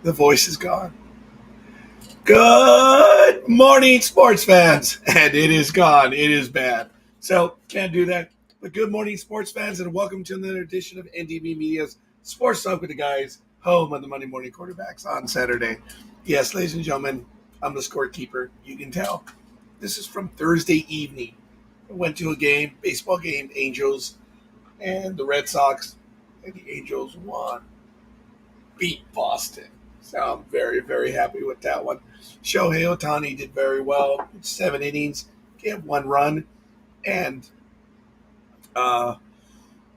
The voice is gone. Good morning, sports fans. And it is gone. It is bad. So, can't do that. But good morning, sports fans, and welcome to another edition of NDB Media's Sports Talk with the Guys, home of the Monday Morning Quarterbacks on Saturday. Yes, ladies and gentlemen, I'm the scorekeeper. You can tell. This is from Thursday evening. I went to a game, baseball game, Angels and the Red Sox, and the Angels won. Beat Boston. So I'm very, very happy with that one. Shohei Ohtani did very well. 7 innings, gave 1 run, and uh,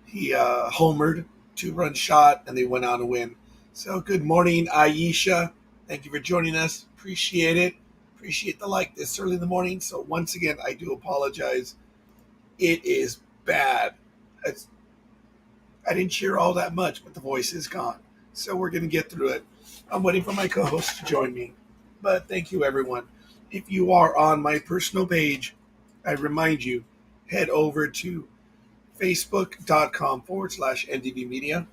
he homered, 2-run shot, and they went on to win. So good morning, Aisha. Thank you for joining us. Appreciate it. Appreciate the like this early in the morning. So once again, I do apologize. It is bad. I didn't cheer all that much, but the voice is gone. So we're going to get through it. I'm waiting for my co-host to join me. But thank you, everyone. If you are on my personal page, I remind you, head over to facebook.com/NDB Media,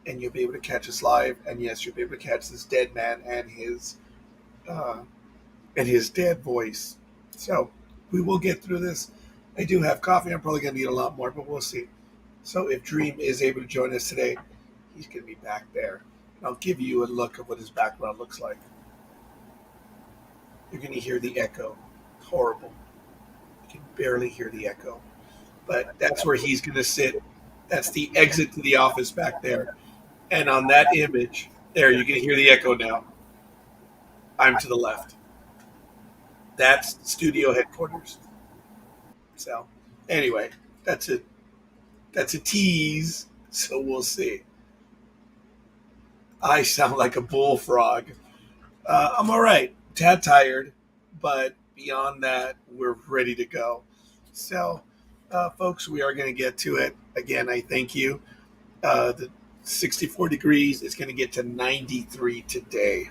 and you'll be able to catch us live. And yes, you'll be able to catch this dead man and his dead voice. So we will get through this. I do have coffee. I'm probably going to need a lot more, but we'll see. So if Dreem is able to join us today, he's going to be back there. And I'll give you a look of what his background looks like. You're going to hear the echo. Horrible. You can barely hear the echo. But that's where he's going to sit. That's the exit to the office back there. And on that image, there, you can hear the echo now. I'm to the left. That's studio headquarters. So, anyway, that's a tease. So we'll see. I sound like a bullfrog. I'm all right. Tad tired, but beyond that, we're ready to go. So, folks, we are going to get to it. Again, I thank you. The 64 degrees is going to get to 93 today.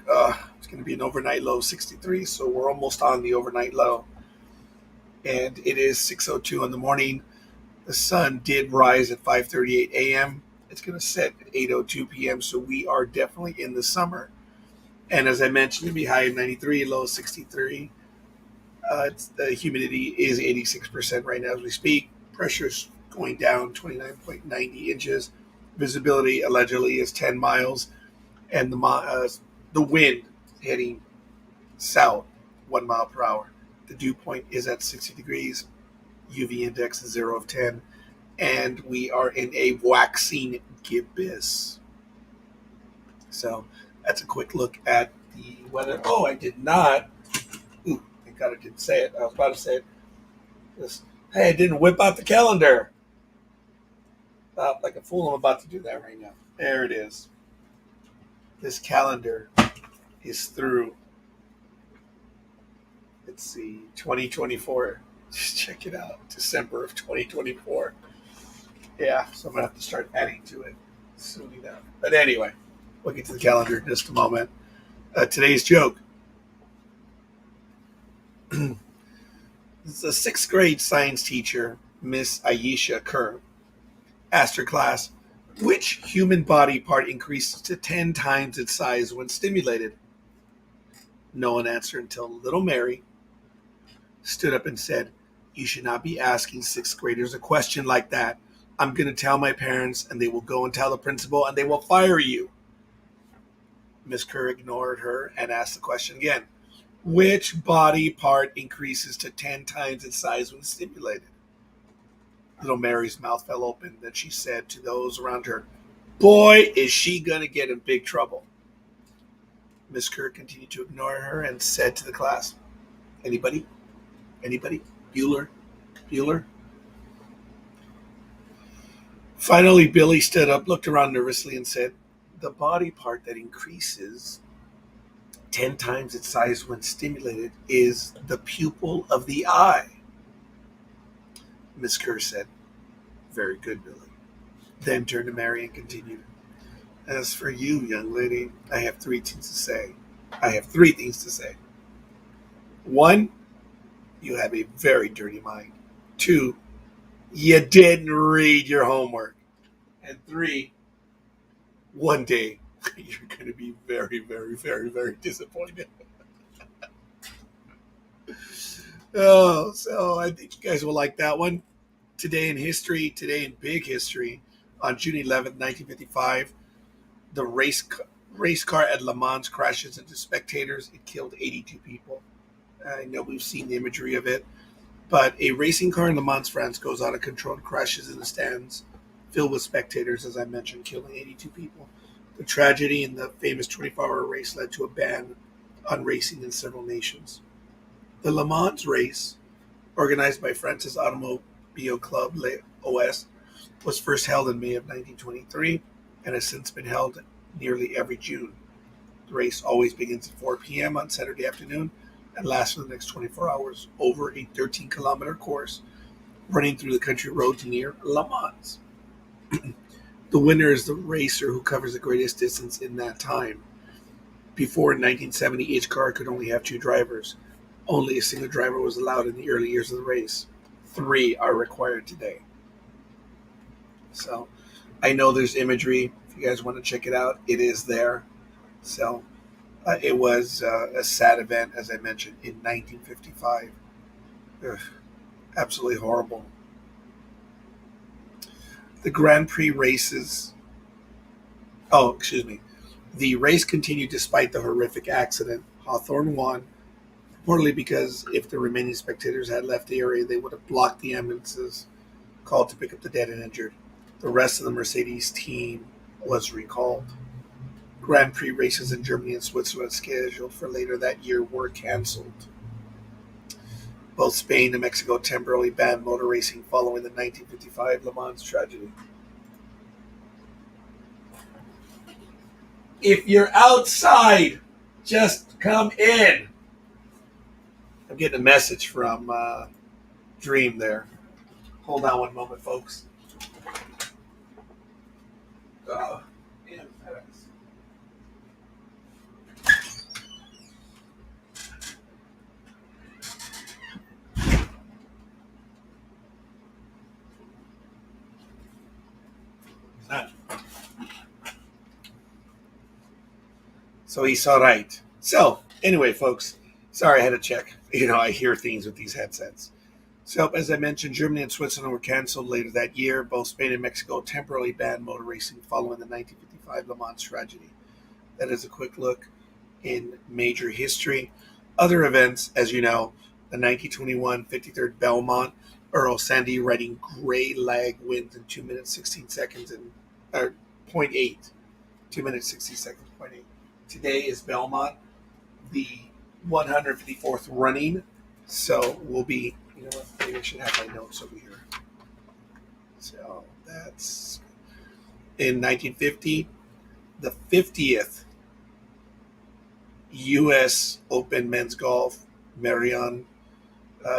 It's going to be an overnight low 63, so we're almost on the overnight low. And it is 6:02 in the morning. The sun did rise at 5:38 a.m. It's going to set at 8:02 p.m., so we are definitely in the summer. And as I mentioned, it'll be high of 93, low of 63. The humidity is 86% right now as we speak. Pressure's going down 29.90 inches. Visibility allegedly is 10 miles. And the wind heading south, 1 mile per hour. The dew point is at 60 degrees. UV index is 0 of 10. And we are in a waxing gibbous. So that's a quick look at the weather. Oh, I did not. Ooh, thank God I didn't say it. I was about to say it. Hey, I didn't whip out the calendar. Like a fool, I'm about to do that right now. There it is. This calendar is through. Let's see, 2024. Just check it out. December of 2024. Yeah, so I'm going to have to start adding to it soon enough. But anyway, we'll get to the calendar in just a moment. Today's joke. It's a 6th grade science teacher, Miss Aisha Kerr, asked her class, which human body part increases to 10 times its size when stimulated? No one answered until little Mary stood up and said, you should not be asking 6th graders a question like that. I'm going to tell my parents, and they will go and tell the principal, and they will fire you. Miss Kerr ignored her and asked the question again. Which body part increases to 10 times its size when stimulated? Little Mary's mouth fell open. Then she said to those around her, boy, is she going to get in big trouble. Miss Kerr continued to ignore her and said to the class, anybody? Anybody? Bueller? Finally, Billy stood up, looked around nervously, and said, the body part that increases 10 times its size when stimulated is the pupil of the eye. Miss Kerr said, very good, Billy. Then turned to Mary and continued, as for you, young lady, I have 3 things to say. 1, you have a very dirty mind. 2, you didn't read your homework. And 3, one day You're going to be very, very, very, very disappointed. Oh, so I think you guys will like that one. Today in history, today in big history, on June 11th, 1955, the race car at Le Mans crashes into spectators. It killed 82 people. I know we've seen the imagery of it, but a racing car in Le Mans, France goes out of control and crashes in the stands filled with spectators, as I mentioned, killing 82 people. The tragedy in the famous 24-hour race led to a ban on racing in several nations. The Le Mans race, organized by France's Automobile Club, OS, was first held in May of 1923 and has since been held nearly every June. The race always begins at 4 p.m. on Saturday afternoon and lasts for the next 24 hours over a 13-kilometer course running through the country roads near Le Mans. The winner is the racer who covers the greatest distance in that time. Before in 1970, each car could only have two drivers. Only a single driver was allowed in the early years of the race. 3 are required today. So I know there's imagery. If you guys want to check it out, it is there. So it was a sad event, as I mentioned, in 1955. Ugh, absolutely horrible. The Grand Prix races. Oh, excuse me. The race continued despite the horrific accident. Hawthorne won, reportedly because if the remaining spectators had left the area, they would have blocked the ambulances called to pick up the dead and injured. The rest of the Mercedes team was recalled. Grand Prix races in Germany and Switzerland scheduled for later that year were canceled. Both Spain and Mexico temporarily banned motor racing following the 1955 Le Mans tragedy. If you're outside, just come in. I'm getting a message from Dreem there. Hold on one moment, folks. Oh, yeah, so he's all right. So, anyway, folks, sorry I had to check. I hear things with these headsets. So, as I mentioned, Germany and Switzerland were canceled later that year. Both Spain and Mexico temporarily banned motor racing following the 1955 Le Mans tragedy. That is a quick look in major history. Other events, as you know, the 1921 53rd Belmont, Earl Sandy riding Gray Lag wins in 2 minutes 16 seconds and 0.8. 2 minutes 60 seconds, 0.8. Today is Belmont, the 154th running. So we'll be, what? Maybe I should have my notes over here. So that's in 1950, the 50th U.S. Open men's golf. Marion,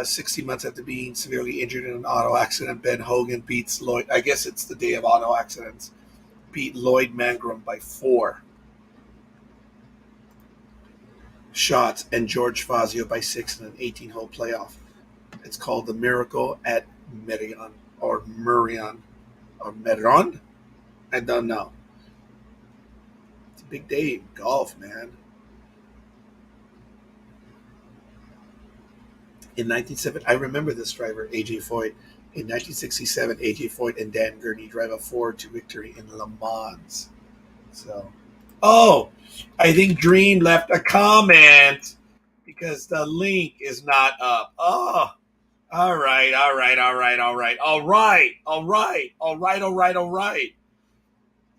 60 months after being severely injured in an auto accident, Ben Hogan beats Lloyd. I guess it's the day of auto accidents. Beat Lloyd Mangrum by 4 shots and George Fazio by 6 in an 18-hole playoff. It's called the Miracle at Merion or Merion or Meron. I don't know. It's a big day in golf, man. In 1970, I remember this driver, AJ Foyt. In 1967, AJ Foyt and Dan Gurney drive a Ford to victory in Le Mans. So, I think Dreem left a comment because the link is not up. Oh, all right.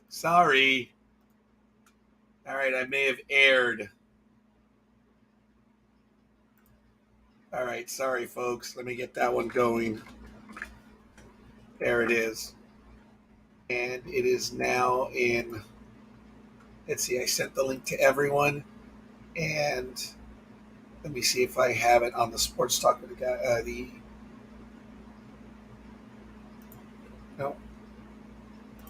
Sorry. All right, I may have erred. All right, sorry, folks. Let me get that one going. There it is. And it is now in. Let's see, I sent the link to everyone. And let me see if I have it on the Sports Talk with the guy. No.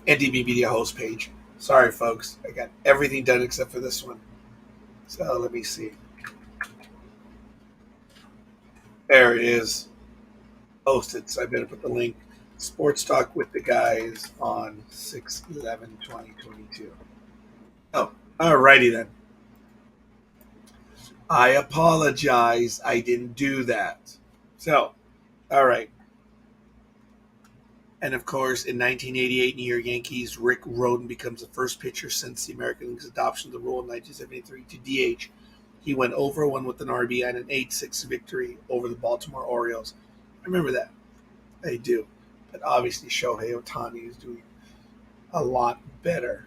NDB Media host page. Sorry, folks. I got everything done except for this one. So let me see. There it is. Posted. So I better put the link. Sports Talk with the guys on 6/11/2022. Oh, alrighty then. I apologize. I didn't do that. So, all right. And of course, in 1988, New York Yankees, Rick Rhoden becomes the first pitcher since the American League's adoption of the rule in 1973 to DH. He went over one with an RBI and an 8-6 victory over the Baltimore Orioles. I remember that. I do. But obviously, Shohei Ohtani is doing a lot better.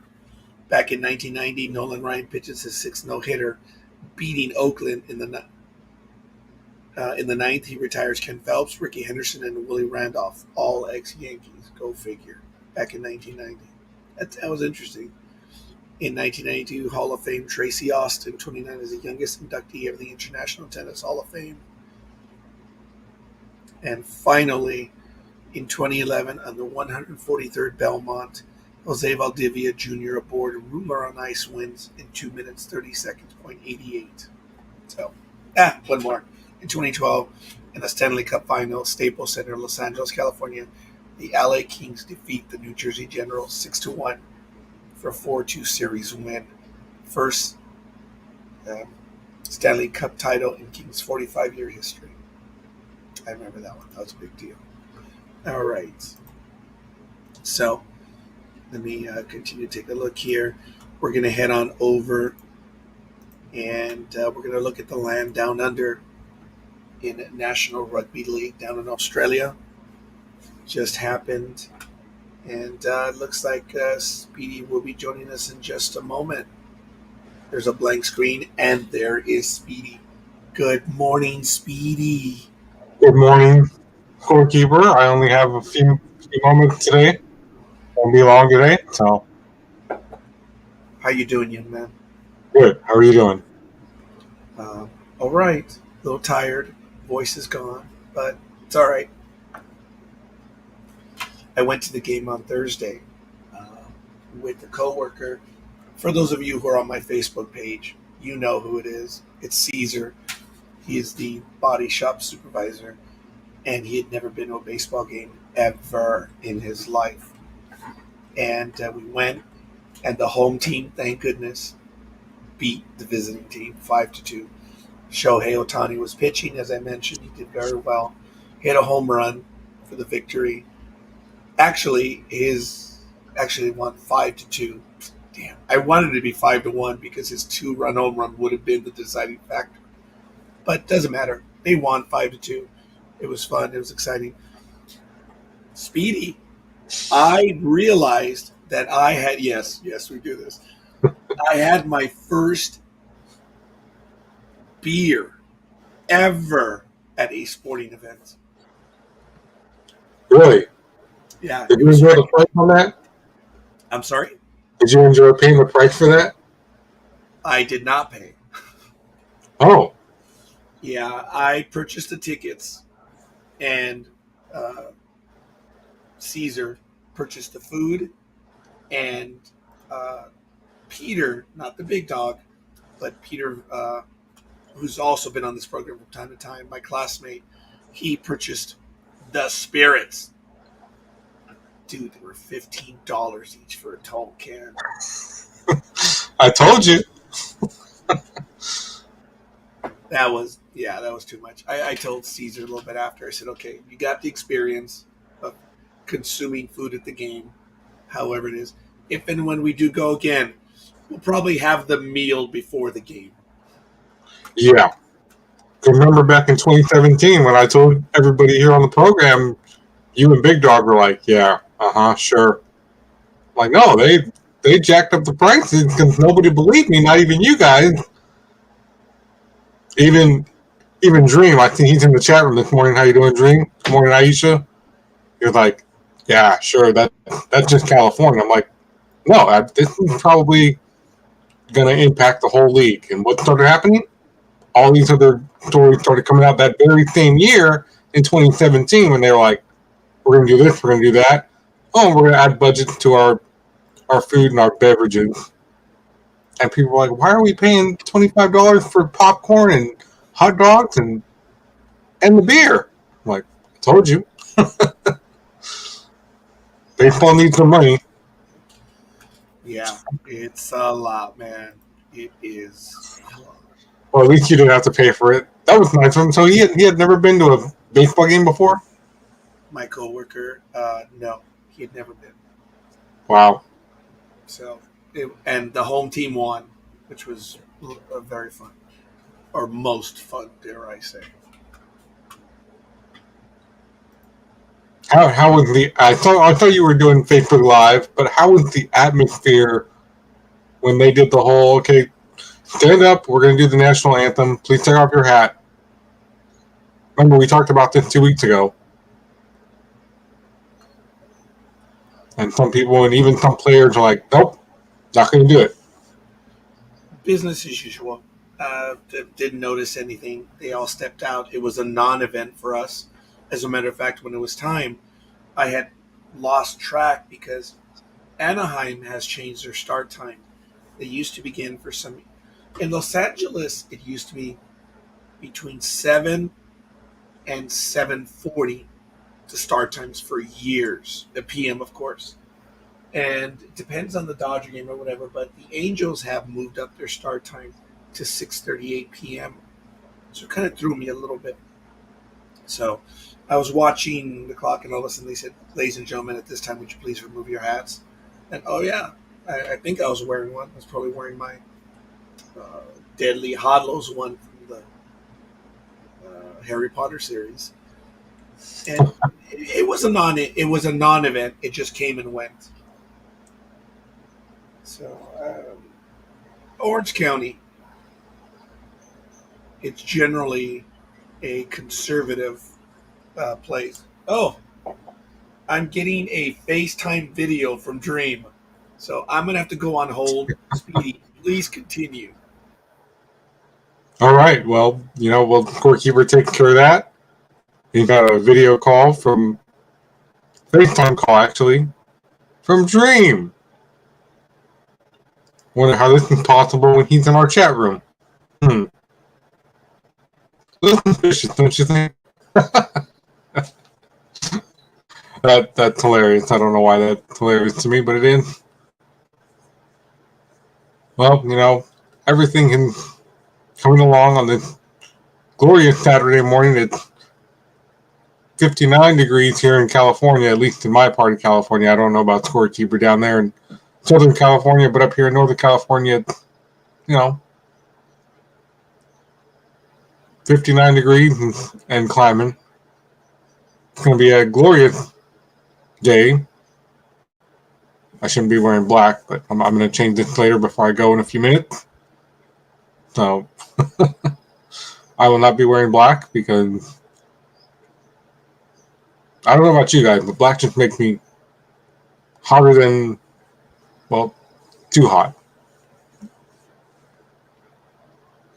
Back in 1990, Nolan Ryan pitches his sixth no-hitter, beating Oakland in the ninth. He retires Ken Phelps, Ricky Henderson, and Willie Randolph, all ex-Yankees. Go figure. Back in 1990. That was interesting. In 1992, Hall of Fame Tracy Austin, 29, is the youngest inductee of the International Tennis Hall of Fame. And finally, in 2011, on the 143rd Belmont, Jose Valdivia Jr. aboard Ruler on Ice wins in 2 minutes 30 seconds, .88. So, one more. In 2012, in the Stanley Cup Final, Staples Center, Los Angeles, California, the LA Kings defeat the New Jersey Generals 6-1 for a 4-2 series win. First Stanley Cup title in Kings' 45-year history. I remember that one. That was a big deal. All right. So, let me continue to take a look here. We're going to head on over and we're going to look at the land down under in National Rugby League down in Australia. Just happened. And it looks like Speedy will be joining us in just a moment. There's a blank screen, and there is Speedy. Good morning, Speedy. Good morning, Scorekeeper. I only have a few moments today. Won't be long today, so. How you doing, young man? Good. How are you doing? All right. A little tired. Voice is gone, but it's all right. I went to the game on Thursday with a coworker. For those of you who are on my Facebook page, you know who it is. It's Caesar. He is the body shop supervisor, and he had never been to a baseball game ever in his life. And we went, and the home team, thank goodness, beat the visiting team 5-2. Shohei Ohtani was pitching, as I mentioned. He did very well. He had a home run for the victory. Actually won 5-2. Damn, I wanted it to be 5-1 because his 2-run home run would have been the deciding factor. But it doesn't matter. They won 5-2. It was fun. It was exciting. Speedy, I realized that I had yes, we do this. I had my first beer ever at a sporting event. Really? Yeah. Did you enjoy the price on that? I'm sorry? Did you enjoy paying the price for that? I did not pay. Oh. Yeah, I purchased the tickets, and Caesar purchased the food, and Peter, not the big dog, but Peter, who's also been on this program from time to time, my classmate, he purchased the spirits. Dude, they were $15 each for a tall can. I told you. That was too much. I told Caesar a little bit after. I said, okay, you got the experience of consuming food at the game, however it is. If and when we do go again, we'll probably have the meal before the game. Yeah. Remember back in 2017 when I told everybody here on the program, you and Big Dog were like, yeah, sure. I'm like, no, they jacked up the prices because nobody believed me, not even you guys. Even Dreem, I think he's in the chat room this morning. How you doing, Dreem? Good morning, Aisha. He was like, yeah, sure, that's just California. I'm like, no, this is probably going to impact the whole league. And what started happening? All these other stories started coming out that very same year in 2017 when they were like, we're going to do this, we're going to do that. Oh, we're going to add budgets to our food and our beverages. And people were like, why are we paying $25 for popcorn and hot dogs and the beer? I'm like, I told you. Baseball needs some money. Yeah, it's a lot, man. It is a lot. Or at least you didn't have to pay for it. That was nice of him. So he had never been to a baseball game before? My coworker, no, he had never been. Wow. So, and the home team won, which was very fun, or most fun, dare I say. How was the I thought you were doing Facebook Live, but how was the atmosphere when they did the whole okay, stand up, we're gonna do the national anthem, please take off your hat. Remember we talked about this 2 weeks ago. And some people and even some players are like, nope, not gonna do it. Business as usual. Didn't notice anything. They all stepped out. It was a non-event for us. As a matter of fact, when it was time, I had lost track because Anaheim has changed their start time. They used to begin for some. In Los Angeles, it used to be between 7 and 7:40 to start times for years. The PM, of course, and it depends on the Dodger game or whatever. But the Angels have moved up their start time to 6:38 p.m. So it kind of threw me a little bit. So I was watching the clock, and all of a sudden they said, "Ladies and gentlemen, at this time, would you please remove your hats?" And oh yeah, I think I was wearing one. I was probably wearing my Deadly Hollows one from the Harry Potter series, and it was a non-event. It just came and went. So Orange County, it's generally a conservative place. Oh, I'm getting a FaceTime video from Dreem, so I'm gonna have to go on hold. Speedy, please continue. All right, well, Scorekeeper takes care of that. He got a video call from FaceTime call actually from Dreem. Wonder how this is possible when he's in our chat room. A little suspicious, don't you think? That's hilarious. I don't know why that's hilarious to me, but it is. Well, everything is coming along on this glorious Saturday morning. It's 59 degrees here in California, at least in my part of California. I don't know about Scorekeeper down there in Southern California, but up here in Northern California, it's, 59 degrees and climbing. It's going to be a glorious day. I shouldn't be wearing black, but I'm going to change this later before I go in a few minutes. So I will not be wearing black because I don't know about you guys, but black just makes me hotter than, well, too hot.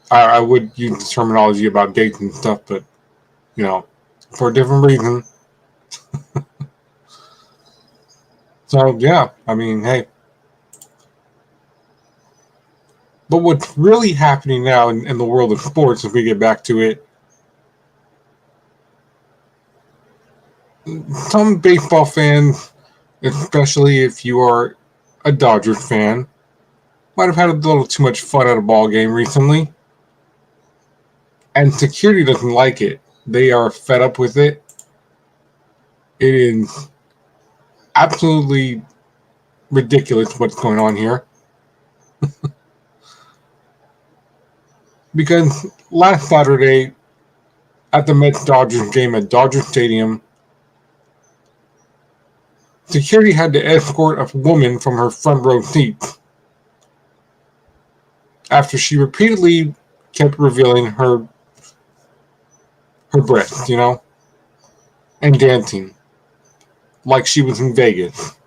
I would use the terminology about dates and stuff, but, for a different reason. So, yeah, I mean, hey. But what's really happening now in the world of sports, if we get back to it, some baseball fans, especially if you are a Dodgers fan, might have had a little too much fun at a ball game recently. And security doesn't like it. They are fed up with it. It is absolutely ridiculous what's going on here. Because last Saturday at the Mets Dodgers game at Dodger Stadium, security had to escort a woman from her front row seat after she repeatedly kept revealing her breasts, and dancing like she was in Vegas.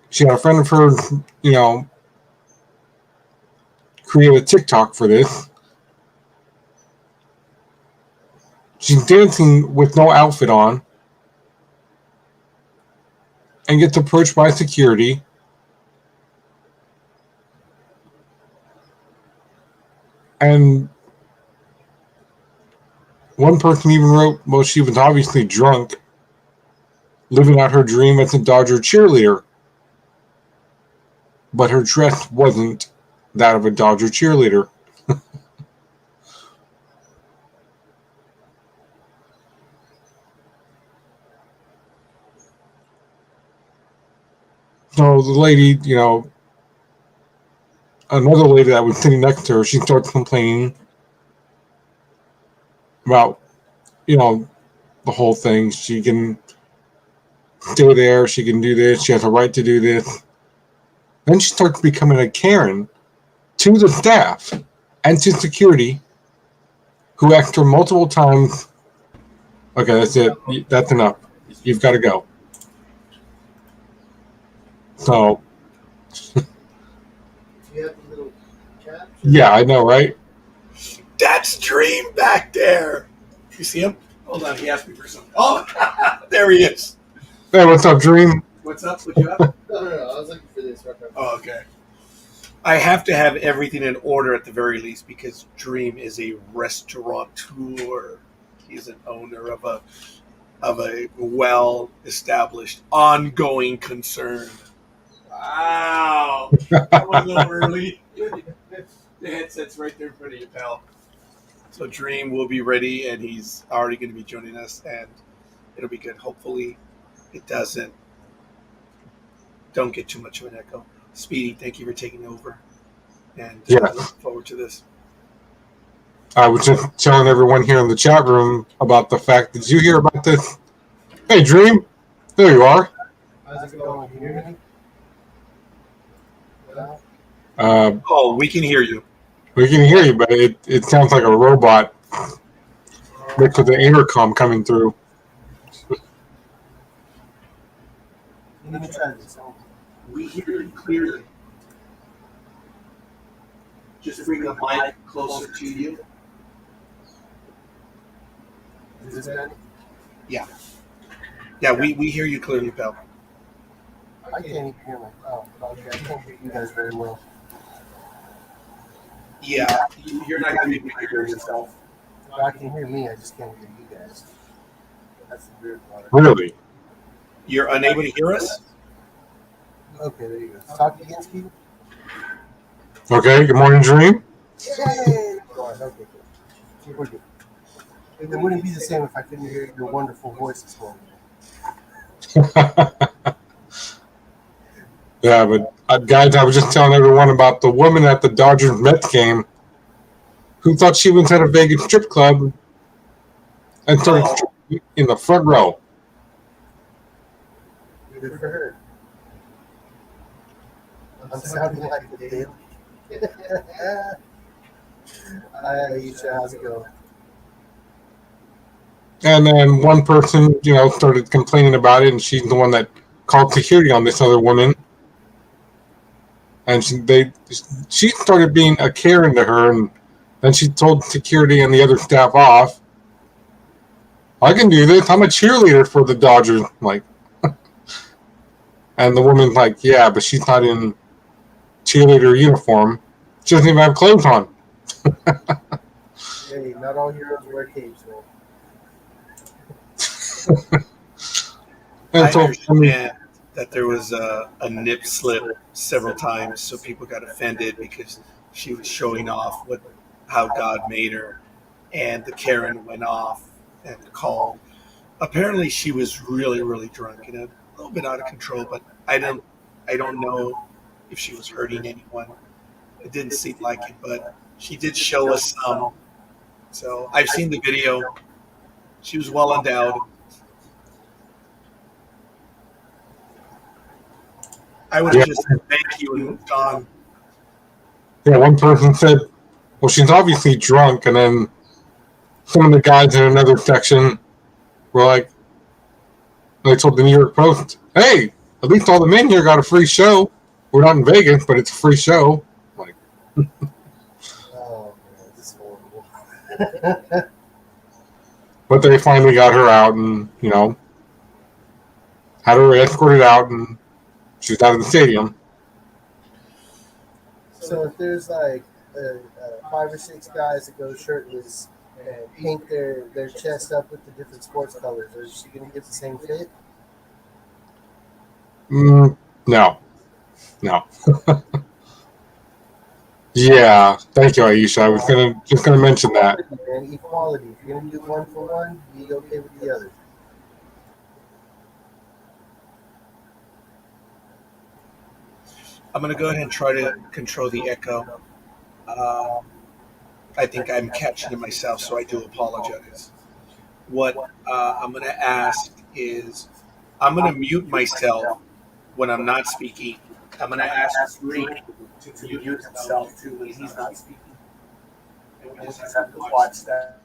She had a friend of hers, create a TikTok for this. She's dancing with no outfit on and gets approached by security. And one person even wrote, well, she was obviously drunk living out her dream as a Dodger cheerleader. But her dress wasn't that of a Dodger cheerleader. So the lady, another lady that was sitting next to her, she starts complaining about, the whole thing. She can stay there. She can do this. She has a right to do this. Then she starts becoming a Karen to the staff and to security, who asked her multiple times, okay, that's it. That's enough. You've got to go. So, yeah, I know, right? That's Dreem back there. You see him? Hold on, he asked me for something. Oh, there he is. Hey, what's up, Dreem? What's up? What you have? No, I was looking for this. Oh, okay. I have to have everything in order at the very least because Dreem is a restaurateur. He's an owner of a well-established, ongoing concern. Wow, that was a little early. The headset's right there in front of you, pal. So Dreem will be ready, and he's already going to be joining us, and it'll be good. Hopefully, it don't get too much of an echo. Speedy, thank you for taking over, and Yeah. I look forward to this. I was just telling everyone here in the chat room about the fact. Did you hear about this? Hey, Dreem, there you are. How's it going? Can you hear me? Oh, we can hear you. We can hear you, but it sounds like a robot mixed with the intercom coming through. Let me try this. We hear you clearly. Just bring the mic closer to you. Is this better? Yeah, we hear you clearly, pal. I can't even hear my. Oh, okay. I can't hear you guys very well. Yeah, you're not going to be able to hear yourself. But I can hear me. I just can't hear you guys. That's the weird part. Really? You're unable to hear us? Okay, there you go. Talk again, Speedy. Okay. Good morning, Dreem. Yay! Okay, good. We're good. It wouldn't be the same if I couldn't hear your wonderful voice this morning. Yeah, but guys, I was just telling everyone about the woman at the Dodgers Mets game who thought she was at a Vegas strip club and started stripping in the front row. Good for her. I'm sounding like the Daily. Hi, Aisha. How's it going? And then one person, started complaining about it, and she's the one that called security on this other woman. And she started being a Karen to her, and then she told security and the other staff off. I can do this. I'm a cheerleader for the Dodgers. Like, and the woman's like, yeah, but she's not in cheerleader uniform. She doesn't even have clothes on. Hey, not all heroes wear capes, man. I understand that there was a nip slip several times, so people got offended because she was showing off how God made her, and the Karen went off and called. Apparently, she was really, really drunk and a little bit out of control, but I don't know if she was hurting anyone. It didn't seem like it, but she did show us some. So I've seen the video. She was well endowed. I would have just said thank you and moved on. Yeah, one person said, well, she's obviously drunk. And then some of the guys in another section were like, they told the New York Post, hey, at least all the men here got a free show. We're not in Vegas, but it's a free show. Like, Oh, man, this is horrible. but they finally got her out and, had her escorted out, and she was out of the stadium. So if there's like 5 or 6 guys that go shirtless and paint their chest up with the different sports colors, is she going to get the same fit? No. Yeah, thank you, Aisha. I was just gonna mention that. And equality. If you're gonna do one for one, be okay with the other. I'm going to go ahead and try to control the echo. I think I'm catching it myself, so I do apologize. What I'm going to ask is I'm going to mute myself when I'm not speaking. I'm going to ask Dreem to mute himself too when he's not speaking. And we just have to watch that.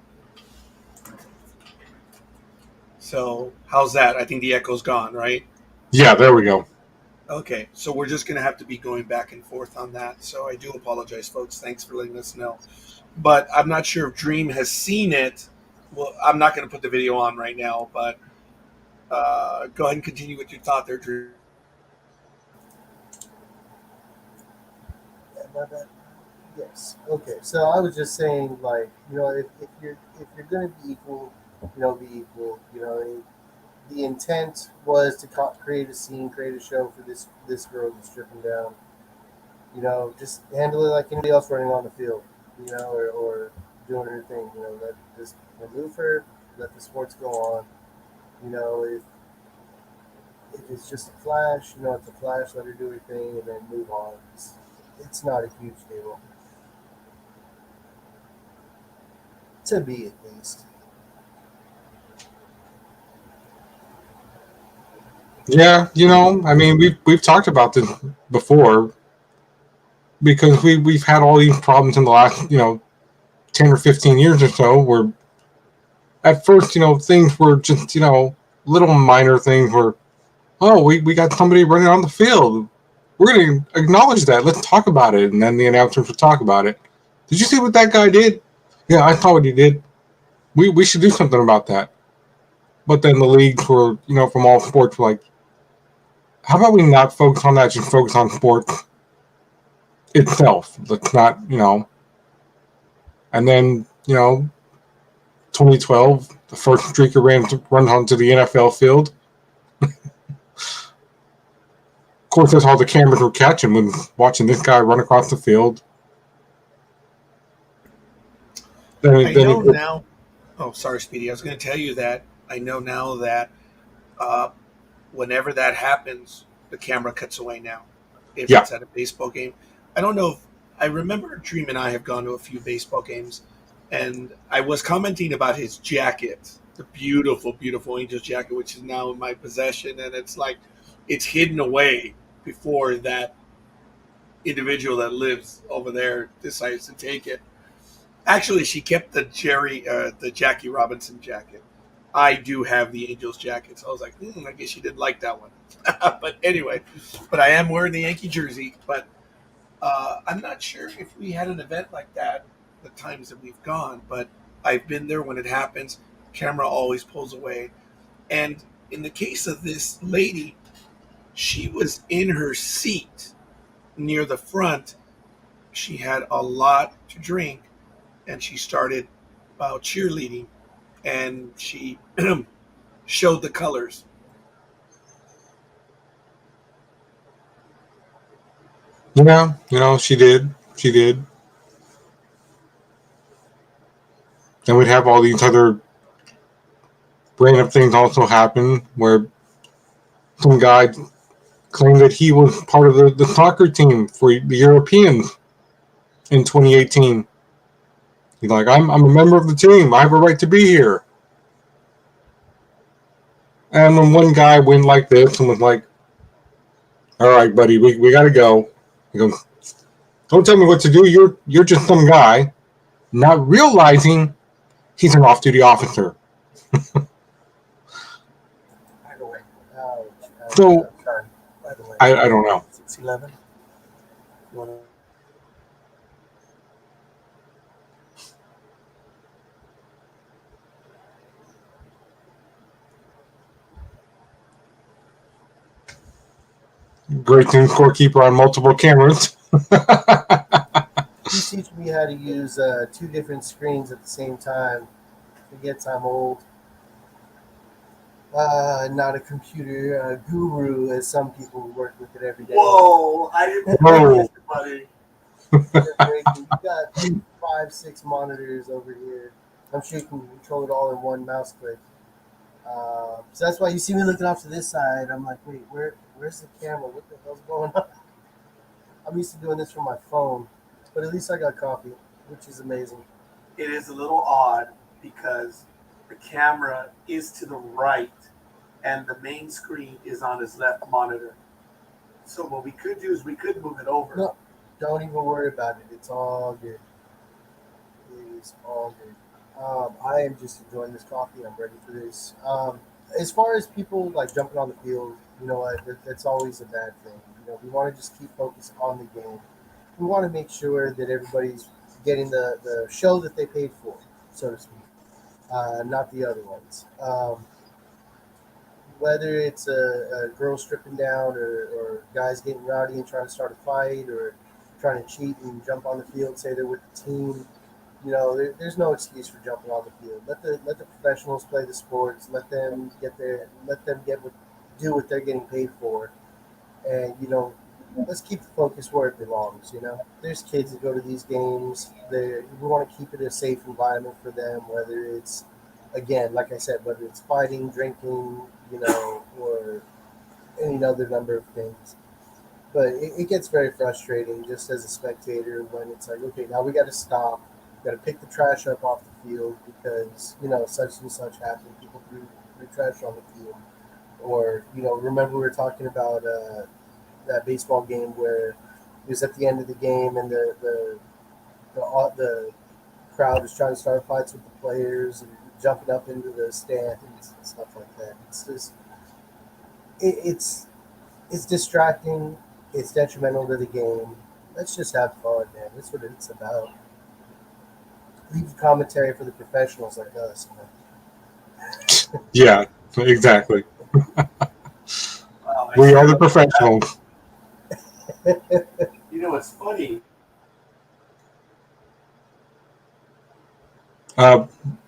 So, how's that? I think the echo's gone, right? Yeah, there we go. Okay, so we're just going to have to be going back and forth on that. So I do apologize, folks. Thanks for letting us know. But I'm not sure if Dreem has seen it. Well, I'm not going to put the video on right now, but go ahead and continue with your thought there, Dreem. Yes. Okay. So I was just saying, like, if you're gonna be equal, be equal. The intent was to create a scene, create a show for this girl that's stripping down. Just handle it like anybody else running on the field. Or doing her thing. Let just remove her, let the sports go on. If it's just a flash, it's a flash. Let her do her thing and then move on. It's not a huge deal. To be, at least. Yeah, I mean, we've talked about this before because we've had all these problems in the last 10 or 15 years or so where at first things were just little minor things where we got somebody running on the field, we're going to acknowledge that, let's talk about it, and then the announcers would talk about it. Did you see what that guy did? Yeah, I saw what he did. We should do something about that. But then the leagues were from all sports were like, how about we not focus on that, just focus on sports itself. Let's not, and then, 2012, the first streaker runs onto the NFL field. Of course, that's all the cameras were catching when watching this guy run across the field. I know now. Oh, sorry, Speedy. I was going to tell you that I know now that whenever that happens, the camera cuts away now. If it's at a baseball game, I don't know if I remember Dreem and I have gone to a few baseball games, and I was commenting about his jacket, the beautiful, beautiful Angels jacket, which is now in my possession, and it's like it's hidden away before that individual that lives over there decides to take it. Actually, she kept the Jackie Robinson jacket. I do have the Angels jacket, so I was like, I guess she didn't like that one. But anyway, I am wearing the Yankee jersey. But I'm not sure if we had an event like that the times that we've gone, but I've been there when it happens. Camera always pulls away. And in the case of this lady, she was in her seat near the front. She had a lot to drink, and she started cheerleading, and she showed the colors. Yeah, she did. Then we'd have all these other random things also happen where some guy claimed that he was part of the soccer team for the Europeans in 2018. He's like, I'm a member of the team. I have a right to be here. And when one guy went like this and was like, all right, buddy, we got to go. He goes, don't tell me what to do. You're just some guy, not realizing he's an off-duty officer. So, I don't know. 611. Great team scorekeeper on multiple cameras. He's teaching me how to use two different screens at the same time. Forgets I'm old. Not a computer guru, as some people who work with it every day. Whoa! I didn't Whoa. buddy. You got 5, 6 monitors over here. I'm sure you can control it all in one mouse click. So that's why you see me looking off to this side. I'm like, wait, where's the camera? What the hell's going on? I'm used to doing this from my phone, but at least I got coffee, which is amazing. It is a little odd because the camera is to the right and the main screen is on his left monitor. So what we could do is we could move it over. No, don't even worry about it. It's all good. It is all good. I am just enjoying this coffee. I'm ready for this. As far as people like jumping on the field, you know what? That's always a bad thing. You know, we want to just keep focused on the game. We want to make sure that everybody's getting the show that they paid for, so to speak, not the other ones. Whether it's a girl stripping down or guys getting rowdy and trying to start a fight or trying to cheat and jump on the field, say they're with the team, you know, there's no excuse for jumping on the field. Let the professionals play the sports. Let them do what they're getting paid for, and you know, let's keep the focus where it belongs. You know, there's kids that go to these games. We want to keep it a safe environment for them. Whether it's, again, like I said, whether it's fighting, drinking, you know, or any other number of things. But it gets very frustrating just as a spectator when it's like, okay, now we got to stop. We got to pick the trash up off the field because you know such and such happened. People threw trash on the field, or you know, remember we were talking about that baseball game where it was at the end of the game and the crowd was trying to start fights with the players and jumping up into the stands and stuff like that. It's just it's distracting. It's detrimental to the game. Let's just have fun, man. That's what it's about. Leave the commentary for the professionals like us, man. Yeah, exactly. Wow, We are the professionals. You know, it's funny.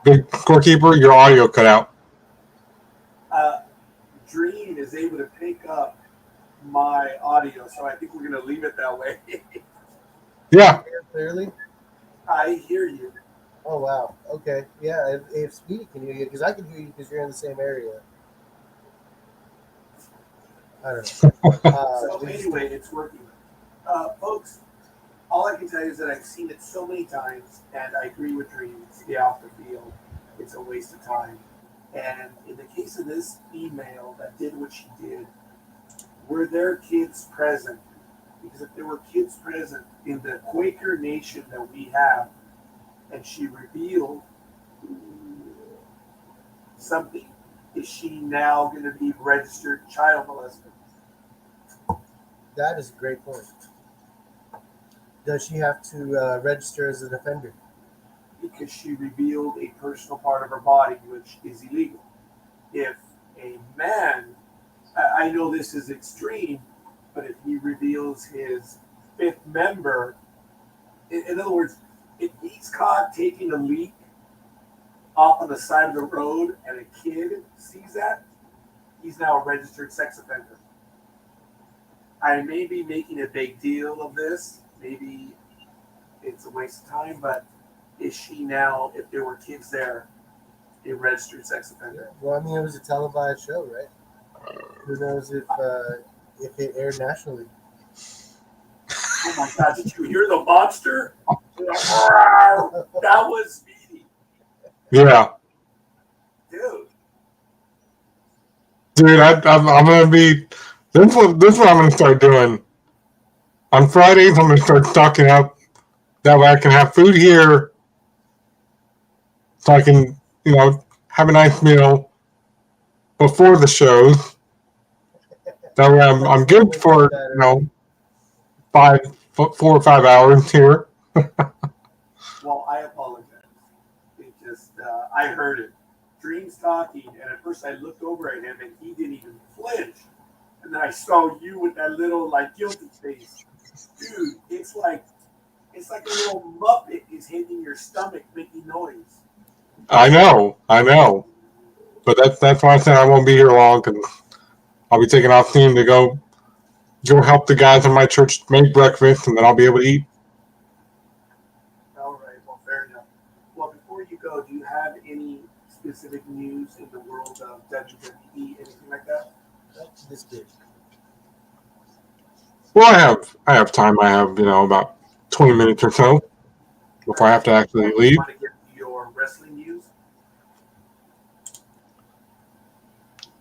Big Scorekeeper, your audio cut out. Dreem is able to pick up my audio, so I think we're going to leave it that way. Yeah. Clearly. I hear you. Oh wow. Okay. Yeah. If Speedy can hear you, because I can hear you because you're in the same area. I don't know. So anyway, it's working. Folks, all I can tell you is that I've seen it so many times, and I agree with Dream. Stay off the field. It's a waste of time. And in the case of this female that did what she did, were there kids present? Because if there were kids present in the Quaker nation that we have, and she revealed something, is she now going to be registered child molester? That is a great point. Does she have to register as an offender? Because she revealed a personal part of her body, which is illegal. If a man, I know this is extreme, but if he reveals his fifth member, in other words, if he's caught taking a leak off on the side of the road and a kid sees that, he's now a registered sex offender. I may be making a big deal of this. Maybe it's a waste of time, but is she now, if there were kids there, a registered sex offender? Well, I mean, it was a televised show, right? Who knows if it aired nationally? Oh my God, did you hear the monster? That was Speedy. Yeah. Dude, I'm going to be... This is what I'm going to start doing. On Fridays, I'm going to start stocking up. That way I can have food here. So I can, you know, have a nice meal before the shows. That way I'm good for, you know, 4 or 5 hours here. Well, I apologize. It just, I heard it. Dream's talking, and at first I looked over at him, and he didn't even flinch. And then I saw you with that little, like, guilty face. Dude, it's like a little Muppet is hitting your stomach making noise. I know. But that's why I said I won't be here long, because I'll be taking off soon to go help the guys in my church make breakfast, and then I'll be able to eat. All right. Well, fair enough. Well, before you go, do you have any specific news in the world of WWE, anything like that? This good. Well, I have time. I have about 20 minutes or so before I have to actually leave. You want to get your wrestling news?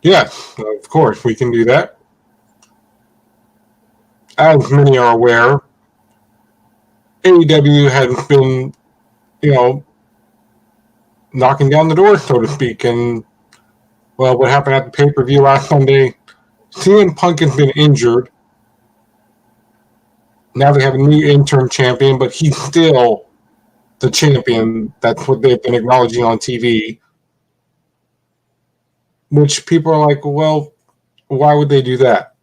Yes, of course, we can do that. As many are aware, AEW has been, knocking down the door, so to speak. And, well, what happened at the pay-per-view last Sunday, CM Punk has been injured. Now they have a new interim champion, but he's still the champion. That's what they've been acknowledging on TV. Which people are like, well, why would they do that?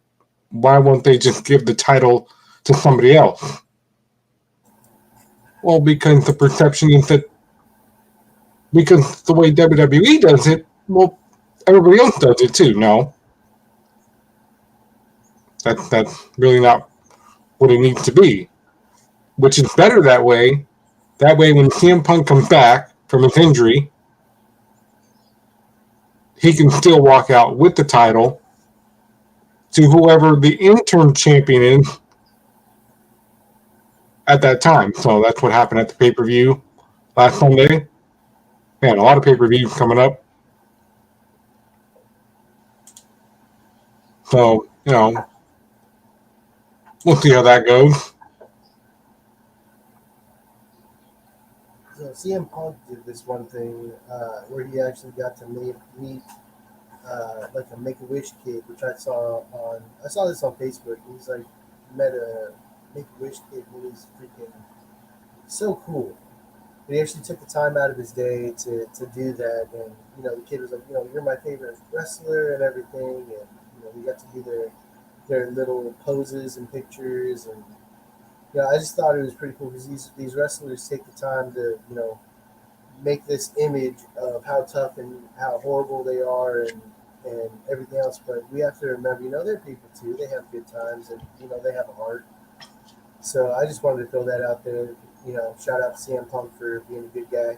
Why won't they just give the title to somebody else? Well, because the perception is that because the way WWE does it, well, everybody else does it too. No, that's really not what it needs to be. Which is better that way. That way, when CM Punk comes back from his injury, he can still walk out with the title to whoever the interim champion is at that time. So that's what happened at the pay-per-view last Sunday. Man, a lot of pay-per-views coming up. So, we'll see how that goes. So CM Punk did this one thing where he actually got to meet like a Make-A-Wish kid, which I saw this on Facebook. He's like met a Make-A-Wish kid who was freaking so cool. But he actually took the time out of his day to do that, and the kid was like, you're my favorite wrestler and everything, and we got to do their little poses and pictures, and I just thought it was pretty cool because these wrestlers take the time to make this image of how tough and how horrible they are and everything else. But we have to remember, they're people too. They have good times and they have a heart. So I just wanted to throw that out there. Shout out to CM Punk for being a good guy.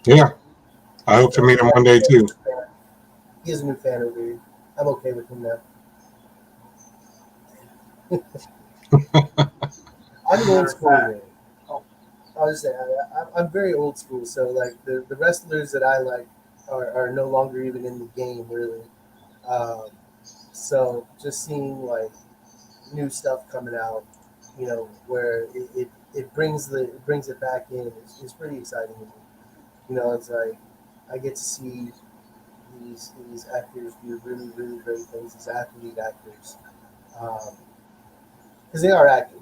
Yeah, I hope to meet him one day too. He is a new fan over here. I'm okay with him now. I'm old school, man. I was saying, I'm very old school. So like the wrestlers that I like are no longer even in the game, really. So just seeing like new stuff coming out, where it brings it back in is pretty exciting to me. It's like I get to see these actors do really, really great things. These athlete actors, because they are actors.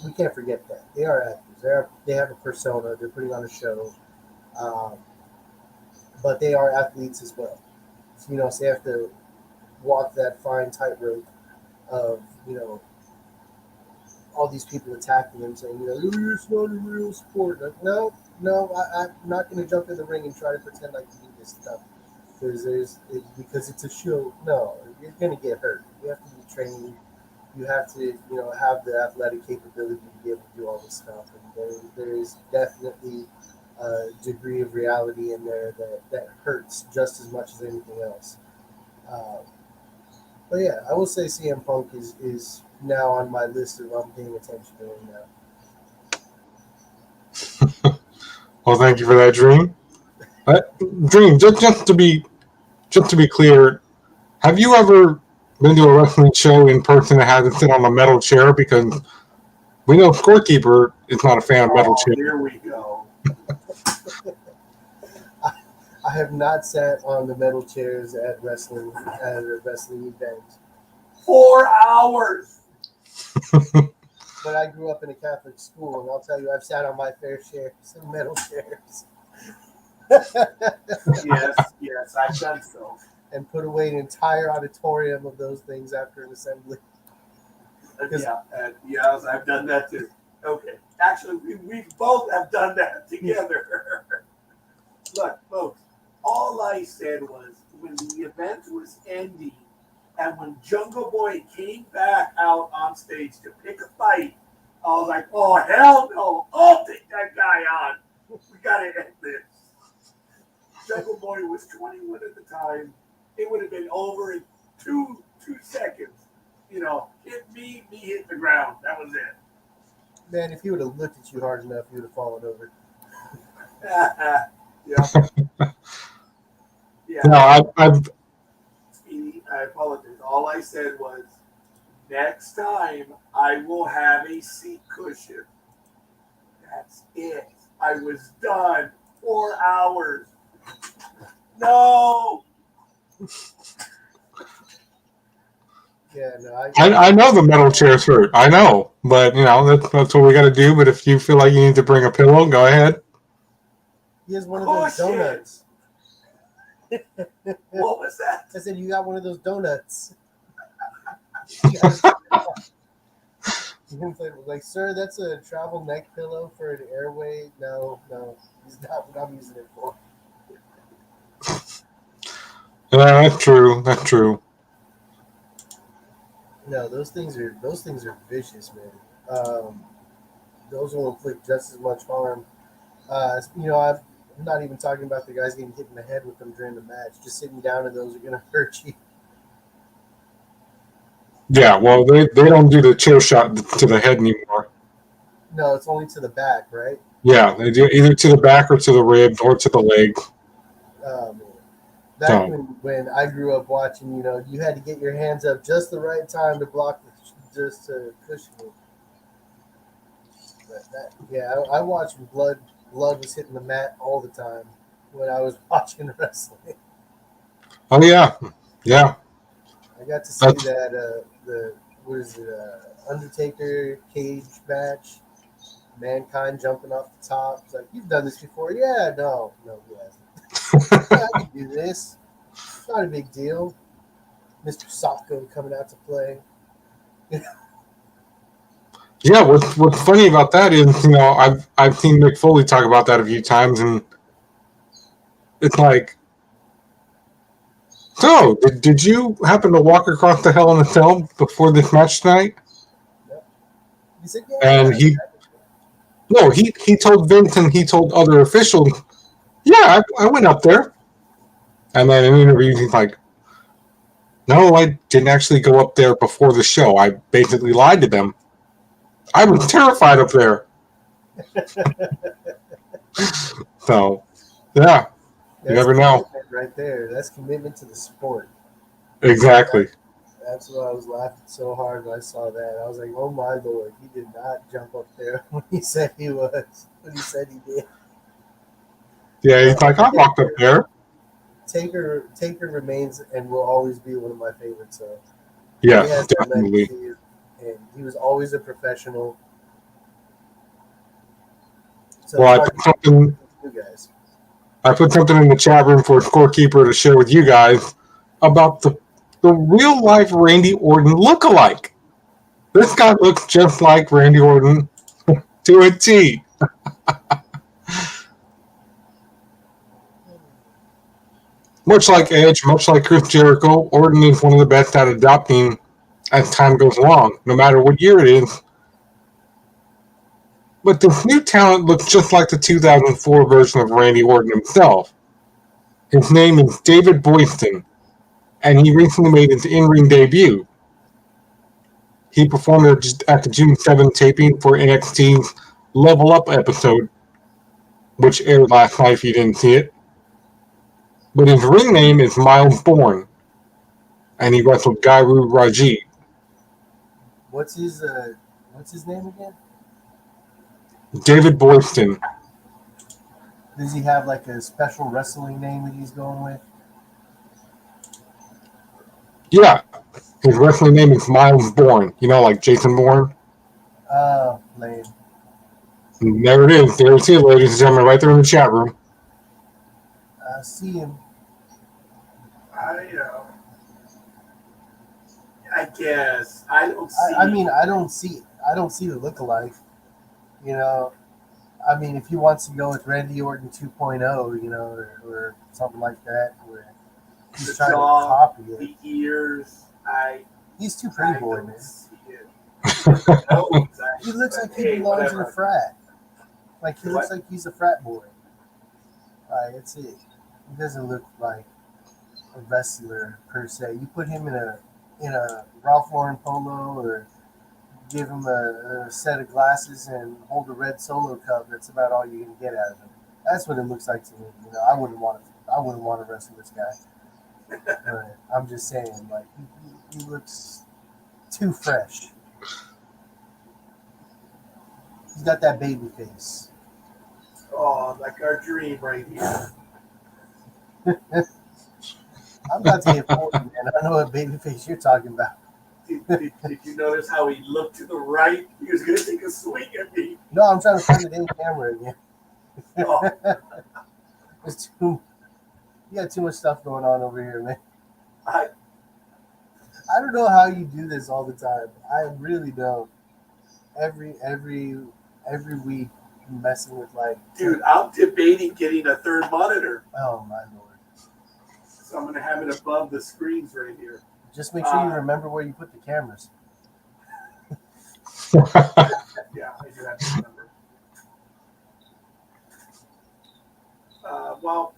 We can't forget that they are actors. They have a persona. They're putting on a show, but they are athletes as well. So, so they have to walk that fine tightrope of all these people attacking them, saying it's not a real sport. Like, no, I'm not going to jump in the ring and try to pretend like you do this stuff because it's a show. No, you're going to get hurt. You have to be trained. You have to have the athletic capability to be able to do all this stuff. And there is definitely a degree of reality in there that hurts just as much as anything else. But yeah, I will say CM Punk is now on my list of I'm paying attention to him now. Well, thank you for that, Dream. Dream, just to be clear, have you ever been to a wrestling show in person that had to sit on a metal chair? Because we know Scorekeeper is not a fan of metal chairs. Here we go. I have not sat on the metal chairs at a wrestling event. 4 hours. But I grew up in a Catholic school, and I'll tell you, I've sat on my fair share of some metal chairs. Yes, I've done so. And put away an entire auditorium of those things after an assembly. Yes, I've done that too. Okay. Actually, we both have done that together. Look, folks, all I said was when the event was ending and when Jungle Boy came back out on stage to pick a fight, I was like, oh, hell no. I'll take that guy on. We got to end this. Jungle Boy was 21 at the time. It would have been over in two seconds. Hit me hit the ground. That was it. Man, if he would have looked at you hard enough, you would have fallen over. Yeah. Yeah. No, I've Speedy, I apologize. All I said was, next time I will have a seat cushion. That's it. I was done. 4 hours. No. Yeah, no, I know the metal chairs hurt. I know, but that's what we got to do. But if you feel like you need to bring a pillow, go ahead. He has one of those donuts. What was that? I said, you got one of those donuts. Like, sir, that's a travel neck pillow for an airway. No, he's not what I'm using it for. Yeah, that's true. That's true. No, those things are vicious, man. Those will inflict just as much harm. I'm not even talking about the guys getting hit in the head with them during the match. Just sitting down in those are gonna hurt you. Yeah, well, they don't do the chair shot to the head anymore. No, it's only to the back, right? Yeah, they do either to the back or to the ribs or to the leg. Man. Back when I grew up watching, you had to get your hands up just the right time to block just to cushion it. But I watched blood was hitting the mat all the time when I was watching wrestling. Oh yeah. I got to see that Undertaker cage match, Mankind jumping off the top. It's like, you've done this before. Yeah, no, he hasn't. Yeah, I can do this. It's not a big deal. Mr. Socko coming out to play. Yeah, what's funny about that is, I've seen Mick Foley talk about that a few times, and it's like, so did you happen to walk across the Hell in a Cell before this match tonight? Yep. He said, yeah. And he told Vince and he told other officials, yeah, I went up there. And then in an interview, he's like, no, I didn't actually go up there before the show. I basically lied to them. I was terrified up there. So, yeah, you never know. Right there. That's commitment to the sport. Exactly. That's why I was laughing so hard when I saw that. I was like, oh my Lord, he did not jump up there when he said he was. When he said he did. Yeah, he's like, I walked up there. Taker remains and will always be one of my favorites. So yeah, definitely. And he was always a professional. So well, I put something in the chat room for Scorekeeper to share with you guys about the real life Randy Orton lookalike. This guy looks just like Randy Orton to a T. Much like Edge, much like Chris Jericho, Orton is one of the best at adopting as time goes along, no matter what year it is. But this new talent looks just like the 2004 version of Randy Orton himself. His name is David Boyston, and he recently made his in-ring debut. He performed at the June 7th taping for NXT's Level Up episode, which aired last night if you didn't see it. But his ring name is Miles Bourne, and he wrestled Gairu Raji. What's his name again? David Boyston. Does he have like a special wrestling name that he's going with? Yeah. His wrestling name is Miles Bourne. Like Jason Bourne. Oh, lame. And there it is. There it is, ladies and gentlemen, right there in the chat room. I see him. I guess I don't see. I don't see the lookalike. I mean, if he wants to go with Randy Orton 2.0, you know, or something like that, where he's The trying jaw, to copy it. the ears. He's too pretty I boy, don't man. see it. The nose, He looks like he hey, belongs in whatever. a frat. Like he What? looks like he's a frat boy. It's it. He doesn't look like a wrestler per se. You put him in a Ralph Lauren polo, or give him a set of glasses and hold a red Solo cup. That's about all you can get out of him. That's what it looks like to me. You know, I wouldn't want to wrestle this guy. But I'm just saying, like he looks too fresh. He's got that baby face. Oh, like our dream right here. I'm about to get 40, man. I don't know what baby face you're talking about. Did you notice how he looked to the right? He was going to take a swing at me. No, I'm trying to find the damn camera again. Oh. You got too much stuff going on over here, man. I don't know how you do this all the time. I really don't. Every week, messing with like. Dude, I'm debating getting a third monitor. Oh my lord! So I'm going to have it above the screens right here. Just make sure you remember where you put the cameras. Yeah, I do have to remember. Well,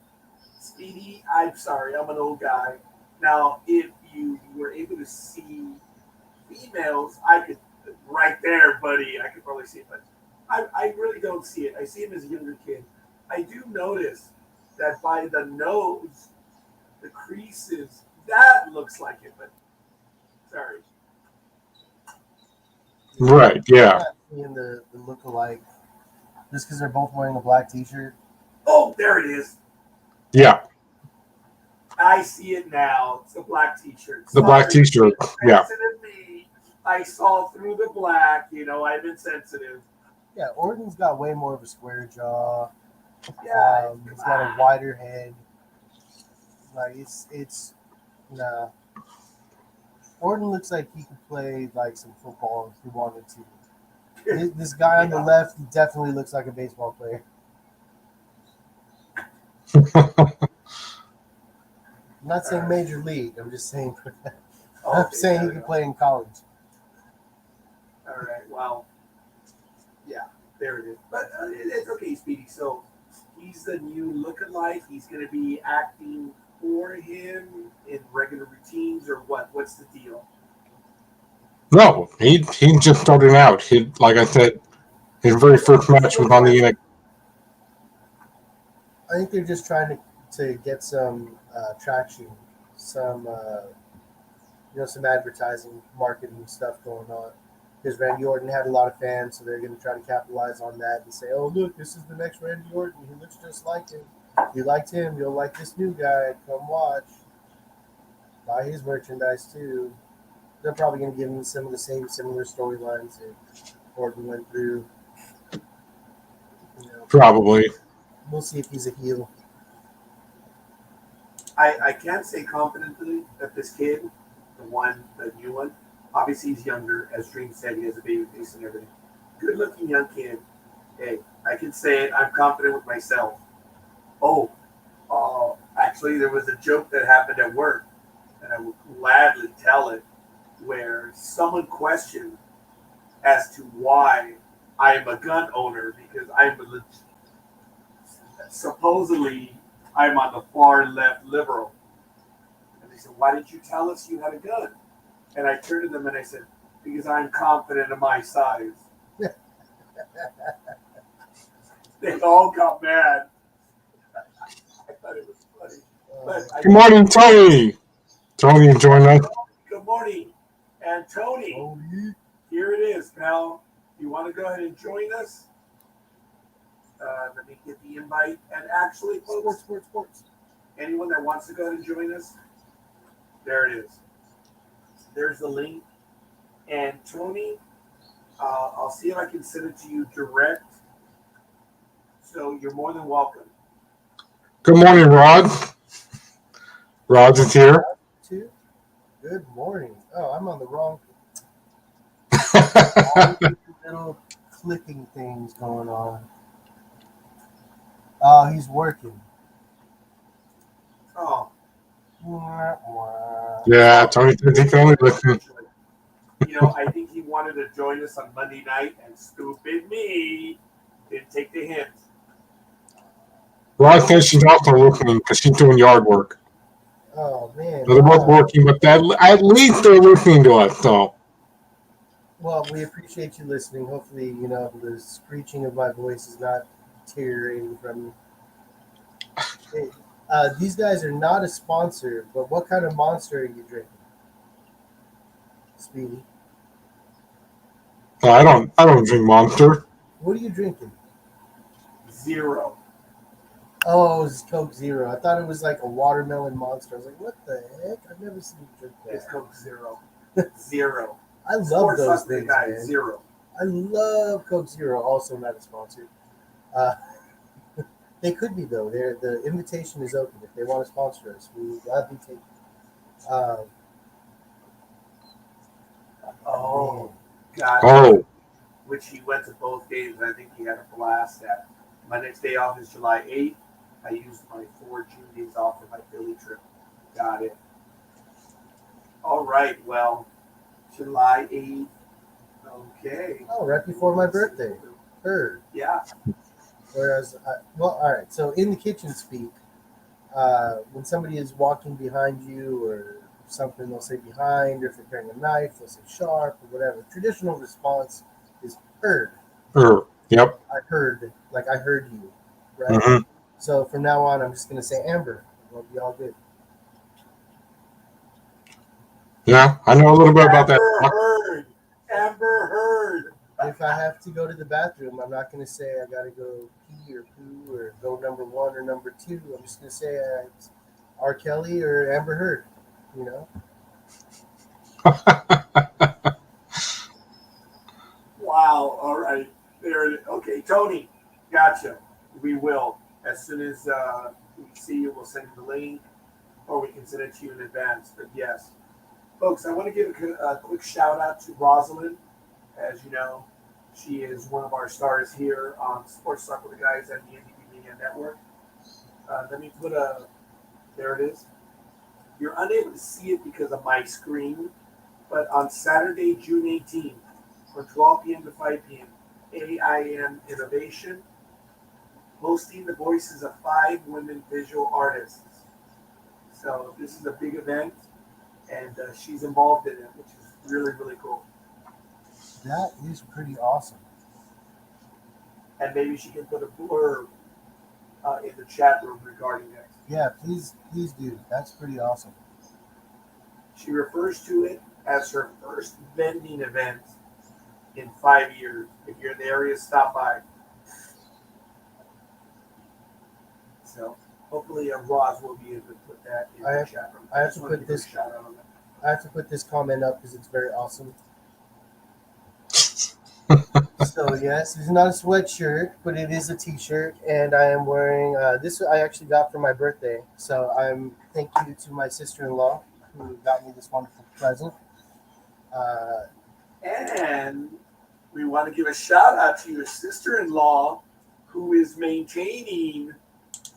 Speedy, I'm sorry, I'm an old guy. Now, if you were able to see females, I could, right there, buddy, I could probably see it, but I really don't see it. I see him as a younger kid. I do notice that by the nose, the creases, that looks like it, but sorry. Right, yeah. Seeing the look-alike, just because they're both wearing a black T-shirt. Oh, there it is. Yeah. I see it now. It's the black T-shirt. The black T-shirt, yeah. Sensitive me. I saw through the black. You know, I've been sensitive. Yeah, Orton's got way more of a square jaw. Yeah, He's got a wider head. Like it's nah. Orton looks like he could play like some football if he wanted to. This guy on the left, he definitely looks like a baseball player. I'm not saying major league. I'm just saying. I'm saying he could play in college. All right. Well, yeah, there it is. But it's okay, Speedy. So he's the new lookalike. He's going to be acting for him in regular routines, or what? What's the deal? No, he just started out. He, like I said, his very first match was on the NXT. I think they're just trying to get some traction, some some advertising, marketing stuff going on. Because Randy Orton had a lot of fans, so they're going to try to capitalize on that and say, "Oh, look, this is the next Randy Orton. He looks just like him. If you liked him, you'll like this new guy. Come watch. Buy his merchandise too." They're probably going to give him some of the same similar storylines that Orton went through. Probably. We'll see if he's a heel. I can't say confidently that this kid, the new one, obviously he's younger. As Dreem said, he has a baby face and everything. Good-looking young kid. Hey, I can say it. I'm confident with myself. Actually, there was a joke that happened at work, and I will gladly tell it, where someone questioned as to why I am a gun owner, because supposedly I'm on the far left liberal. And they said, "Why did you tell us you had a gun?" And I turned to them and I said, "Because I'm confident in my size." They all got mad. I thought it was funny. Good morning, Tony. Tony, join us. Good morning. And Tony, here it is, pal. You want to go ahead and join us? Let me get the invite. And actually, folks, sports. Anyone that wants to go ahead and join us, there it is. There's the link. And Tony, I'll see if I can send it to you direct. So you're more than welcome. Good morning, Rod. Rod is here. Good morning. Oh, I'm on the wrong. Little clicking things going on. He's working. Oh, Wah, wah. Yeah, Tony said he can only listen. I think he wanted to join us on Monday night, and stupid me didn't take the hint. Well, I think she's also listening because she's doing yard work. Oh man. So they're both working, but at least they're listening to us. So Well, we appreciate you listening. Hopefully, the screeching of my voice is not deteriorating from you. Hey, these guys are not a sponsor, but what kind of monster are you drinking, Speedy? I don't drink Monster. What are you drinking? Zero. Oh, it's Coke Zero. I thought it was like a watermelon monster. I was like, what the heck? I've never seen you drink It's that. Coke Zero. Zero. I love Sports those Sunday things, guy, man. Zero. I love Coke Zero. Also not a sponsor. Uh, they could be though. The invitation is open. If they want to sponsor us, we will gladly take it. Oh, God. Oh, Which he went to both games, and I think he had a blast at. My next day off is July 8th. I used my 4 June days off for my Philly trip. Got it. All right, well, July 8th. Okay. Oh, right before my birthday. Heard. Yeah. Whereas, all right. So in the kitchen speak, when somebody is walking behind you or something, they'll say behind, or if they're carrying a knife, they'll say sharp or whatever. Traditional response is heard. yep. I heard, like I heard you, right? Hmm. So from now on, I'm just going to say Amber. We'll be all good. Yeah, I know a little bit about that. Amber Heard. Amber Heard. If I have to go to the bathroom, I'm not going to say I got to go pee or poo or go number 1 or number 2. I'm just going to say it's R. Kelly or Amber Heard, you know? Wow. All right. There it is. Okay, Tony. Gotcha. We will. As soon as we see you, we'll send you the link, or we can send it to you in advance. But yes. Folks, I want to give a quick shout out to Rosalind. As you know, she is one of our stars here on Sports Talk with the Guys at the NDB Media Network. Let me put there it is. You're unable to see it because of my screen, but on Saturday, June 18th, from 12 p.m. to 5 p.m., AIM Innovation, hosting the voices of 5 women visual artists. So this is a big event, and she's involved in it, which is really, really cool. That is pretty awesome. And maybe she can put a blurb in the chat room regarding it. Yeah, please do. That's pretty awesome. She refers to it as her first vending event in 5 years. If you're in the area, stop by. So hopefully Roz will be able to put that in the chat room. I have to put this. Shout out on that. I have to put this comment up because it's very awesome. So yes, it's not a sweatshirt, but it is a T-shirt, and I am wearing this. I actually got for my birthday, so I'm thank you to my sister-in-law who got me this wonderful present. And we want to give a shout out to your sister-in-law, who is maintaining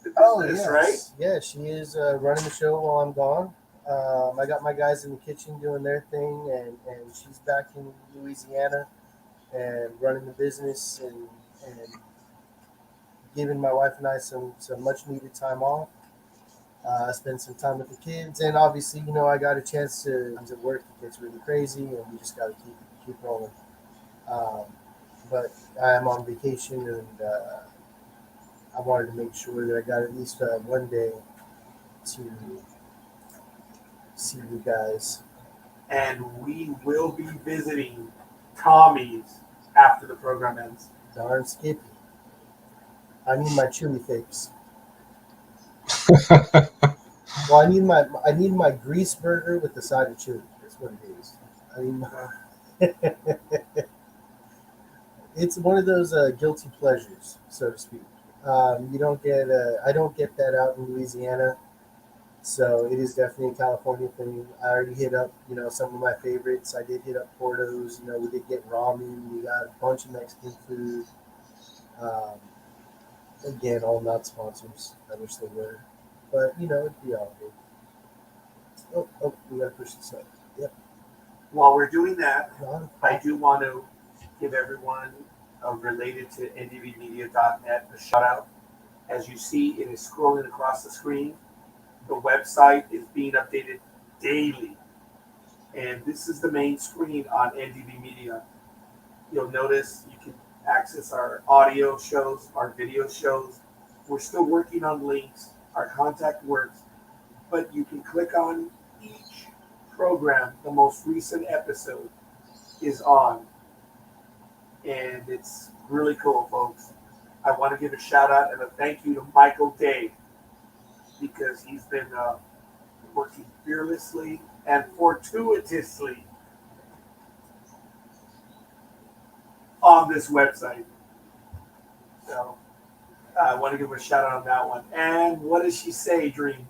the business, yes. right? Yeah, she is running the show while I'm gone. I got my guys in the kitchen doing their thing, and she's back in Louisiana and running the business and giving my wife and I some much needed time off. Spend some time with the kids, and obviously, I got a chance to work. It gets really crazy, and we just got to keep rolling. But I am on vacation, and I wanted to make sure that I got at least one day to see you guys. And we will be visiting Tommy's after the program ends. Darn Skippy. I need my chili fix. Well, I need my grease burger with the side of chili. That's what it is. I need my it's one of those guilty pleasures, so to speak. You don't get I don't get that out in Louisiana, so it is definitely a California thing. I already hit up, some of my favorites. I did hit up Porto's. We did get ramen. We got a bunch of Mexican food. Again, all not sponsors. I wish they were. But, it'd be all good. Oh, we gotta push this up. Yep. While we're doing that, Not I do want to give everyone related to ndvmedia.net a shout out. As you see, it is scrolling across the screen. The website is being updated daily. And this is the main screen on NDV Media. You'll notice you can access our audio shows, our video shows. We're still working on links. Our contact works. But you can click on each program. The most recent episode is on. And it's really cool, folks. I want to give a shout out and a thank you to Michael Day, because he's been working fearlessly and fortuitously on this website. So I want to give her a shout out on that one. And what does she say, Dream?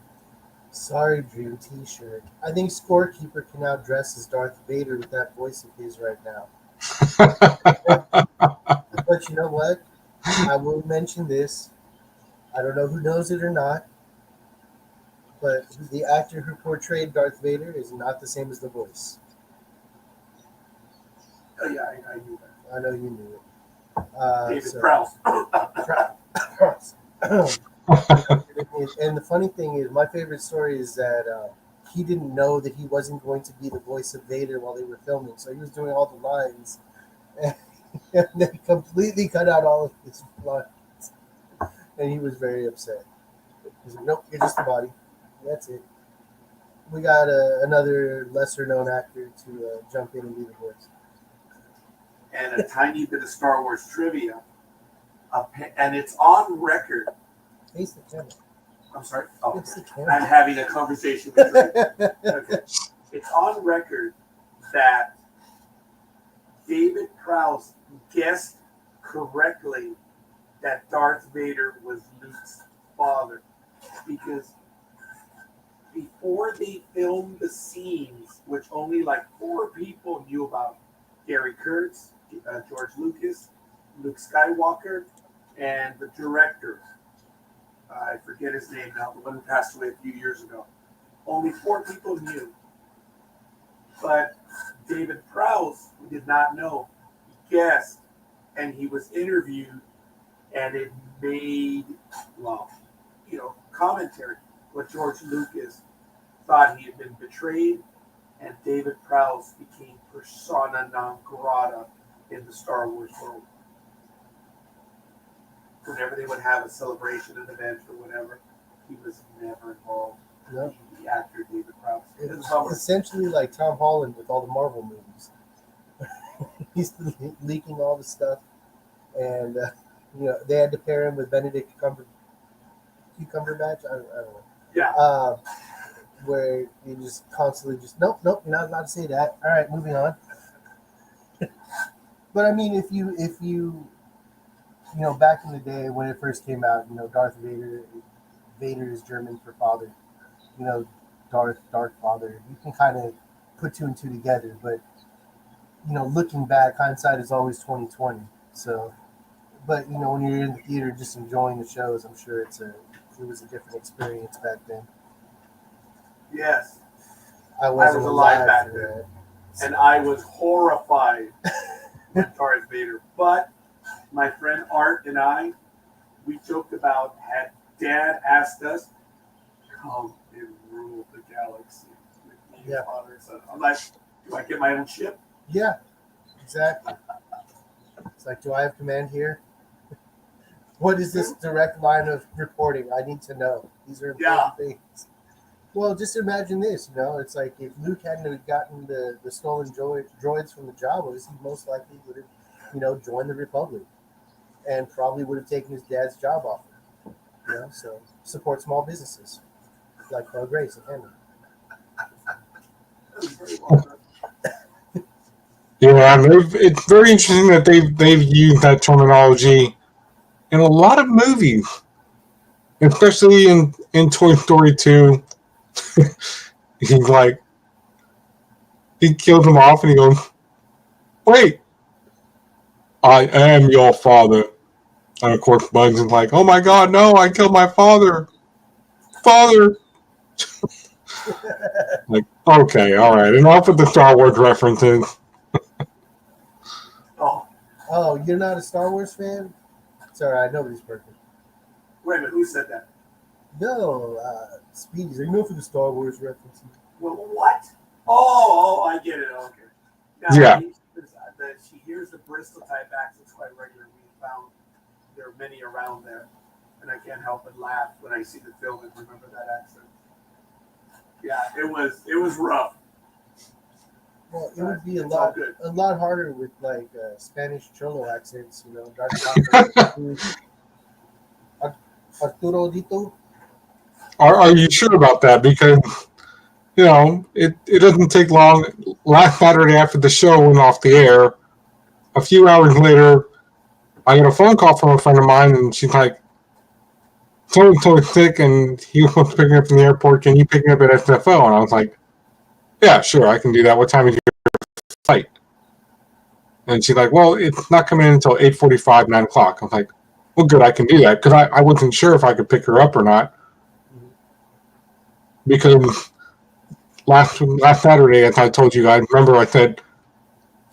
Sorry, Dream t-shirt. I think Scorekeeper can now dress as Darth Vader with that voice of his right now. But you know what? I will mention this. I don't know who knows it or not, but the actor who portrayed Darth Vader is not the same as the voice. Oh, yeah, I knew that. I know you knew it. David Prowse. And the funny thing is, my favorite story is that he didn't know that he wasn't going to be the voice of Vader while they were filming, so he was doing all the lines, and they completely cut out all of his lines, and he was very upset. He's like, "Nope, you're just the body. That's it." We got another lesser-known actor to jump in and be the voice. And a tiny bit of Star Wars trivia. And it's on record. Face the camera. I'm sorry. Oh, Face the I'm camera. having a conversation with you. Okay. It's on record that David Prowse guessed correctly that Darth Vader was Luke's father, because before they filmed the scenes, which only like 4 people knew about, Gary Kurtz, George Lucas, Luke Skywalker, and the director, I forget his name now, the one who passed away a few years ago. Only 4 people knew. But David Prowse did not know. He guessed, and he was interviewed, and it made, commentary. But George Lucas thought he had been betrayed, and David Prowse became persona non grata in the Star Wars world. Whenever they would have a celebration, an event, or whatever, he was never involved. No. The actor David Prowse. It's essentially like Tom Holland with all the Marvel movies. He's leaking all the stuff, and they had to pair him with Benedict Cumberbatch. I don't know. Yeah. Where you just constantly nope, you're not allowed to say that. All right, moving on. But I mean, if you back in the day when it first came out, Darth Vader is German for father. Darth father. You can kind of put 2 and 2 together, but looking back, hindsight is always 20/20. So, but when you're in the theater just enjoying the shows, I'm sure it was a different experience back then. Yes. I was alive back then, and I was horrified with Darth Vader. But my friend Art and I, we joked about, had Dad asked us, come and rule the galaxy with me, father and son. I'm like, do I get my own ship? Yeah, exactly. It's like, do I have command here? What is this direct line of reporting? I need to know. These are important things. Well, just imagine this, it's like if Luke hadn't gotten the stolen droids from the Jawas, he most likely would have, joined the Republic, and probably would have taken his dad's job offer. So support small businesses like Grace and Henry. Yeah, it's very interesting that they've used that terminology in a lot of movies, especially in Toy Story 2. He's like, he kills him off, and he goes, "Wait, I am your father. And of course, Bugs is like, "Oh my God, no! I killed my father, father!" Like, okay, all right, enough with the Star Wars references. Oh, you're not a Star Wars fan? It's all right. Nobody's perfect. Wait a minute, who said that? No, Speedy's. Are you know for the Star Wars references? Well, what? Oh, I get it. Okay. Now, Yeah. She hears the Bristol type accents quite regularly. We found there are many around there, and I can't help but laugh when I see the film and remember that accent. Yeah, it was rough. Well, it would be a It's all lot harder with like Spanish Cholo accents, you know. Arturo Dito. Are you sure about that? Because it doesn't take long. Last Saturday after the show went off the air, a few hours later, I got a phone call from a friend of mine, and she's like, "So sick, and he wants to pick me up from the airport. Can you pick me up at SFO?" And I was like, "Yeah, sure, I can do that. What time is your flight?" And she's like, "Well, it's not coming in until 8:45, 9 o'clock." I was like, "Well, good, I can do that," because I wasn't sure if I could pick her up or not. Because last Saturday, as I told you guys, remember I said,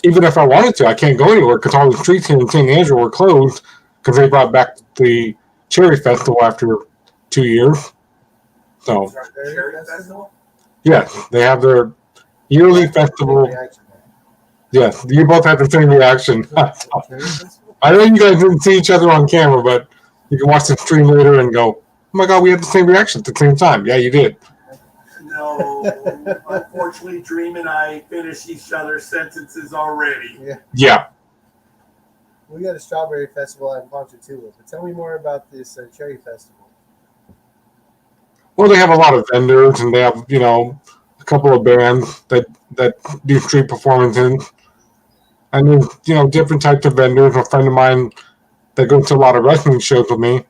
even if I wanted to, I can't go anywhere because all the streets here in San Angelo were closed because they brought back the Cherry Festival after 2 years. So, Cherry Festival? yes, they have their yearly festival. Yes, you both had the same reaction. I know you guys didn't see each other on camera, but you can watch the stream later and go, "Oh my God, we had the same reaction at the same time." Yeah, you did. No, unfortunately, Dreem and I finished each other's sentences already. Yeah. We got a strawberry festival at Ponchatoula, but tell me more about this cherry festival. Well, they have a lot of vendors, and they have a couple of bands that do street performances, and there's different types of vendors. A friend of mine that goes to a lot of wrestling shows with me,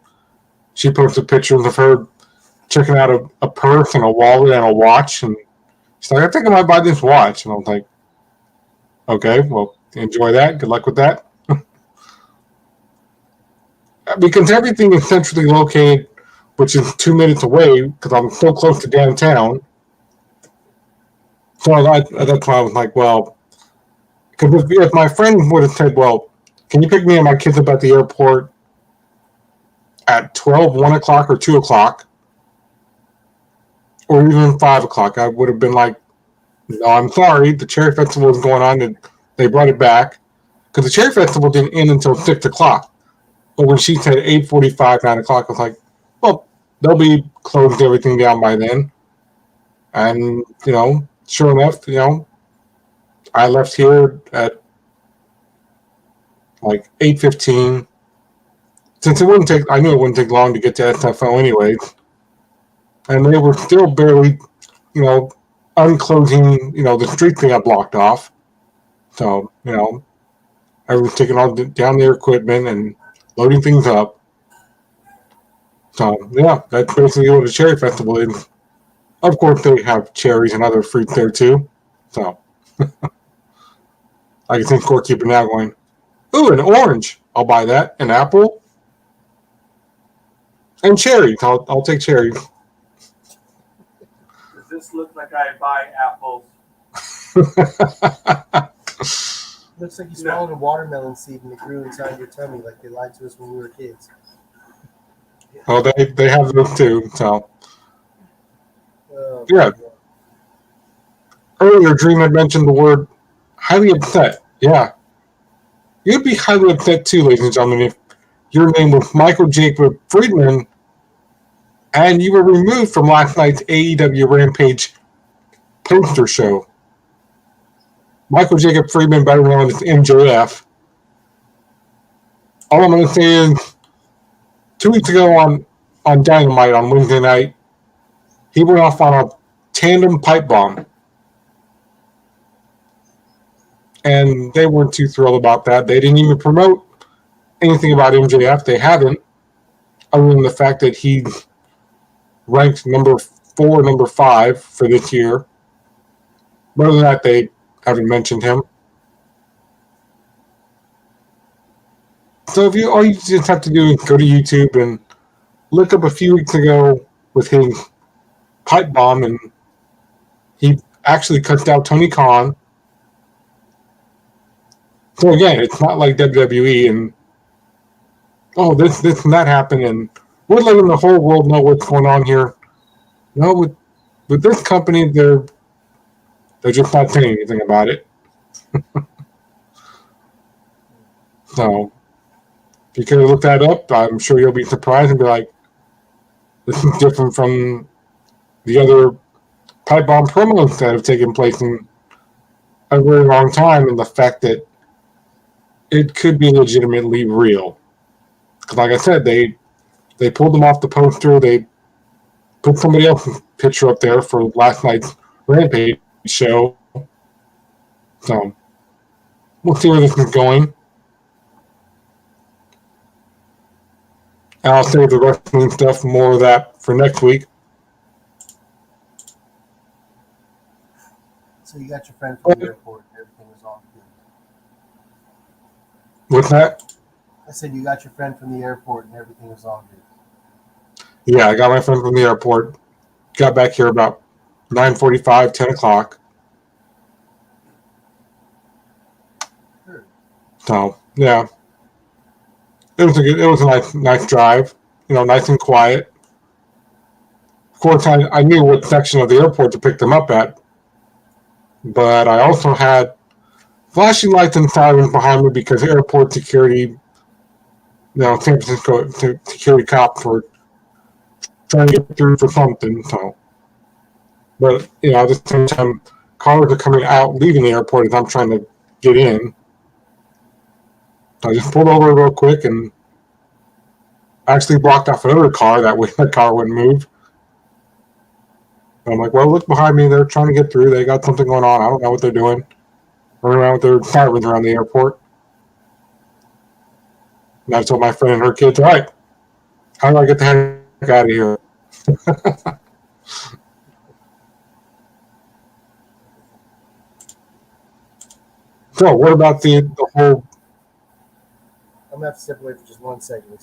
she posted pictures of her checking out a purse and a wallet and a watch, and she's like, "I think I might buy this watch." And I was like, "Okay, well, enjoy that. Good luck with that." Because everything is centrally located, which is 2 minutes away, because I'm so close to downtown. So that's why I was like, well, because if my friend would have said, "Well, can you pick me and my kids up at the airport at 12, 1 o'clock, or 2 o'clock, or even 5 o'clock, I would have been like, "No, I'm sorry. The Cherry Festival is going on, and they brought it back." Because the Cherry Festival didn't end until 6 o'clock. But when she said 8:45, 9 o'clock, I was like, "Well, they'll be closed everything down by then." And, sure enough, I left here at like 8:15. Since I knew it wouldn't take long to get to SFO anyways. And they were still barely, unclosing, the streets they got blocked off. So, everyone's taking all down their equipment and loading things up. So, yeah, that's basically what a cherry festival is. Of course, they have cherries and other fruits there too. So, I can see Scorekeeper now going, "Ooh, an orange. I'll buy that. An apple. And cherries. I'll take cherries." Does this look like I buy apples? Looks like you swallowed a watermelon seed and it grew inside your tummy like they lied to us when we were kids. Well, they have those too. So, Oh, yeah. God. Earlier, Dreem had mentioned the word highly upset. Yeah. You'd be highly upset too, ladies and gentlemen, if your name was Michael Jacob Friedman and you were removed from last night's AEW Rampage poster show. Michael Jacob Friedman, better known as MJF. All I'm going to say is 2 weeks ago on Dynamite on Wednesday night, he went off on a tandem pipe bomb. And they weren't too thrilled about that. They didn't even promote anything about MJF. They haven't, other than the fact that he's ranked number 4, number 5 for this year. But other than that, they haven't mentioned him. So if you all you just have to do is go to YouTube and look up a few weeks ago with his pipe bomb, and he actually cussed out Tony Khan. So again, it's not like WWE and this and that happened, and we're letting the whole world know what's going on here. No, with this company, they're just not saying anything about it. So if you could look that up, I'm sure you'll be surprised and be like, this is different from the other pipe bomb promos that have taken place in a very long time, and the fact that it could be legitimately real. Because like I said, they pulled them off the poster. They put somebody else's picture up there for last night's Rampage show. So we'll see where this is going. And I'll save the wrestling stuff, more of that for next week. So you got your friend from the airport and everything was all good. What's that? I said you got your friend from the airport and everything was all good. Yeah, I got my friend from the airport. Got back here about 9:45, 10 o'clock. Sure. So yeah, it was a nice drive. Nice and quiet. Of course, I knew what section of the airport to pick them up at, but I also had flashing lights and sirens behind me because airport security, San Francisco security cops were trying to get through for something. So, but at the same time, cars are coming out, leaving the airport as I'm trying to get in. So I just pulled over real quick and actually blocked off another car. That way, that car wouldn't move. And I'm like, well, look behind me. They're trying to get through. They got something going on. I don't know what they're doing. Running around with their sirens around the airport. And I told my friend and her kids, all right, how do I get the heck out of here? So, what about the whole? I'm gonna have to step away for just 1 second.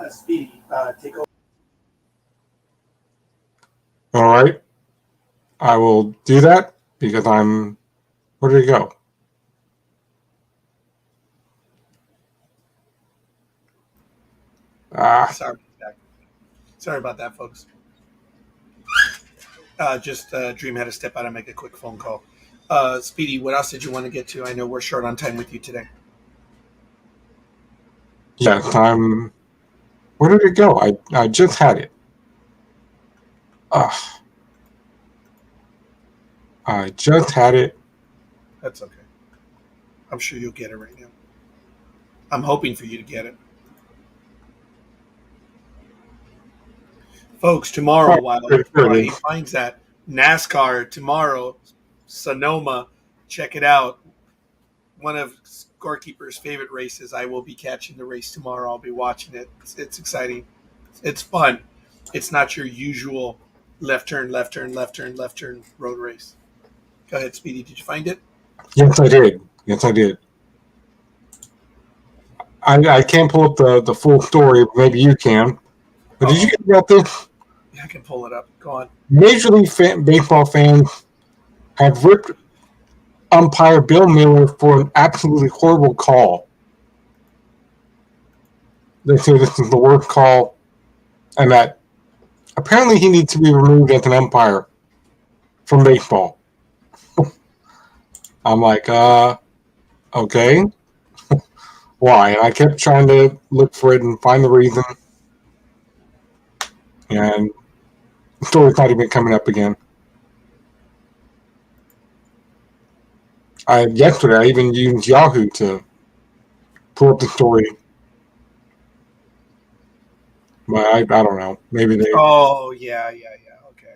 Speedy, take over. All right, I will do that because I'm. Where did he go? Sorry about that, folks. Dream had to step out and make a quick phone call. Speedy, what else did you want to get to? I know we're short on time with you today. Yes, where did it go? I just had it. I just had it. That's okay. I'm sure you'll get it right now. I'm hoping for you to get it. Folks, tomorrow, while he finds that, NASCAR tomorrow, Sonoma, check it out. One of Scorekeeper's favorite races. I will be catching the race tomorrow. I'll be watching it. It's exciting. It's fun. It's not your usual left turn, left turn, left turn, left turn road race. Go ahead, Speedy. Did you find it? Yes, I did. I can't pull up the full story. Maybe you can. But did you get about this? Yeah, I can pull it up. Go on. Major League Baseball fans have ripped umpire Bill Miller for an absolutely horrible call. They say this is the worst call, and that apparently he needs to be removed as an umpire from baseball. I'm like, okay. Why? And I kept trying to look for it and find the reason. And the story's not even coming up again. Yesterday, I even used Yahoo to pull up the story. But I don't know. Maybe they. Oh, yeah. Okay.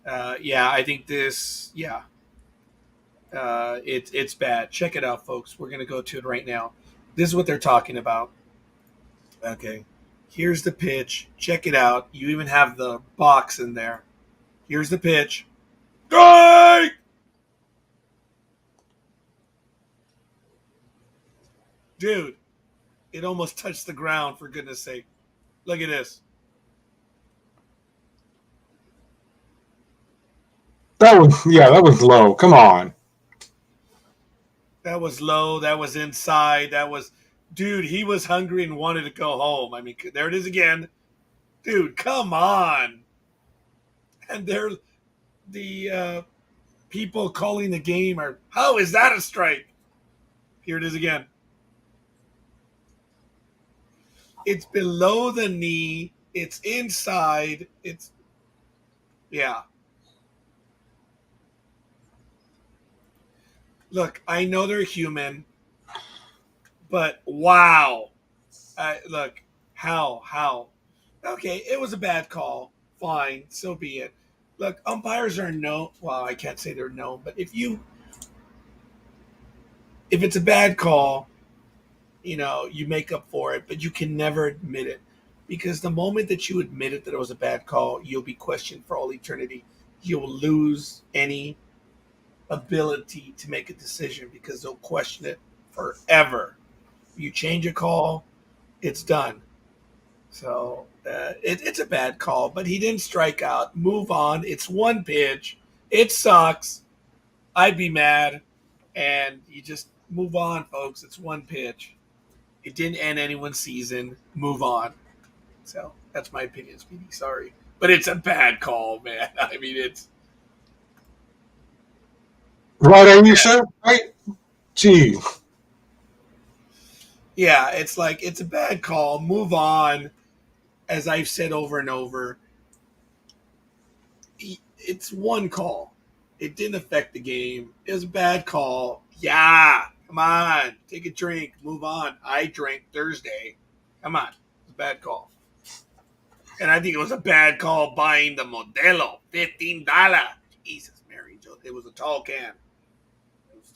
I think this. Yeah. It's bad. Check it out, folks. We're gonna go to it right now. This is what they're talking about. Okay. Here's the pitch. Check it out. You even have the box in there. Here's the pitch. Strike! Dude, it almost touched the ground, for goodness sake. Look at this. That was low. Come on. That was low. That was inside. That was, dude, he was hungry and wanted to go home. I mean, there it is again. Dude, come on. And the people calling the game are, how is that a strike? Here it is again. It's below the knee. It's inside. Yeah. Look, I know they're human, but wow. Look, how? Okay, it was a bad call. Fine, so be it. Look, umpires are known. Well, I can't say they're known, but if it's a bad call, you make up for it, but you can never admit it. Because the moment that you admit it that it was a bad call, you'll be questioned for all eternity. You'll lose any ability to make a decision because they'll question it forever. You change a call, it's done. So it's a bad call, but he didn't strike out. Move on. It's one pitch. It sucks. I'd be mad. And you just move on, folks. It's one pitch. It didn't end anyone's season. Move on. So that's my opinion, Speedy. Sorry. But it's a bad call, man. I mean, it's... Right, are you sure? Right? Gee. Yeah, it's like, it's a bad call. Move on. As I've said over and over, it's one call. It didn't affect the game. It was a bad call. Yeah, come on. Take a drink. Move on. I drank Thursday. Come on. It's a bad call. And I think it was a bad call buying the Modelo. $15. Jesus, Mary. It was a tall can.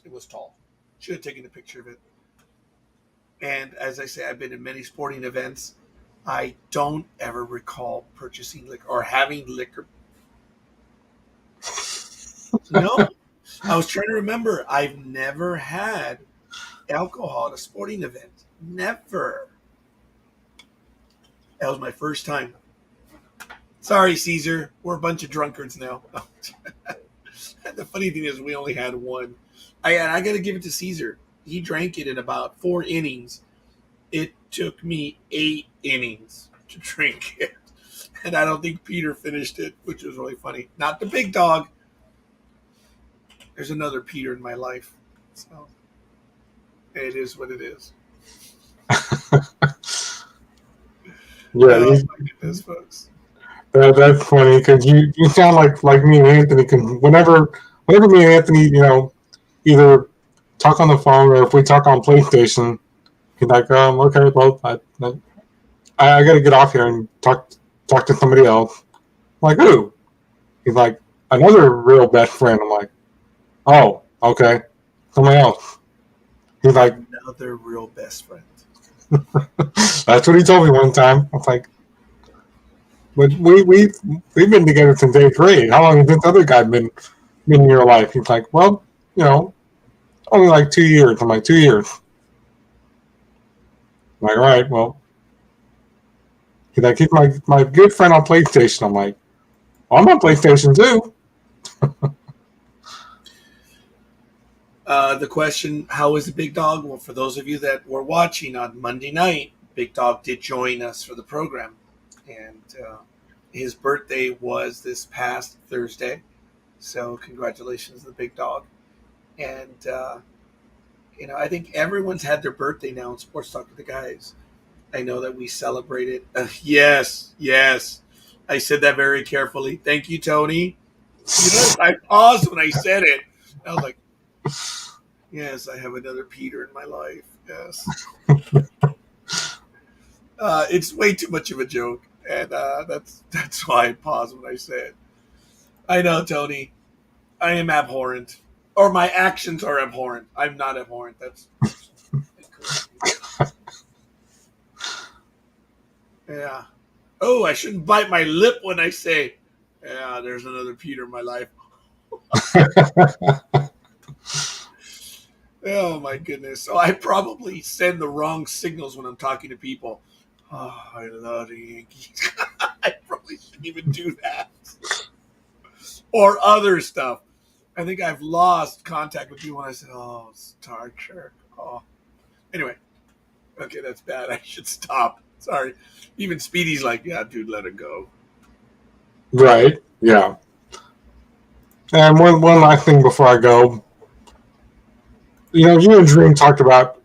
It was tall. Should have taken a picture of it. And as I say, I've been in many sporting events. I don't ever recall purchasing liquor or having liquor. No. I was trying to remember. I've never had alcohol at a sporting event. Never. That was my first time. Sorry, Caesar. We're a bunch of drunkards now. The funny thing is we only had one. I got to give it to Caesar. He drank it in about 4 innings. It took me 8 innings to drink it. And I don't think Peter finished it, which was really funny. Not the big dog. There's another Peter in my life. So it is what it is. Yeah, oh, my goodness, folks. That's funny because you sound like me and Anthony. Because whenever me and Anthony, either talk on the phone or if we talk on PlayStation, he's like, okay, well, I got to get off here and talk to somebody else. I'm like, who? He's like, another real best friend. I'm like, oh, okay, somebody else. He's like, another real best friend. That's what he told me one time. I was like, but we've been together since 8th grade. How long has this other guy been in your life? He's like, well, only like 2 years. I'm like, 2 years. I'm like, all right, well. He's like, he's my good friend on PlayStation. I'm like, well, I'm on PlayStation too. The question, how is the big dog? Well, for those of you that were watching on Monday night, Big Dog did join us for the program. And his birthday was this past Thursday. So congratulations to the Big Dog. And, I think everyone's had their birthday now in Sports Talk with the Guys. I know that we celebrated. Yes. I said that very carefully. Thank you, Tony. I paused when I said it. I was like, yes, I have another Peter in my life. Yes. It's way too much of a joke. And that's why I paused when I said it. I know, Tony. I am abhorrent. Or my actions are abhorrent. I'm not abhorrent. That's yeah. Oh, I shouldn't bite my lip when I say, yeah, there's another Peter in my life. Oh my goodness! So I probably send the wrong signals when I'm talking to people. Oh, I love the Yankees. I probably shouldn't even do that. Or other stuff. I think I've lost contact with you when I said, "Oh, Star Trek." Oh, anyway. Okay, that's bad. I should stop. Sorry. Even Speedy's like, "Yeah, dude, let it go." Right. Yeah. And one last thing before I go. You know, you and Dream talked about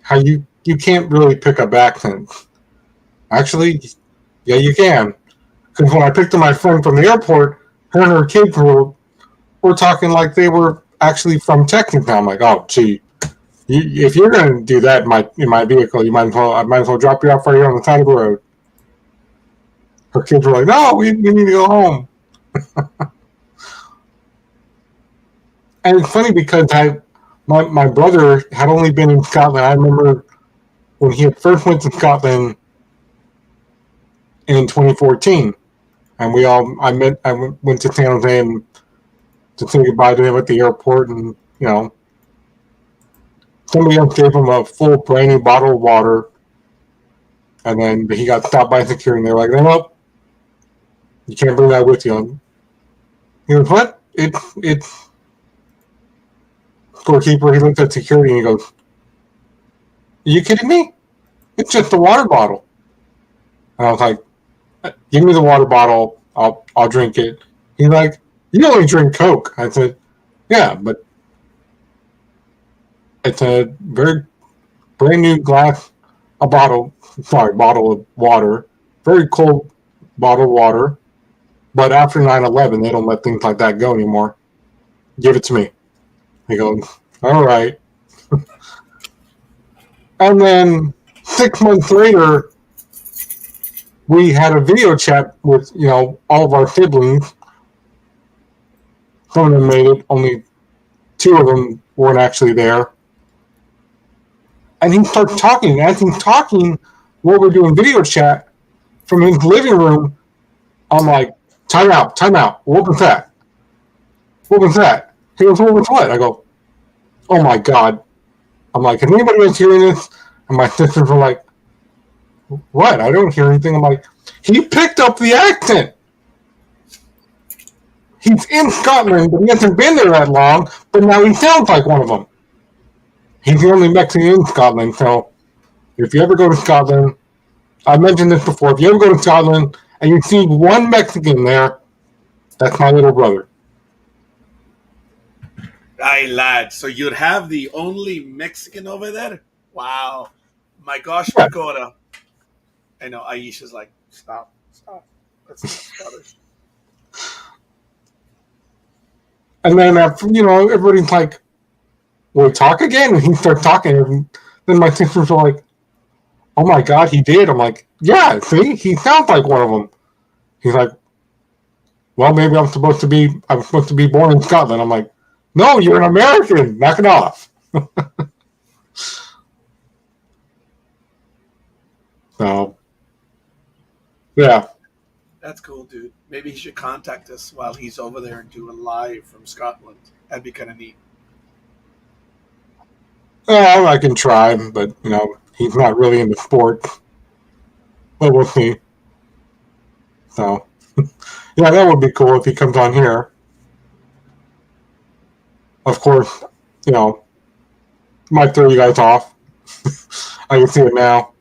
how you can't really pick up accents. Actually, yeah, you can. Because when I picked up my friend from the airport, her and her kids were talking like they were actually from Texas. Now I'm like, oh, gee, if you're going to do that in my vehicle, I might as well drop you off right here on the side of the road. Her kids were like, no, we need to go home. And it's funny because my brother had only been in Scotland. I remember when he had first went to Scotland in 2014, and I went to San Jose and to say goodbye to him at the airport, and somebody else gave him a full brand new bottle of water, and then he got stopped by security, and they were like, "No, you can't bring that with you." He goes, "What? It's Scorekeeper." He looked at security and he goes, "Are you kidding me? It's just a water bottle." And I was like, "Give me the water bottle. I'll drink it." He's like, "You only drink Coke." I said, "Yeah, but it's a very brand new bottle of water, very cold bottle of water. But after 9/11, they don't let things like that go anymore. Give it to me." He goes, "All right." And then 6 months later, we had a video chat with all of our siblings. Some of them made it. Only two of them weren't actually there. And he starts talking. As he's talking, while we're doing video chat from his living room, I'm like, time out. What was that? He goes, what was what? I go, oh my God. I'm like, can anybody else hearing this? And my sisters were like, what? I don't hear anything. I'm like, he picked up the accent. He's in Scotland, but he hasn't been there that long, but now he sounds like one of them. He's the only Mexican in Scotland, so if you ever go to Scotland, I mentioned this before, if you ever go to Scotland and you see one Mexican there, that's my little brother. Aye, lad. So you'd have the only Mexican over there? Wow. My gosh, Yeah. Dakota. I know Aisha's like, stop. That's not Scottish. And then after, everybody's like, will we talk again? And he starts talking. And then my sisters are like, oh my God, he did. I'm like, yeah, see, he sounds like one of them. He's like, well, maybe I'm supposed to be born in Scotland. I'm like, no, you're an American. Knock it off. So, yeah. That's cool, dude. Maybe he should contact us while he's over there and do a live from Scotland. That'd be kind of neat. Well, I can try, but, he's not really into sports. But we'll see. So, yeah, that would be cool if he comes on here. Of course, might throw you guys off. I can see it now.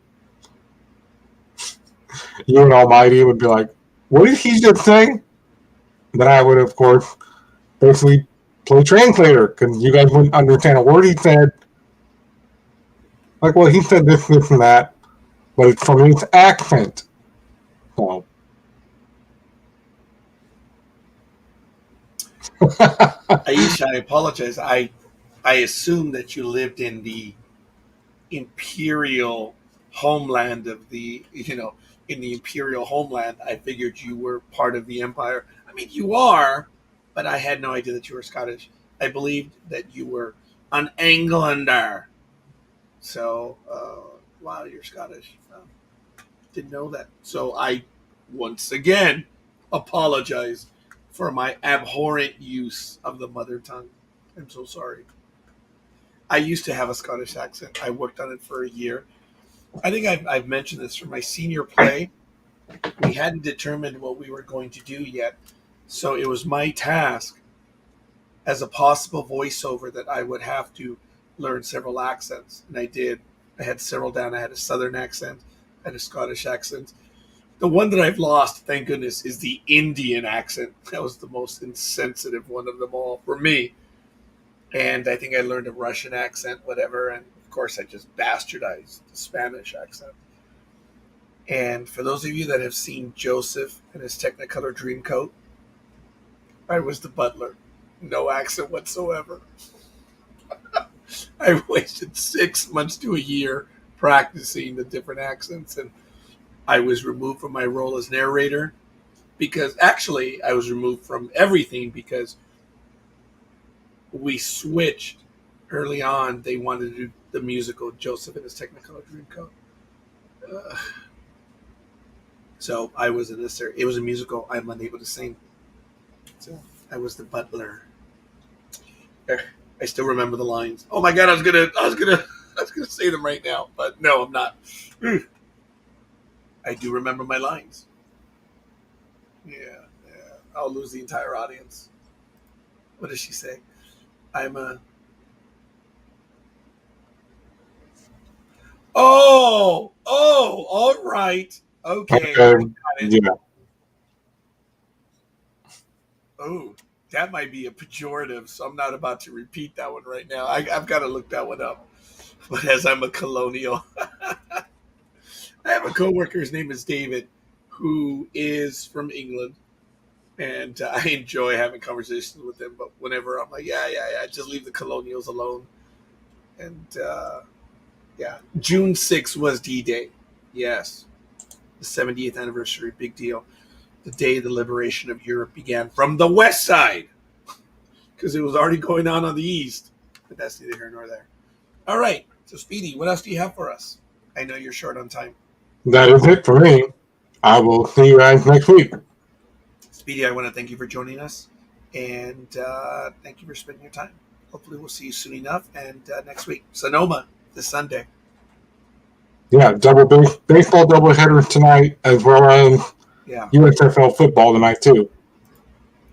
You and Almighty would be like, what did he just say? Then I would, of course, basically play translator because you guys wouldn't understand a word he said. Like, well, he said this, and that, but it's from his accent. So. Aisha, I apologize. I assumed that you lived in the imperial homeland of in the imperial homeland. I figured you were part of the empire. I mean, you are, but I had no idea that you were Scottish. I believed that you were an Englander. So, wow, you're Scottish. Didn't know that. So I, once again, apologize for my abhorrent use of the mother tongue. I'm so sorry. I used to have a Scottish accent. I worked on it for a year. I think I've mentioned this for my senior play. We hadn't determined what we were going to do yet. So it was my task as a possible voiceover that I would have to learn several accents. And I did. I had several down. I had a Southern accent, I had a Scottish accent. The one that I've lost, thank goodness, is the Indian accent. That was the most insensitive one of them all for me. And I think I learned a Russian accent, whatever. And of course, I just bastardized the Spanish accent. And for those of you that have seen Joseph in his Technicolor Dreamcoat, I was the butler. No accent whatsoever. I wasted 6 months to a year practicing the different accents, and I was removed from my role as narrator because actually I was removed from everything because we switched early on. They wanted to do the musical Joseph and his Technicolor Dreamcoat. So I was in this. It was a musical. I'm unable to sing. So I was the butler. I still remember the lines. Oh my god, I was gonna say them right now, but no, I'm not. I do remember my lines. Yeah. I'll lose the entire audience. What does she say? I'm a. Oh, all right. Okay. Yeah. Oh, that might be a pejorative, so I'm not about to repeat that one right now. I've got to look that one up. But as I'm a colonial, I have a coworker. His name is David, who is from England, and I enjoy having conversations with him. But whenever I'm like, yeah, just leave the colonials alone. And yeah, June 6th was D-Day. Yes, the 70th anniversary, big deal. The day the liberation of Europe began from the west side, because it was already going on the east. But that's neither here nor there. All right, so Speedy, what else do you have for us? I know you're short on time. That is it for me. I will see you guys next week. Speedy, I want to thank you for joining us, and thank you for spending your time. Hopefully we'll see you soon enough, and next week. Sonoma, this Sunday. Yeah, baseball doubleheader tonight, as well as USFL football tonight too.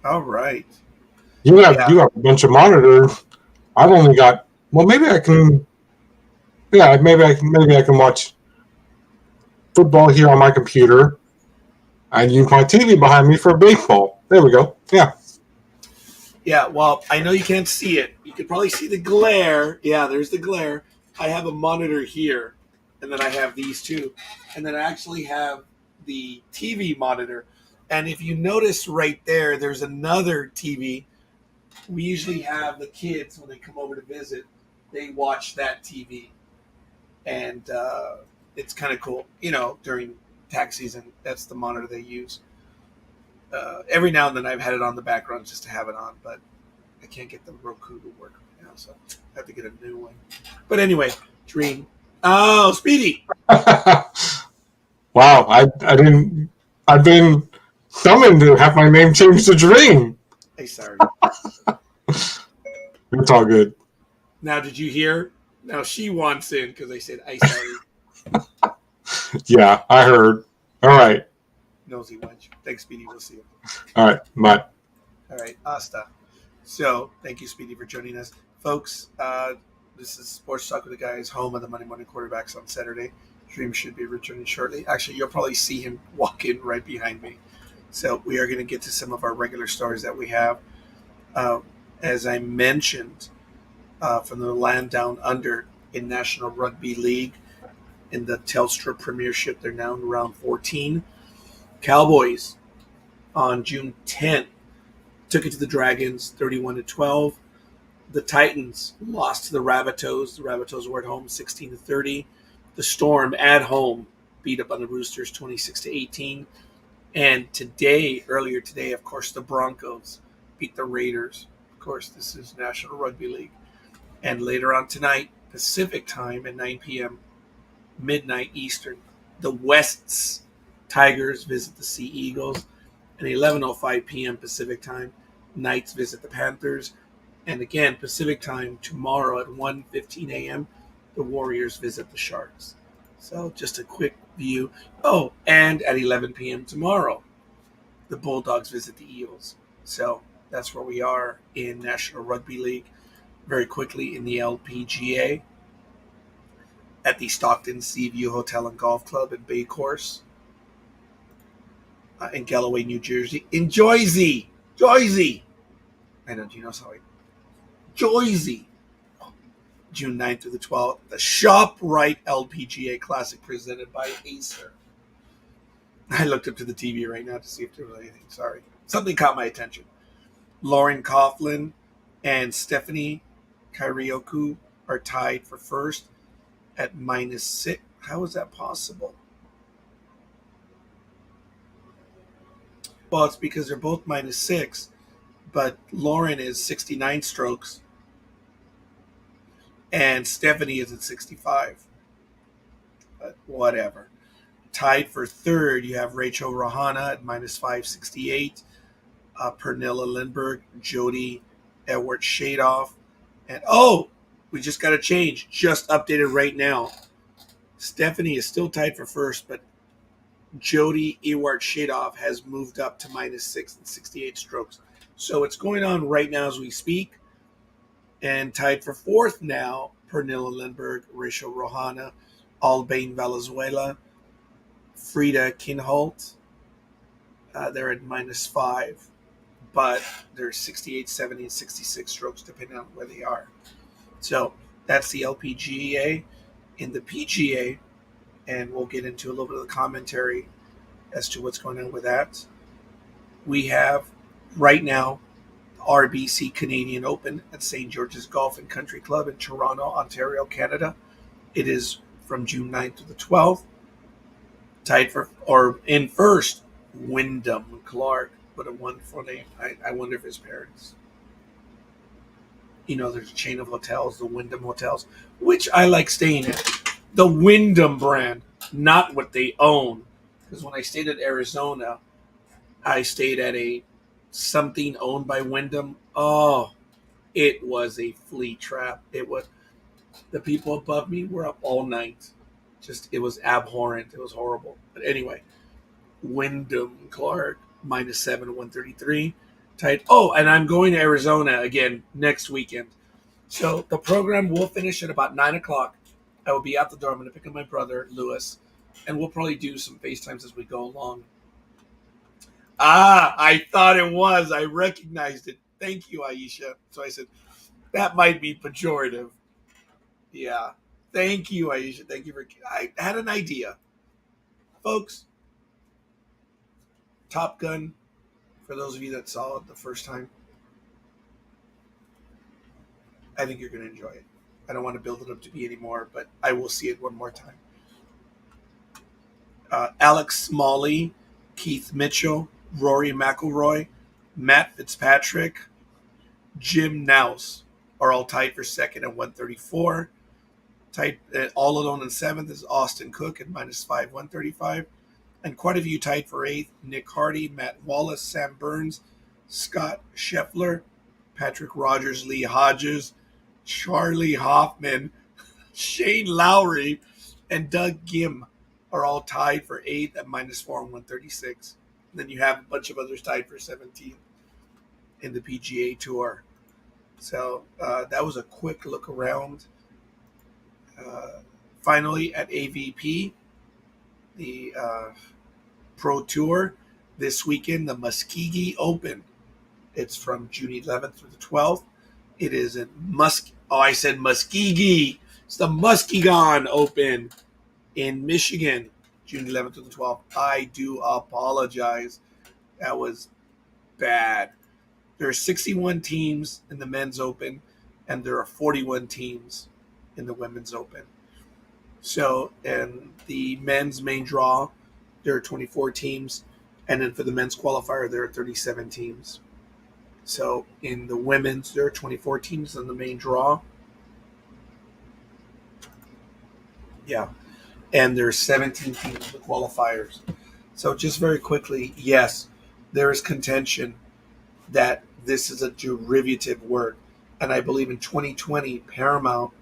All right. You have a bunch of monitors. I've only got. Well, maybe I can. Yeah, maybe I can watch football here on my computer, and use my TV behind me for baseball. There we go. Yeah. Yeah. Well, I know you can't see it. You can probably see the glare. Yeah, there's the glare. I have a monitor here, and then I have these two, and then I actually have the TV monitor. And if you notice right there, there's another TV. We usually have the kids when they come over to visit, they watch that TV, and it's kind of cool. You know, during tax season, that's the monitor they use. Every now and then I've had it on the background just to have it on, but I can't get the Roku to work right now, so I have to get a new one. But anyway, Dreem. Oh, Speedy. Wow, I've been summoned to have my name changed to Dreem. Hey, sorry. It's all good. Now, did you hear? Now she wants in because I said, "I sorry." Yeah, I heard. All right. Nosy wench. Thanks, Speedy. We'll see you. All right. Bye. All right. Hasta. So, thank you, Speedy, for joining us. Folks, this is Sports Talk with the Guys, home of the Monday Morning Quarterbacks on Saturday. Dreem should be returning shortly. Actually, you'll probably see him walk in right behind me. So, we are going to get to some of our regular stories that we have. As I mentioned, from the land down under in National Rugby League, in the Telstra Premiership, they're now in round 14. Cowboys on June 10th took it to the Dragons 31-12. The Titans lost to the Rabbitohs. The Rabbitohs were at home 16-30. The Storm at home beat up on the Roosters 26-18. And earlier today, of course, the Broncos beat the Raiders. Of course, this is National Rugby League. And later on tonight, Pacific time at 9 p.m., midnight Eastern, the West's Tigers visit the Sea Eagles. At 11:05 p.m. Pacific time, Knights visit the Panthers. And again, Pacific time tomorrow at 1:15 a.m., the Warriors visit the Sharks. So just a quick view. Oh, and at 11 p.m. tomorrow, the Bulldogs visit the Eels. So that's where we are in National Rugby League. Very quickly in the LPGA at the Stockton Seaview Hotel and Golf Club in Bay Course in Galloway, New Jersey. In Jersey! Jersey! I know, do you know sorry. Jersey! June 9th through the 12th. The ShopRite LPGA Classic presented by Acer. I looked up to the TV right now to see if there was anything. Sorry. Something caught my attention. Lauren Coughlin and Stephanie Kyrioku are tied for first at -6. How is that possible? Well, it's because they're both -6, but Lauren is 69 strokes and Stephanie is at 65. But whatever. Tied for third, you have Rachel Rahana at -568, Pernilla Lindbergh, Jody Edward Shadoff, and we just got a change. Just updated right now. Stephanie is still tied for first, but Jody Ewart Shadoff has moved up to -6 and 68 strokes. So it's going on right now as we speak. And tied for fourth now, Pernilla Lindbergh, Rachel Rohana, Albane Valenzuela, Frida Kinholt. They're at -5, but they're 68, 70, and 66 strokes depending on where they are. So that's the LPGA. In the PGA, and we'll get into a little bit of the commentary as to what's going on with that. We have right now the RBC Canadian Open at St. George's Golf and Country Club in Toronto, Ontario, Canada. It is from June 9th to the 12th. Tied for, or in first, Wyndham Clark. What a wonderful name. I wonder if his parents. You know, there's a chain of hotels, the Wyndham Hotels, which I like staying at. The Wyndham brand, not what they own. Because when I stayed at Arizona, I stayed at a something owned by Wyndham. Oh, it was a flea trap. It was, the people above me were up all night. Just, it was abhorrent. It was horrible. But anyway, Wyndham Clark, -7, 133. Tight. Oh, and I'm going to Arizona again next weekend. So the program will finish at about 9 o'clock. I will be out the door. I'm going to pick up my brother, Lewis, and we'll probably do some FaceTimes as we go along. I thought it was. I recognized it. Thank you, Aisha. So I said, that might be pejorative. Yeah. Thank you, Aisha. Thank you for... I had an idea. Folks, Top Gun, for those of you that saw it the first time, I think you're going to enjoy it. I don't want to build it up to be anymore, but I will see it one more time. Alex Smalley, Keith Mitchell, Rory McIlroy, Matt Fitzpatrick, Jim Nouse are all tied for second at 134. Tied all alone in seventh is Austin Cook at -5, 135. And quite a few tied for eighth: Nick Hardy, Matt Wallace, Sam Burns, Scott Scheffler, Patrick Rogers, Lee Hodges, Charlie Hoffman, Shane Lowry, and Doug Gim are all tied for eighth at -4 and 136. And then you have a bunch of others tied for 17th in the PGA Tour. So that was a quick look around. Finally, at AVP, the Pro Tour, this weekend, the Muskegee Open. It's from June 11th through the 12th. It is in I said Muskegee. It's the Muskegon Open in Michigan, June 11th to the 12th. I do apologize. That was bad. There are 61 teams in the Men's Open, and there are 41 teams in the Women's Open. So, in the men's main draw, there are 24 teams, and then for the men's qualifier, there are 37 teams. So, in the women's, there are 24 teams in the main draw. Yeah. And there are 17 teams in the qualifiers. So, just very quickly, yes, there is contention that this is a derivative word. And I believe in 2020, Paramount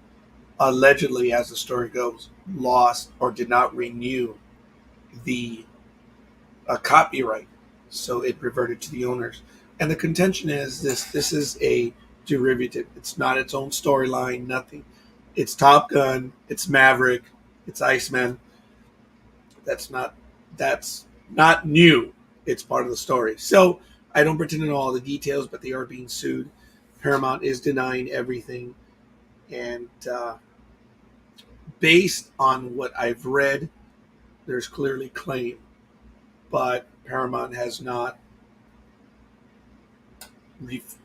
allegedly, as the story goes, lost or did not renew the copyright, so it reverted to the owners. And the contention is this is a derivative. It's not its own storyline, nothing. It's Top Gun, it's Maverick, it's Iceman. That's not that's not new. It's part of the story. So I don't pretend to know all the details, but they are being sued. Paramount is denying everything, and based on what I've read, there's clearly claim, but Paramount has not.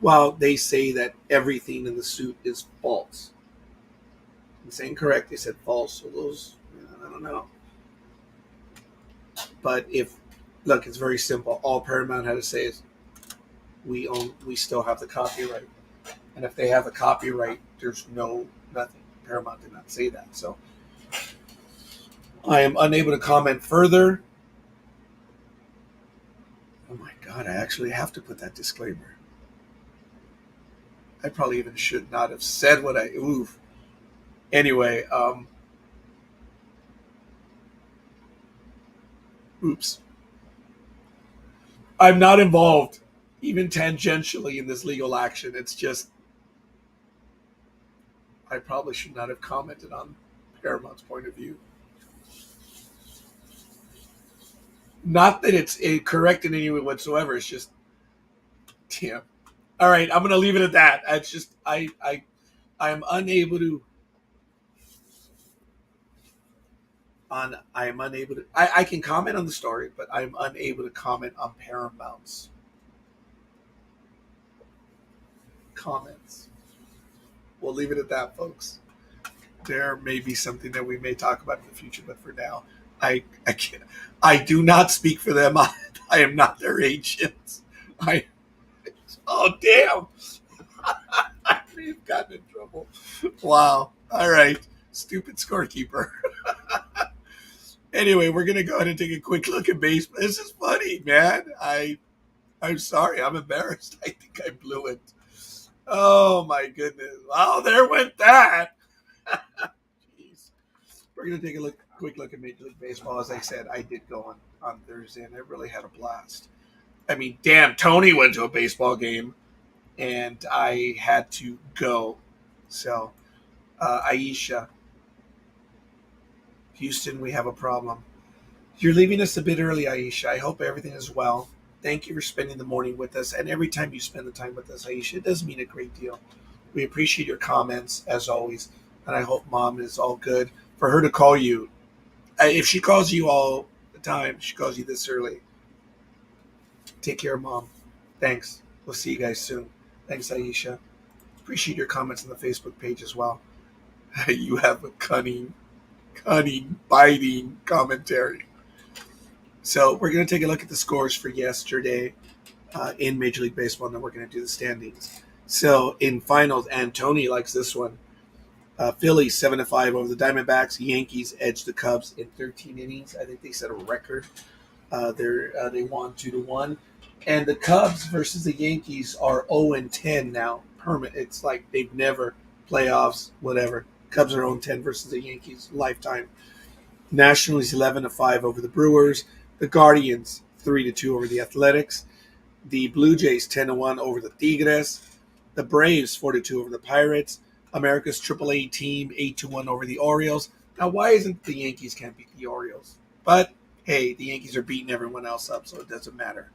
Well, they say that everything in the suit is false. It's incorrect. They said false. So those, I don't know. But if, look, it's very simple. All Paramount had to say is, we still have the copyright. And if they have the copyright, there's nothing. Paramount did not say that. So I am unable to comment further. Oh my God, I actually have to put that disclaimer. I probably even should not have said what oof. Anyway, oops. I'm not involved, even tangentially, in this legal action. It's just, I probably should not have commented on Paramount's point of view. Not that it's correct in any way whatsoever. It's just, damn. All right, I'm gonna leave it at that. It's just, I'm unable to. I am unable to. I can comment on the story, but I'm unable to comment on Paramount's comments. We'll leave it at that, folks. There may be something that we may talk about in the future, but for now, I can't. I do not speak for them. I am not their agent. Oh damn! We've gotten in trouble. Wow. All right, stupid scorekeeper. Anyway, we're gonna go ahead and take a quick look at baseball. This is funny, man. I'm sorry. I'm embarrassed. I think I blew it. Oh my goodness! Wow, there went that. Jeez. We're gonna take a quick look at Major League Baseball. As I said, I did go on Thursday, and I really had a blast. I mean, damn, Tony went to a baseball game, and I had to go. So, Aisha, Houston, we have a problem. You're leaving us a bit early, Aisha. I hope everything is well. Thank you for spending the morning with us, and every time you spend the time with us, Aisha, it does mean a great deal. We appreciate your comments as always, and I hope Mom is all good. For her to call you, if she calls you all the time, she calls you this early. Take care, Mom. Thanks. We'll see you guys soon. Thanks, Aisha. Appreciate your comments on the Facebook page as well. You have a cunning, biting commentary. So we're going to take a look at the scores for yesterday in Major League Baseball, and then we're going to do the standings. So in finals, and Tony likes this one. Phillies 7-5 over the Diamondbacks. Yankees edged the Cubs in 13 innings. I think they set a record. They won 2-1, and the Cubs versus the Yankees are 0-10 now. Permanent. It's like they've never playoffs, whatever. Cubs are 0-10 versus the Yankees lifetime. Nationals 11-5 over the Brewers. The Guardians 3-2 over the Athletics. The Blue Jays 10-1 over the Tigres. The Braves 4-2 over the Pirates. America's AAA team 8-1 over the Orioles. Now, why isn't the Yankees can't beat the Orioles? But hey, the Yankees are beating everyone else up, so it doesn't matter.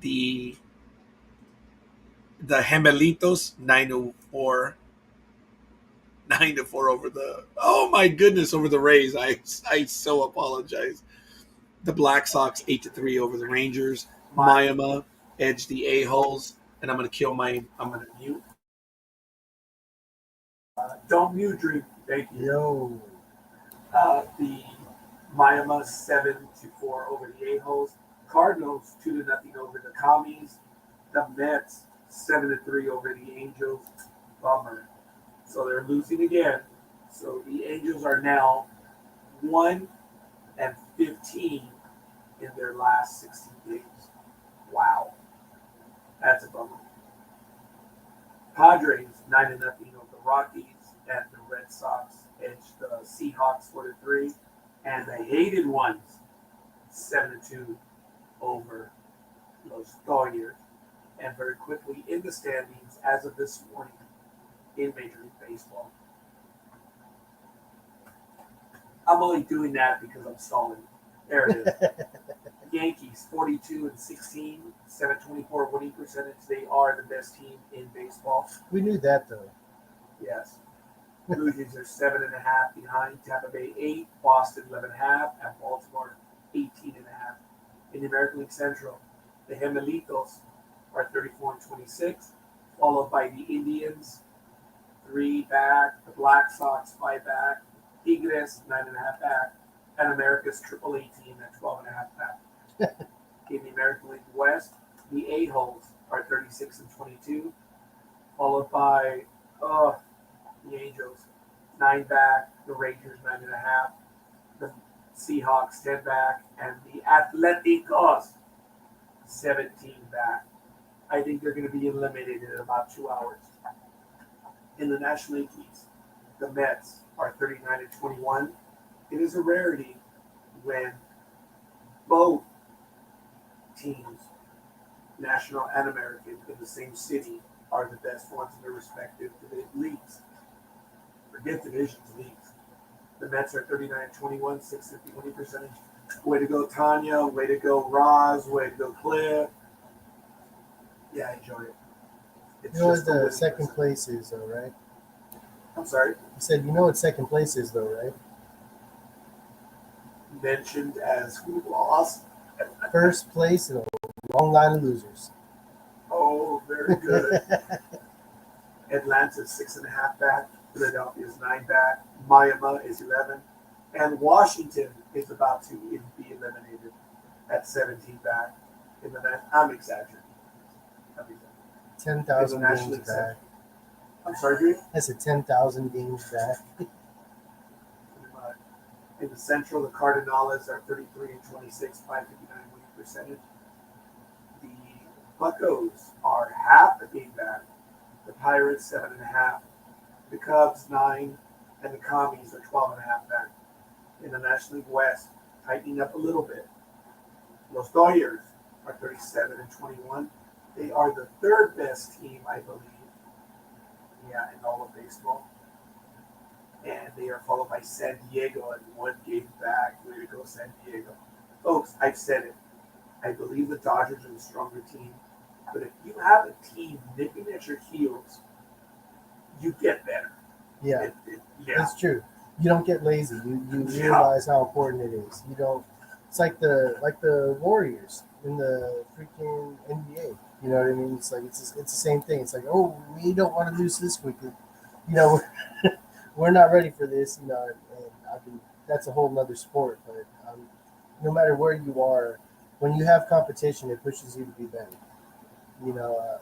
The Gemelitos 9-4 over the, oh my goodness, over the Rays. I so apologize. The Black Sox 8-3 over the Rangers. Miami edged the A-holes, and I'm going to mute. Don't mute, Dreem. Thank you. Yo. The Miami 7-4 over the A-holes. Cardinals 2-0 over the Commies. The Mets 7-3 over the Angels. Bummer. So they're losing again. So the Angels are now 1-15 in their last 16 games. Wow. That's a bummer. Padres 9-0 over the Rockies, and the Red Sox edged the Seahawks 4-3, and the hated ones 7-2 over Los Dawgers. And very quickly in the standings as of this morning in Major League Baseball. I'm only doing that because I'm stalling. There it is. Yankees 42-16, 724 winning percentage. They are the best team in baseball. We knew that though. Yes. Blue Jays are 7.5 behind. Tampa Bay 8, Boston 11.5, and Baltimore 18.5. In the American League Central, the Gemelitos are 34-26, followed by the Indians 3 back, the Black Sox 5 back, Tigres 9.5 back, and America's AAA team at 12.5 back. In the American League West, the A-Holes are 36-22, followed by the Angels 9 back, the Rangers 9.5, the Seahawks 10 back, and the Atléticos 17 back. I think they're going to be eliminated in about 2 hours. In the National League East, the Mets are 39-21. It is a rarity when both teams, National and American, in the same city, are the best ones in their respective leagues. Forget divisions, leagues. The Mets are 39-21, 650 winning percentage. Way to go, Tanya. Way to go, Roz. Way to go, Claire. Yeah, I enjoy it. It's You know what just the second place is, though, right? I'm sorry? You said you know what second place is, though, right? Mentioned as who lost. First place in a long line of losers. Oh, very good. Atlanta's 6.5 back. Philadelphia is 9 back. Miami is 11. And Washington is about to be eliminated at 17 back. I'm exaggerating. 10,000 games back. I'm sorry, Dreem? That's a 10,000 games back. In the Central, the Cardinals are 33-26, 559 winning percentage. The Buccos are half a game back. The Pirates 7.5. The Cubs 9, and the Commies are 12.5 back. In the National League West, tightening up a little bit. Los Dodgers are 37-21. They are the third best team, I believe. Yeah, in all of baseball. And they are followed by San Diego at 1 game back. Way to go, San Diego. Folks, I've said it. I believe the Dodgers are the stronger team. But if you have a team nipping at your heels, you get better. Yeah, Yeah. That's true. You don't get lazy. You realize how important it is. You don't. It's like the Warriors in the freaking NBA. You know what I mean? It's like it's the same thing. It's like, oh, we don't want to lose this week. You know, we're not ready for this. You know, and that's a whole nother sport. But no matter where you are, when you have competition, it pushes you to be better. You know,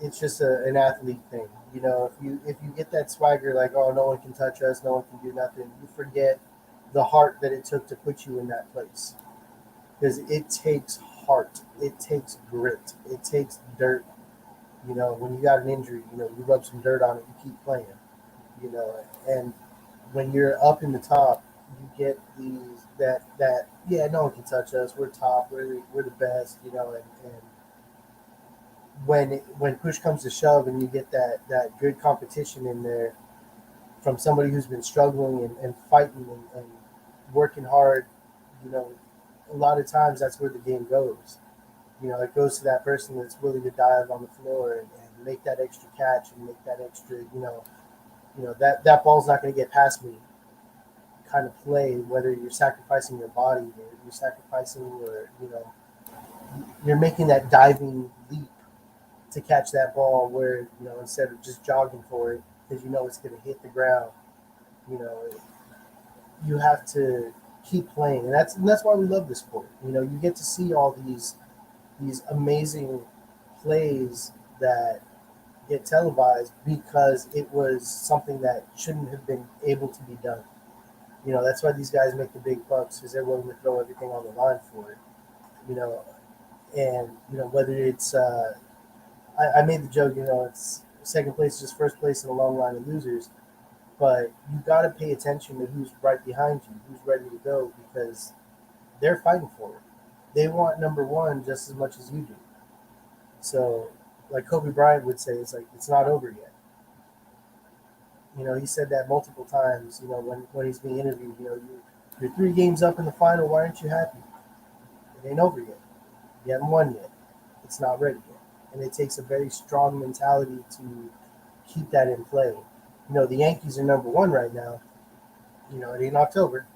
it's just an athlete thing. You know, if you get that swagger, like, oh, no one can touch us, no one can do nothing, you forget the heart that it took to put you in that place. Because it takes heart, it takes grit, it takes dirt. You know, when you got an injury, you know, you rub some dirt on it, you keep playing. You know, and when you're up in the top, you get these that yeah, no one can touch us. We're top. We're the best. You know, and when push comes to shove, and you get that good competition in there from somebody who's been struggling and fighting and working hard, you know, a lot of times that's where the game goes. You know, it goes to that person that's willing to dive on the floor and make that extra catch and make that extra, you know, that ball's not going to get past me kind of play, whether you're sacrificing your body or you're sacrificing your, you know, you're making that diving leap to catch that ball where, you know, instead of just jogging for it because you know it's going to hit the ground, you know, you have to keep playing. And that's why we love this sport. You know, you get to see all these amazing plays that get televised because it was something that shouldn't have been able to be done. You know, that's why these guys make the big bucks because they're willing to throw everything on the line for it. You know, and, you know, whether it's I made the joke, you know, second place is just first place in a long line of losers. But you got to pay attention to who's right behind you, who's ready to go, because they're fighting for it. They want number one just as much as you do. So, like Kobe Bryant would say, it's like it's not over yet. He said that multiple times. When he's being interviewed, you're 3 games up in the final. Why aren't you happy? It ain't over yet. You haven't won yet. It's not ready yet, and it takes a very strong mentality to keep that in play. The Yankees are number one right now. It ain't October,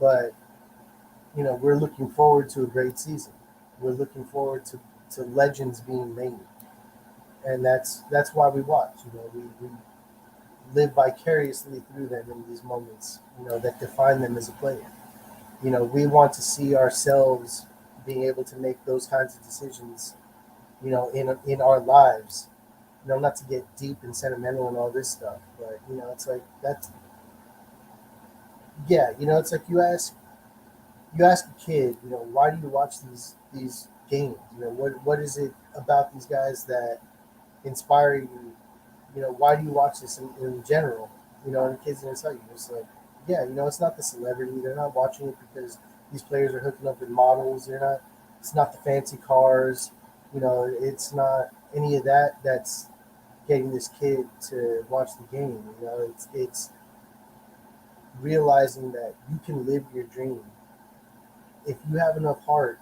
but we're looking forward to a great season. We're looking forward to legends being made, and that's why we watch. We live vicariously through them in these moments. That define them as a player. We want to see ourselves being able to make those kinds of decisions. In our lives. Not to get deep and sentimental and all this stuff, but it's like that's yeah. It's like you ask a kid, why do you watch these games? What is it about these guys that inspire you? Why do you watch this in general? And the kids gonna tell you, it's like, yeah, it's not the celebrity. They're not watching it because these players are hooking up with models. They're not. It's not the fancy cars. It's not any of that. That's getting this kid to watch the game. It's realizing that you can live your dream. If you have enough heart,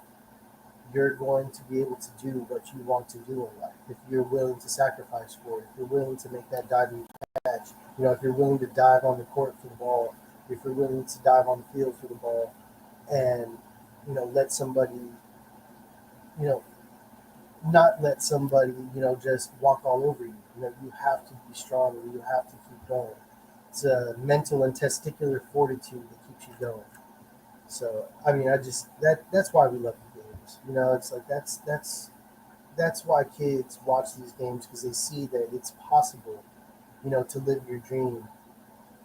you're going to be able to do what you want to do in life. If you're willing to sacrifice for it, if you're willing to make that diving catch, if you're willing to dive on the court for the ball, if you're willing to dive on the field for the ball, and let somebody, not let somebody, just walk all over you. You have to be strong and you have to keep going. It's a mental and testicular fortitude that keeps you going. So, that's why we love the games. It's like that's why kids watch these games, because they see that it's possible, to live your dream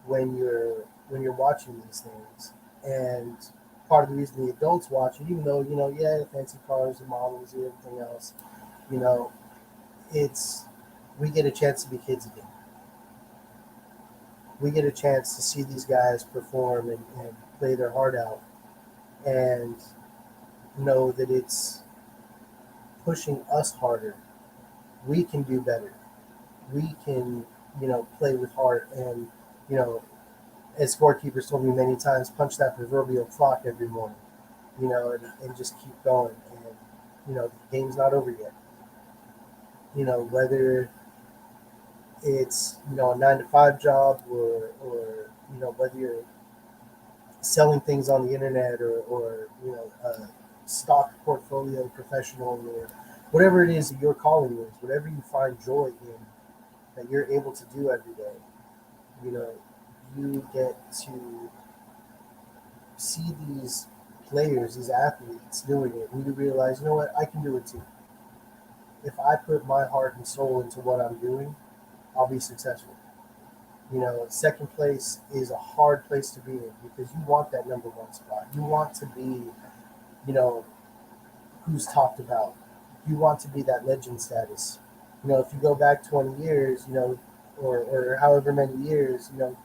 when you're watching these things. And part of the reason the adults watch it, even though, the fancy cars and models and everything else, it's we get a chance to be kids again. We get a chance to see these guys perform and play their heart out, and know that it's pushing us harder. We can do better. We can, play with heart, and, as scorekeepers told me many times, punch that proverbial clock every morning, and just keep going. And, the game's not over yet. Whether it's, a 9-to-5 job, or whether you're selling things on the internet, or a stock portfolio professional, or whatever it is that your calling is, whatever you find joy in that you're able to do every day, you get to see these players, these athletes doing it, and you realize, what, I can do it too. If I put my heart and soul into what I'm doing, I'll be successful. Second place is a hard place to be in, because you want that number one spot. You want to be, who's talked about. You want to be that legend status. If you go back 20 years, or however many years, the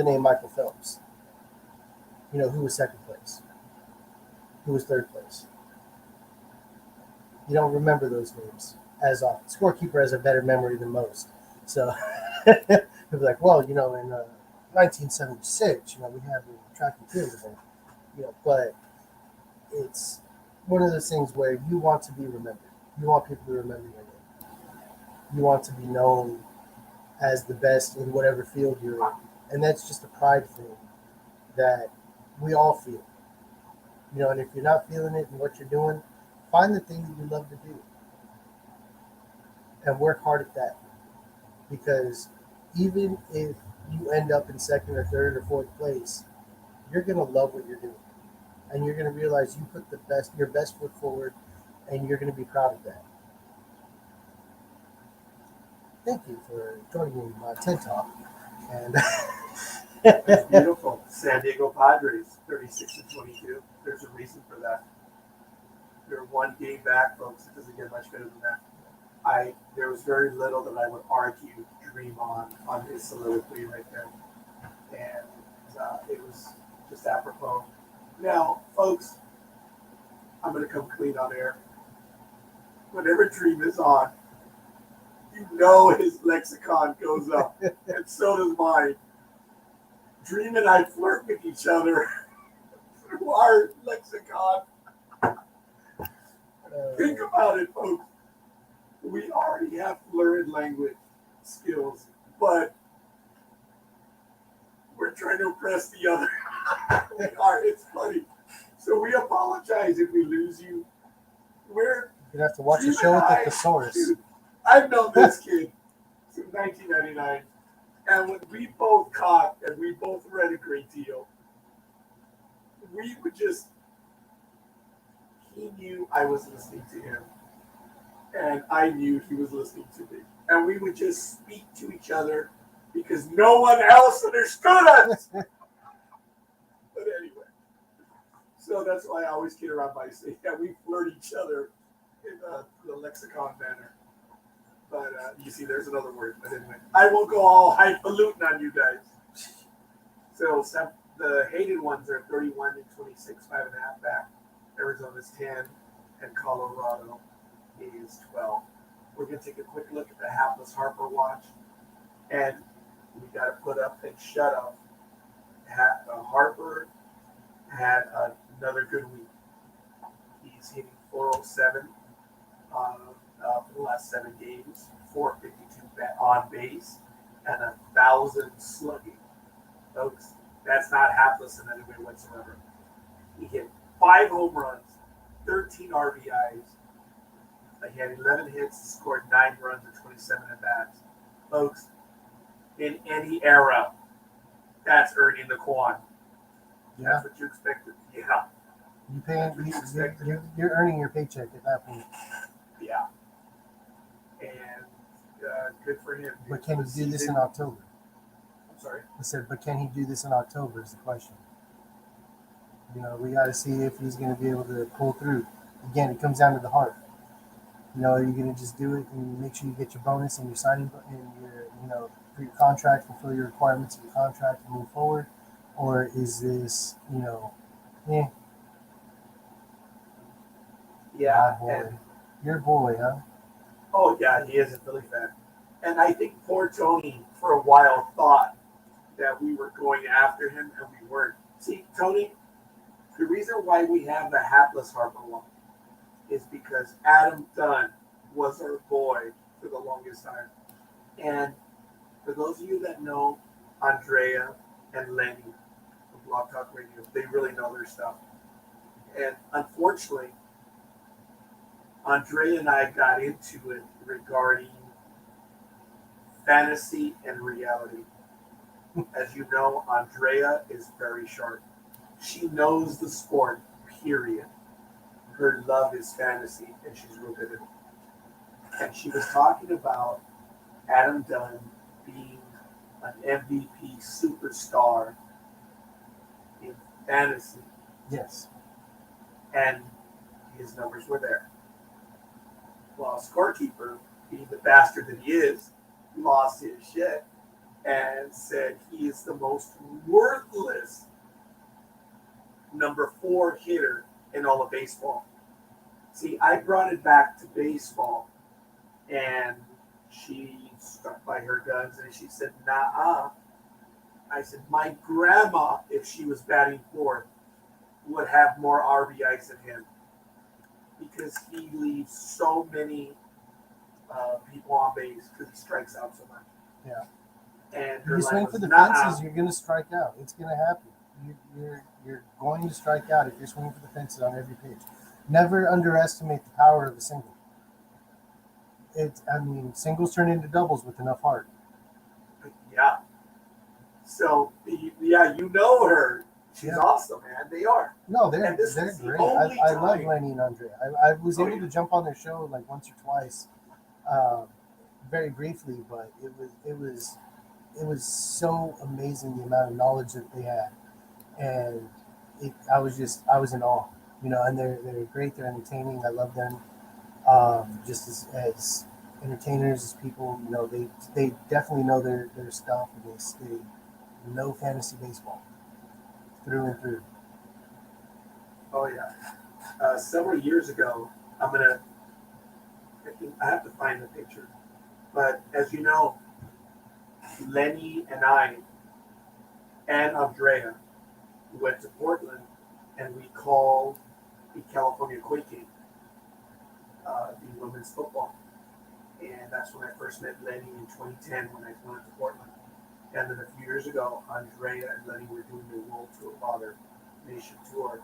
name Michael Phelps. Who was second place? Who was third place? You don't remember those names as often. Scorekeeper has a better memory than most. So he'll be like, well, in 1976, we have the track and field event. But it's one of those things where you want to be remembered. You want people to remember your name. You want to be known as the best in whatever field you're in. And that's just a pride thing that we all feel. And if you're not feeling it in what you're doing, find the thing that you love to do and work hard at that. Because even if you end up in second or third or fourth place, you're going to love what you're doing. And you're going to realize you put your best foot forward, and you're going to be proud of that. Thank you for joining me in my TED Talk. And It's beautiful. San Diego Padres, 36-22. There's a reason for that. They're one game back, folks. It doesn't get much better than that. there was very little that I would argue Dream on his soliloquy right there, and it was just apropos. Now, folks, I'm going to come clean on air. Whenever Dream is on, you know his lexicon goes up, and so does mine. Dream and I flirt with each other through our lexicon. Think about it, folks. We already have fluid language skills, but we're trying to impress the other. We are. It's funny. So we apologize if we lose you. We're You'd have to watch the show with the thesaurus. Dude, I've known this kid since 1999, and when we both caught and we both read a great deal, we would just. He knew I was listening to him, and I knew he was listening to me, and we would just speak to each other because no one else understood us. But anyway, so that's why I always kid around by saying that we flirt each other in the lexicon manner. But you see, there's another word. But anyway, I won't go all highfalutin on you guys. So the hated ones are 31 and 26, 5.5 back. Arizona's 10, and Colorado is 12. We're going to take a quick look at the hapless Harper watch, and we got to put up and shut up. Harper had another good week. He's hitting 407 for the last 7 games, 452 on base, and 1,000 slugging. Folks, that's not hapless in any way whatsoever. He hit 5 home runs, 13 RBIs. He had 11 hits, scored 9 runs and 27 at bats. Folks, in any era, that's earning the quan. Yeah. That's what you expected. Yeah. You're earning your paycheck at that point. Yeah. And good for him. But can he do this in October? I'm sorry? I said, but can he do this in October is the question. You know, we got to see if he's going to be able to pull through. Again, it comes down to the heart. You know, are you going to just do it and make sure you get your bonus and your signing and your, you know, for your contract, fulfill your requirements of your contract and move forward? Or is this, you know, Yeah. boy. Your boy, huh? Oh, yeah, he is a Philly fan. And I think poor Tony, for a while, thought that we were going after him, and we weren't. See, Tony, the reason why we have the hapless Harper one is because Adam Dunn was our boy for the longest time. And for those of you that know Andrea and Lenny from Blog Talk Radio, they really know their stuff. And unfortunately, Andrea and I got into it regarding fantasy and reality. As you know, Andrea is very sharp. She knows the sport, period. Her love is fantasy, and she's real good at it. And she was talking about Adam Dunn being an MVP superstar in fantasy. Yes. And his numbers were there. Well, Scorekeeper, being the bastard that he is, lost his shit and said he is the most worthless number 4 hitter in all of baseball. See, I brought it back to baseball, and she stuck by her guns, and she said, nah. I said, my grandma, if she was batting 4th, would have more RBIs than him because he leaves so many people on base because he strikes out so much. Yeah. And If you swing for the fences, you're going to strike out. It's going to happen. You're going to strike out if you're swinging for the fences on every pitch. Never underestimate the power of a single. Singles turn into doubles with enough heart. Yeah. So, yeah, you know her. She's awesome, man. They are. No, they're great. I love Lenny and Andrea. I was able to jump on their show like once or twice, very briefly, but it was so amazing the amount of knowledge that they had, and I was in awe, you know. And they're great. They're entertaining. I love them, just as entertainers, as people, they definitely know their stuff, and they know fantasy baseball through and through. Oh yeah. Several years ago, I have to find the picture, but as you know, Lenny and I and Andrea went to Portland, and we called the California Quake game, the women's football. And that's when I first met Lenny in 2010 when I went to Portland. And then a few years ago, Andrea and Lenny were doing their World Tour Father Nation tour.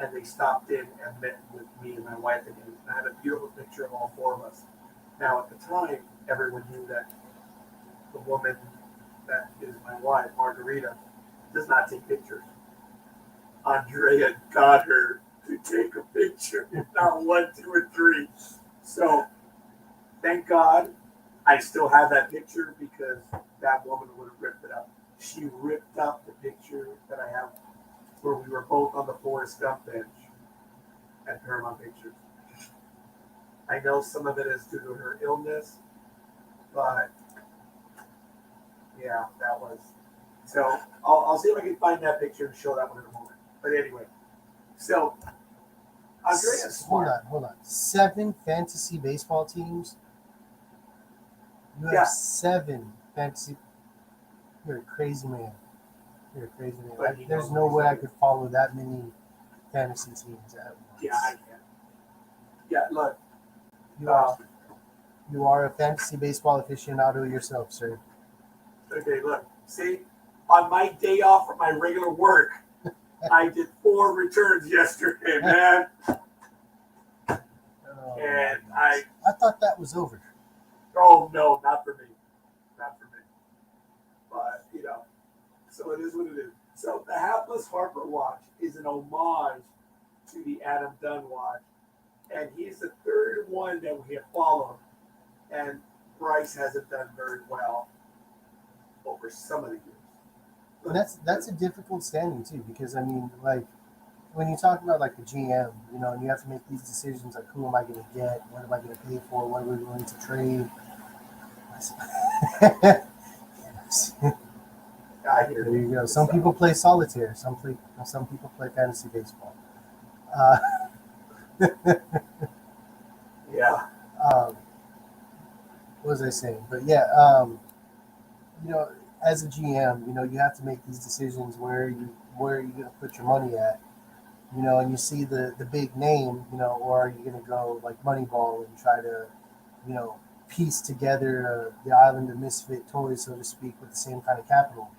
And they stopped in and met with me and my wife and him. And I had a beautiful picture of all four of us. Now, at the time, everyone knew that the woman that is my wife, Margarita, does not take pictures. Andrea got her to take a picture, not 1, 2, or 3. So, thank God I still have that picture because that woman would have ripped it up. She ripped up the picture that I have where we were both on the Forrest Gump bench at Paramount Pictures. I know some of it is due to her illness, but yeah, that was. So I'll see if I can find that picture and show that one in a moment. But anyway, so Andrea's smart. Hold on. 7 fantasy baseball teams. You have Yeah. 7 fantasy. You're a crazy man. You're a crazy man. But you There's know no what way he's I could follow that many fantasy teams at once. Yeah, I can. Yeah, look. You are a fantasy baseball aficionado yourself, sir. Okay, look. See, on my day off from my regular work, I did 4 returns yesterday, man. Oh, And I thought that was over. Oh no, not for me. Not for me. But, so it is what it is. So the Hapless Harper watch is an homage to the Adam Dunn watch. And he's the third one that we have followed. And Bryce hasn't done very well over some of the years. And that's a difficult standing too, because I mean, like when you talk about like the GM, and you have to make these decisions like who am I going to get, what am I going to pay for, what are we going to trade. I hear There you go. Some people play solitaire. Some people play fantasy baseball. Yeah. What was I saying? But yeah, as a GM, you have to make these decisions where you're going to put your money at. And you see the big name, or are you going to go like Moneyball and try to, piece together the island of misfit toys, so to speak, with the same kind of capital,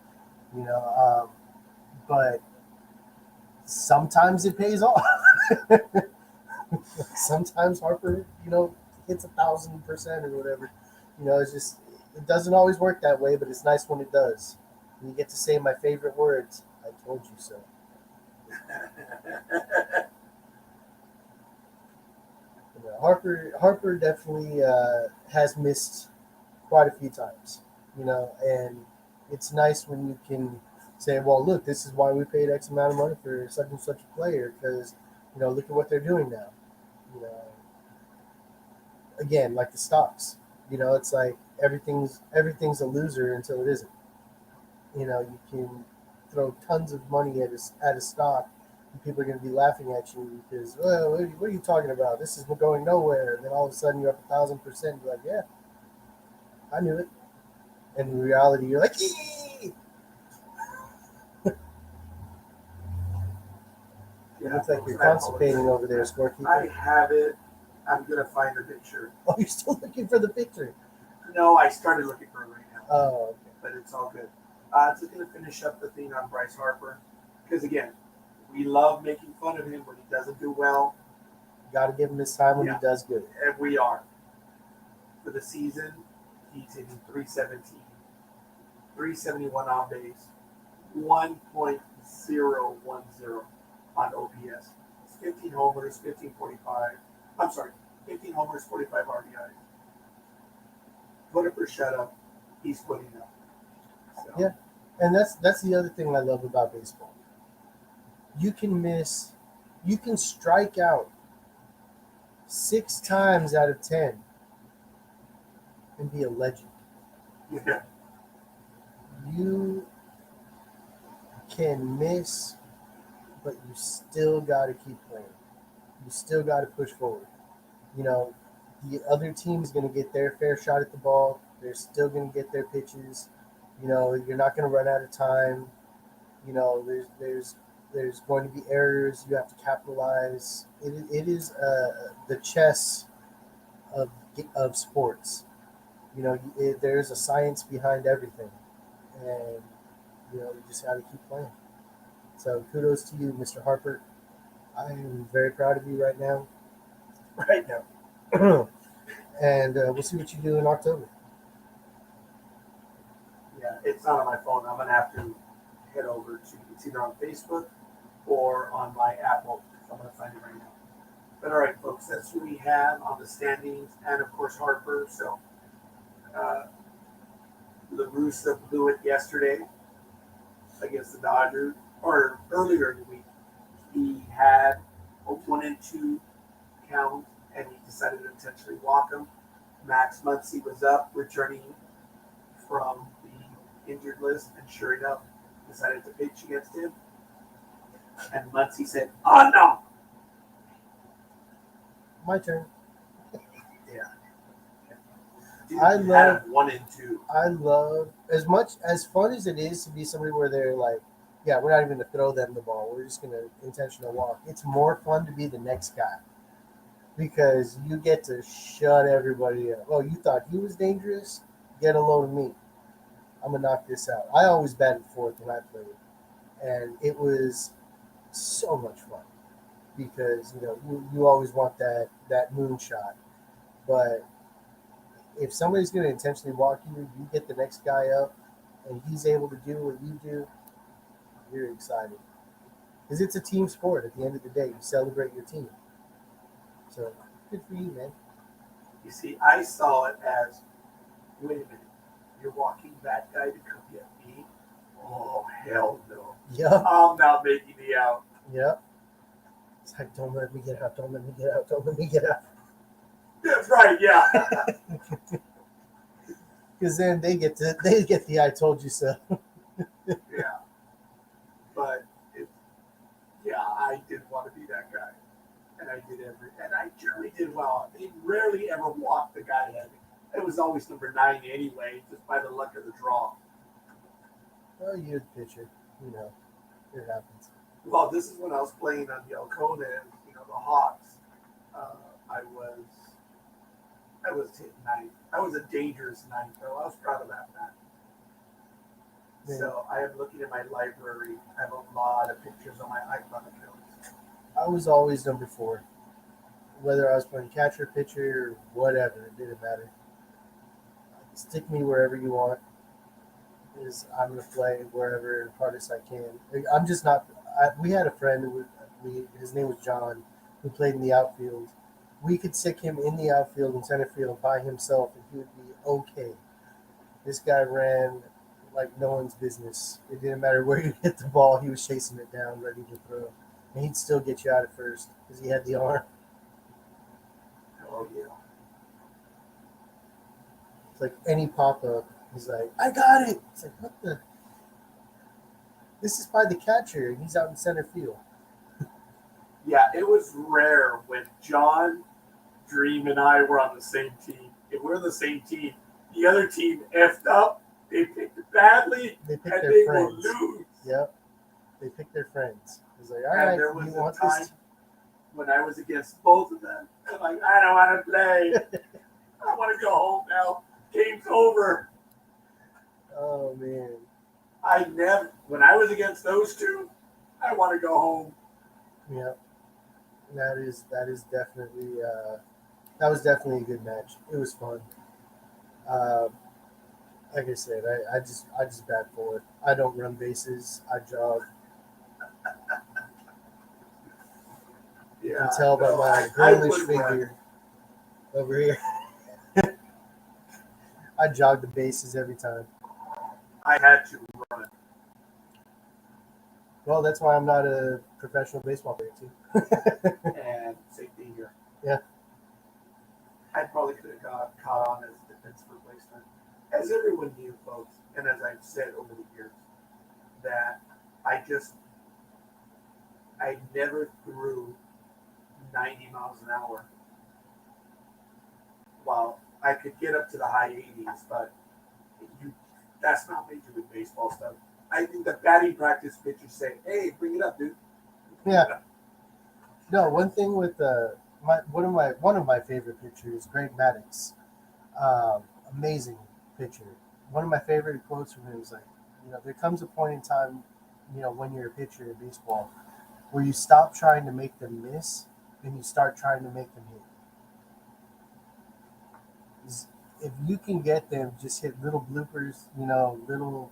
but sometimes it pays off. Sometimes Harper, hits 1,000% or whatever. It's just, it doesn't always work that way, but it's nice when it does. And you get to say my favorite words, I told you so. Harper definitely has missed quite a few times, and it's nice when you can say, well, look, this is why we paid X amount of money for such and such a player, because, look at what they're doing now. Again, like the stocks, it's like everything's a loser until it isn't. You can throw tons of money at a stock, and people are going to be laughing at you because, well, what are you talking about? This is going nowhere. And then all of a sudden you're up 1,000%. You're like, yeah, I knew it. And in reality, you're like, eee! It looks like you're constipating over there, Scorekeeper. I have it. I'm going to find the picture. Oh, you're still looking for the picture? No, I started looking for it right now. Oh, okay. But it's all good. Just going to finish up the thing on Bryce Harper. Because, again, we love making fun of him when he doesn't do well. You got to give him his time when he does good. And we are. For the season, he's hitting 317, 371 on base, 1.010 on OPS. 15 homers, 15 homers, 45 RBIs. Put up or shut up, he's putting up. So. Yeah, and that's the other thing I love about baseball. You can strike out 6 times out of 10, and be a legend. Yeah. You can miss, but you still got to keep playing. You still got to push forward. You know, the other team is going to get their fair shot at the ball. They're still going to get their pitches. You know, you're not going to run out of time. You know, there's going to be errors. You have to capitalize. It is the chess of sports. You know, there's a science behind everything, and you know, you just got to keep playing. So kudos to you, Mr. Harper. I am very proud of you right now. Right now. And we'll see what you do in October. Yeah, it's not on my phone. I'm gonna have to head over to it's either on Facebook or on my Apple. So I'm gonna find it right now. But all right, folks, that's who we have on the standings, and of course Harper. So LaRussa blew it yesterday against the Dodgers, or earlier in the week. He had a 1-2 count, and he decided to intentionally walk him. Max Muncy was up, returning from the injured list, and sure enough, decided to pitch against him. And Muncy said, "Oh no!" My turn. Yeah. Dude, I had love- him 1-2. I love as much as fun as it is to be somebody where they're like, yeah, we're not even going to throw them the ball. We're just going to intentional walk. It's more fun to be the next guy because you get to shut everybody up. Oh, you thought he was dangerous? Get a load of me. I'm going to knock this out. I always batted fourth when I played, and it was so much fun because, you know, you always want that moonshot. But if somebody's going to intentionally walk you, you get the next guy up, and he's able to do what you do, you're excited. Because it's a team sport at the end of the day. You celebrate your team. So, good for you, man. You see, I saw it as, wait a minute, you're walking that guy to come get me? Oh, hell no. Yep. I'm not making the out. Yep. It's like, don't let me get out. Don't let me get out. Don't let me get out. That's right, yeah. Because then they get the I told you so. Yeah. But, I didn't want to be that guy. And I did and I generally did well. They rarely ever walked the guy at me. It was always number 9 anyway, just by the luck of the draw. Well, you're the pitcher. You know, it happens. Well, this is when I was playing on the Alcona and, the Hawks. I was hitting 9th. I was a dangerous 9th, though. I was proud of that match. Yeah. So I am looking at my library. I have a lot of pictures on my iPhone account. I was always number 4. Whether I was playing catcher, pitcher, or whatever, it didn't matter. Stick me wherever you want. Is I'm going to play wherever hardest I can. I'm just not. We had a friend his name was John, who played in the outfield. We could stick him in the outfield and center field by himself, and he would be okay. This guy ran like no one's business. It didn't matter where you hit the ball; he was chasing it down, ready to throw, and he'd still get you out at first because he had the arm. Oh, yeah. It's like any pop up, he's like, "I got it." It's like, what the? This is by the catcher, and he's out in center field. Yeah, it was rare when John, Dreem, and I were on the same team. If we're on the same team, the other team effed up, they picked it badly, They pick and their they friends. will lose. Yep. They pick their friends. He's like, all And right, there was you a want time this? when I was against both of them. I'm like, I don't want to play. I want to go home now. Game's over. Oh man. When I was against those two, I want to go home. Yep. That is definitely that was definitely a good match. It was fun. Like I said, I just bat forward. I don't run bases. I jog. Yeah, You can tell by my girlish figure over here. I jog the bases every time. I had to run. Well, that's why I'm not a professional baseball player too. And same thing here. Yeah. I probably could have got caught on as a defensive as everyone knew, folks, and as I've said over the years, that I never threw 90 miles an hour. Well, I could get up to the high 80s, but that's not Major League Baseball stuff. I think the batting practice pitchers say, "Hey, bring it up, dude." Yeah. No, one thing with one of my favorite pitchers, Greg Maddux, amazing pitcher. One of my favorite quotes from him is like, there comes a point in time, when you're a pitcher in baseball, where you stop trying to make them miss and you start trying to make them hit. If you can get them just hit little bloopers, little,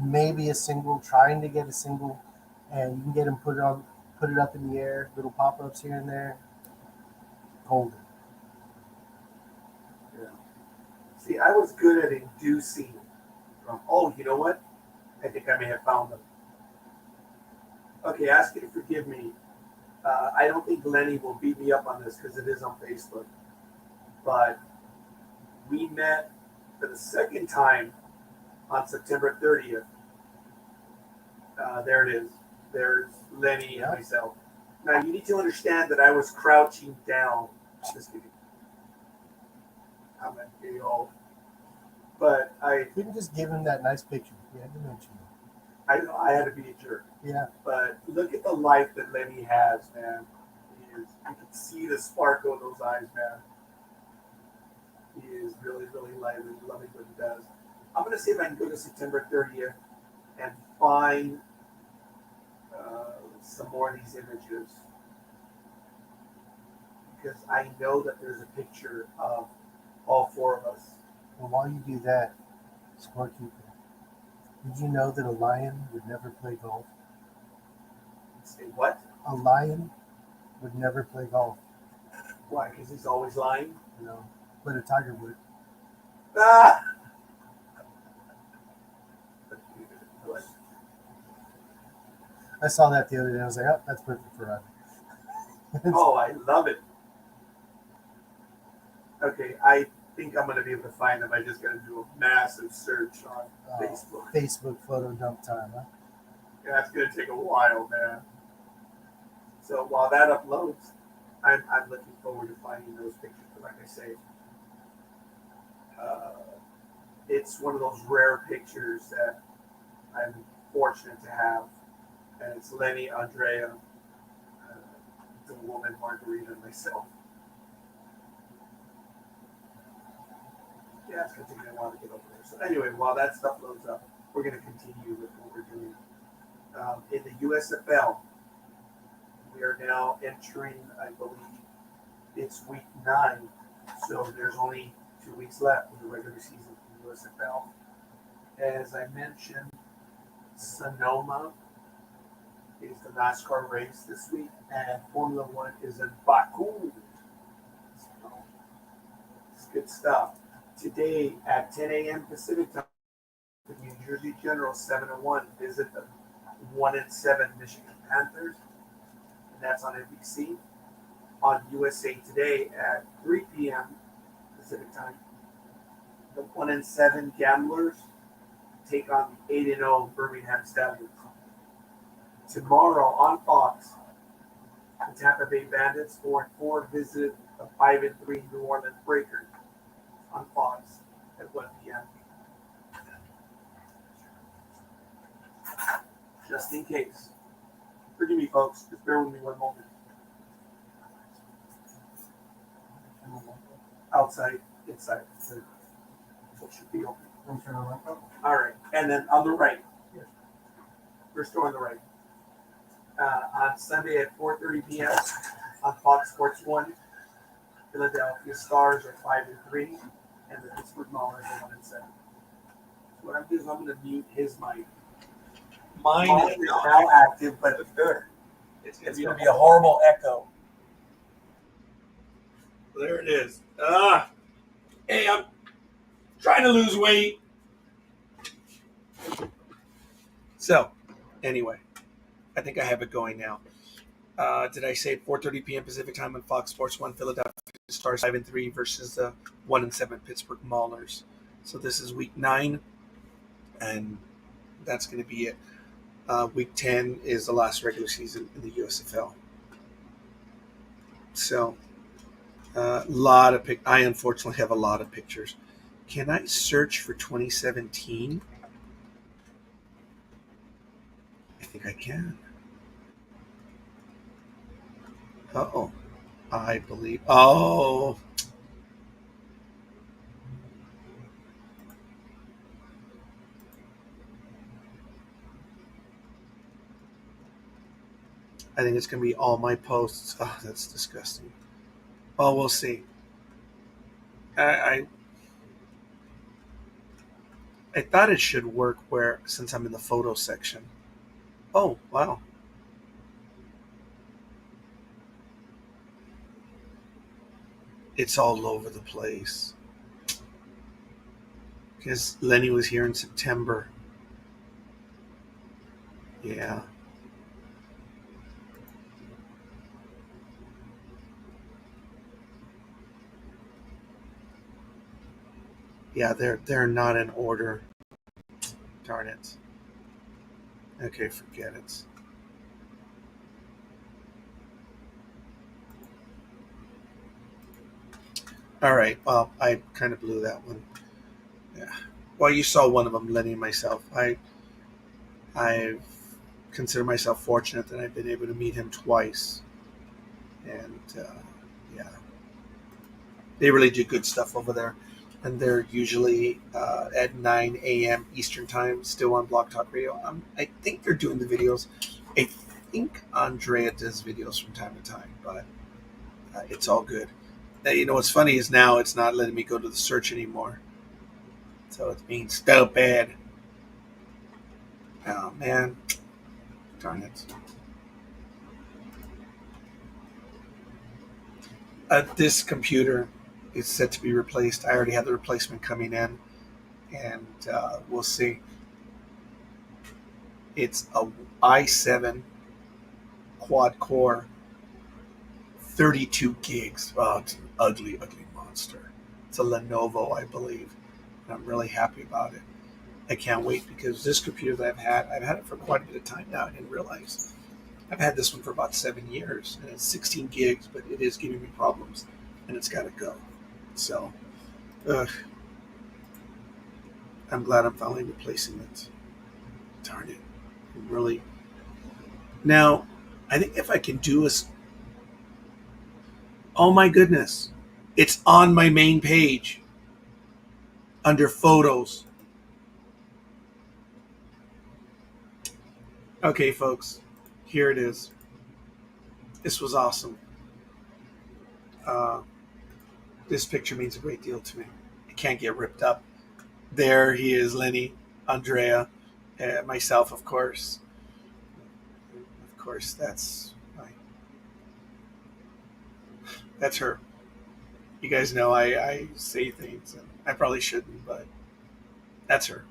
maybe a single, trying to get a single, and you can get them put it up in the air, little pop-ups here and there, hold it. Yeah. See, I was good at inducing from, oh, you know what? I think I may have found them. Okay, ask you to forgive me. I don't think Lenny will beat me up on this because it is on Facebook. But we met for the second time on September 30th. There it is. There's Lenny and myself. Now, you need to understand that I was crouching down. Just kidding. I'm a big old. But I couldn't just give him that nice picture. You had to mention it. I know I had to be a jerk. Yeah. But look at the life that Lenny has, man. You can see the sparkle in those eyes, man. He is really, really loving what he does. I'm going to see if I can go to September 30th and find some more of these images. Because I know that there's a picture of all four of us. Well, while you do that, Scorekeeper, did you know that a lion would never play golf? Say what? A lion would never play golf. Why? Because he's always lying? No, but a tiger would. Ah! I saw that the other day. I was like, oh, that's perfect for Roger. Oh, I love it. Okay, I think I'm going to be able to find them. I just got to do a massive search on Facebook. Facebook photo dump time, huh? Yeah, that's going to take a while, man. So while that uploads, I'm looking forward to finding those pictures. But like I say, it's one of those rare pictures that I'm fortunate to have. And it's Lenny, Andrea, the woman, Margarita, and myself. Yeah, it's going to take me a while to get over there. So anyway, while that stuff loads up, we're going to continue with what we're doing. In the USFL, we are now entering, I believe, it's week 9. So there's only 2 weeks left in the regular season for the USFL. As I mentioned, Sonoma is the NASCAR race this week, and Formula One is in Baku. So, it's good stuff. Today at 10 a.m. Pacific time, the New Jersey General 7-1 visit the 1-7 Michigan Panthers, and that's on NBC. On USA Today at 3 p.m. Pacific time, the 1-7 Gamblers take on the 8-0 Birmingham Stallions. Tomorrow on Fox, the Tampa Bay Bandits 4-4 visit the 5-3 New Orleans Breakers on Fox at 1 p.m. Just in case. Forgive me, folks. Just bear with me one moment. Outside, inside. So it should be open. All right. And then on the right. First door on the right. On Sunday at 4:30 p.m. on Fox Sports 1, Philadelphia Stars are 5-3, and the Pittsburgh Maulers are 1-7. So what I'm doing is I'm going to mute his mic. Mine is now active, but it's good. It's going to be a horrible echo. There it is. Hey, I'm trying to lose weight. So, anyway, I think I have it going now. Did I say 4:30 p.m. Pacific time on Fox Sports 1? Philadelphia Stars 5-3 versus the 1-7 Pittsburgh Maulers. So this is week 9, and that's going to be it. Week 10 is the last regular season in the USFL. So lot of I unfortunately have a lot of pictures. Can I search for 2017? I think I can. Oh, I believe. Oh, I think it's going to be all my posts. Oh, that's disgusting. Oh, we'll see. I thought it should work where since I'm in the photo section. Oh, wow. It's all over the place. Because Lenny was here in September. Yeah. Yeah, they're not in order. Darn it. Okay, forget it. All right. Well, I kind of blew that one. Yeah. Well, you saw one of them, Lenny and myself. I've considered myself fortunate that I've been able to meet him twice, and yeah, they really do good stuff over there. And they're usually at 9 a.m. Eastern time, still on Block Talk Radio. I think they're doing the videos. I think Andrea does videos from time to time, but it's all good. Now, you know what's funny is now it's not letting me go to the search anymore. So it's being stupid. Oh, man. Darn it. This computer is set to be replaced. I already have the replacement coming in, and we'll see. It's a i7 quad core, 32 gigs. Oh, it's an ugly, ugly monster. It's a Lenovo, I believe. And I'm really happy about it. I can't wait because this computer that I've had it for quite a bit of time now. I didn't realize. I've had this one for about 7 years, and it's 16 gigs, but it is giving me problems, and it's got to go. So, I'm glad I'm finally replacing it. Darn it. Really. Now, I think if I can do a... Oh my goodness. It's on my main page under photos. Okay, folks. Here it is. This was awesome. This picture means a great deal to me. It can't get ripped up. There he is, Lenny, Andrea, myself, of course. Of course, that's her. You guys know I say things, and I probably shouldn't, but that's her.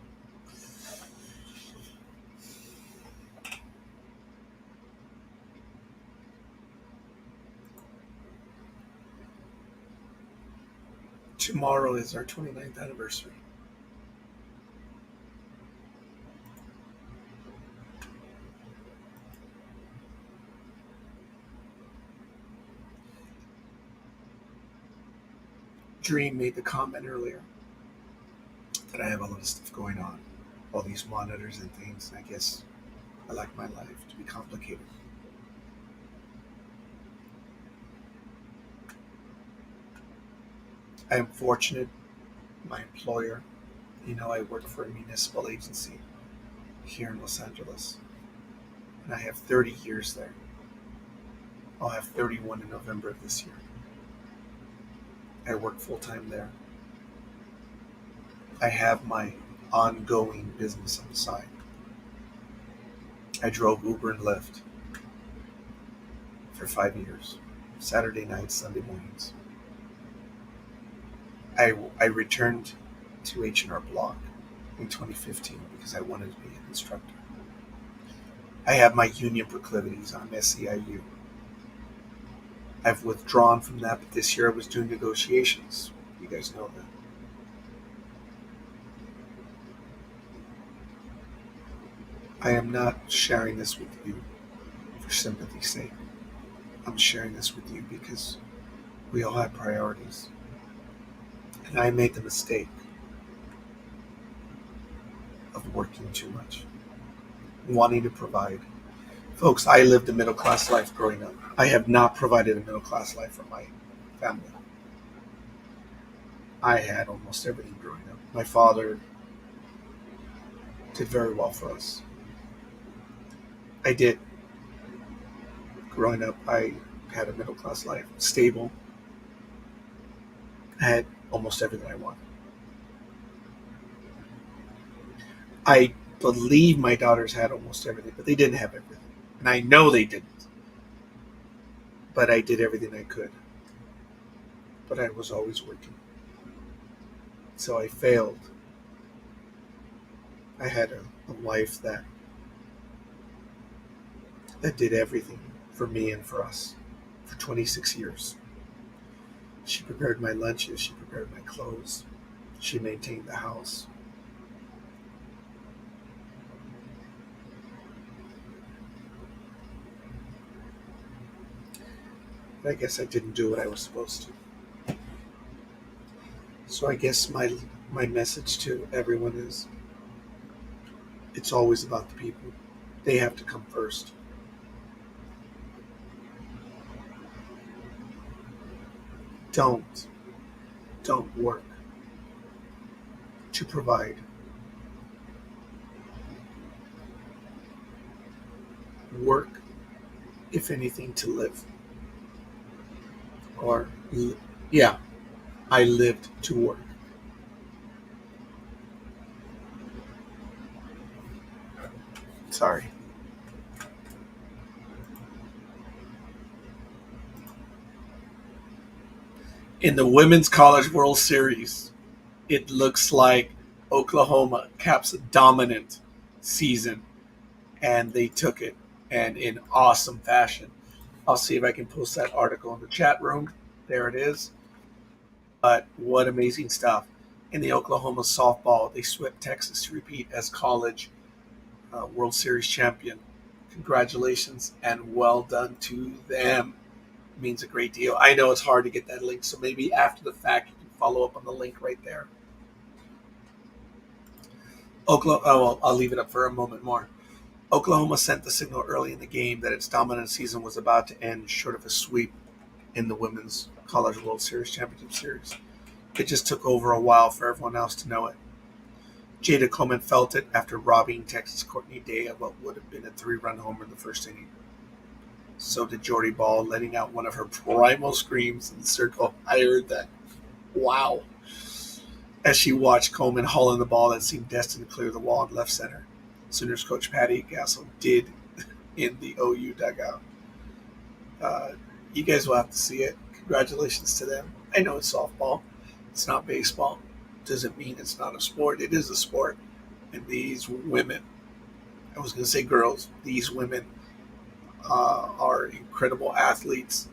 Tomorrow is our 29th anniversary. Dreem made the comment earlier that I have a lot of stuff going on, all these monitors and things. I guess I like my life to be complicated. I am fortunate. My employer, I work for a municipal agency here in Los Angeles, and I have 30 years there. I'll have 31 in November of this year. I work full-time there. I have my ongoing business on the side. I drove Uber and Lyft for 5 years, Saturday nights, Sunday mornings. I returned to H&R Block in 2015 because I wanted to be an instructor. I have my union proclivities on SEIU. I've withdrawn from that, but this year I was doing negotiations. You guys know that. I am not sharing this with you for sympathy's sake. I'm sharing this with you because we all have priorities. And I made the mistake of working too much, wanting to provide. Folks, I lived a middle class life growing up. I have not provided a middle class life for my family. I had almost everything growing up. My father did very well for us. I did. Growing up, I had a middle class life, stable. I had almost everything I wanted. I believe my daughters had almost everything, but they didn't have everything. And I know they didn't. But I did everything I could. But I was always working. So I failed. I had a wife that did everything for me and for us for 26 years. She prepared my lunches. She prepared my clothes. She maintained the house. But I guess I didn't do what I was supposed to. So I guess my message to everyone is it's always about the people. They have to come first. Don't work to provide. Work, if anything, to live. Or, yeah, I lived to work. Sorry. In the Women's College World Series, it looks like Oklahoma caps a dominant season, and they took it, and in awesome fashion. I'll see if I can post that article in the chat room. There it is. But what amazing stuff. In the Oklahoma softball, they swept Texas to repeat as college World Series champion. Congratulations and well done to them. It means a great deal. I know it's hard to get that link, so maybe after the fact you can follow up on the link right there. I'll leave it up for a moment more. Oklahoma sent the signal early in the game that its dominant season was about to end short of a sweep in the Women's College World Series Championship Series. It just took over a while for everyone else to know it. Jada Coleman felt it after robbing Texas Courtney Day of what would have been a 3-run homer in the first inning. So did Jordy Ball, letting out one of her primal screams in the circle. I heard that. Wow. As she watched Coleman haul in the ball that seemed destined to clear the wall in left center. Sooners coach Patty Gassel did in the OU dugout. You guys will have to see it. Congratulations to them. I know it's softball. It's not baseball. Doesn't mean it's not a sport. It is a sport. And these women, I was going to say girls, these women are incredible athletes.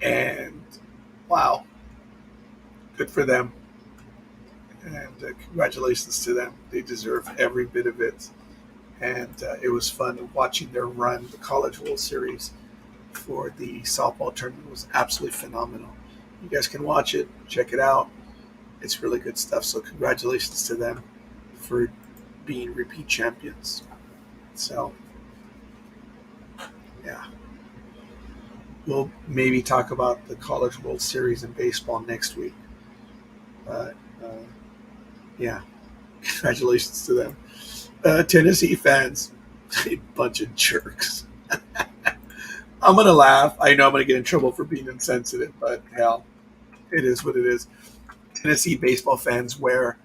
And wow, good for them. And congratulations to them. They deserve every bit of it. And it was fun watching their run. The College World Series for the softball tournament was absolutely phenomenal. You guys can watch it, check it out. It's really good stuff. So congratulations to them for being repeat champions. So, yeah. We'll maybe talk about the College World Series in baseball next week. But, yeah, congratulations to them. Tennessee fans, a bunch of jerks. I'm going to laugh. I know I'm going to get in trouble for being insensitive, but hell, it is what it is. Tennessee baseball fans wear,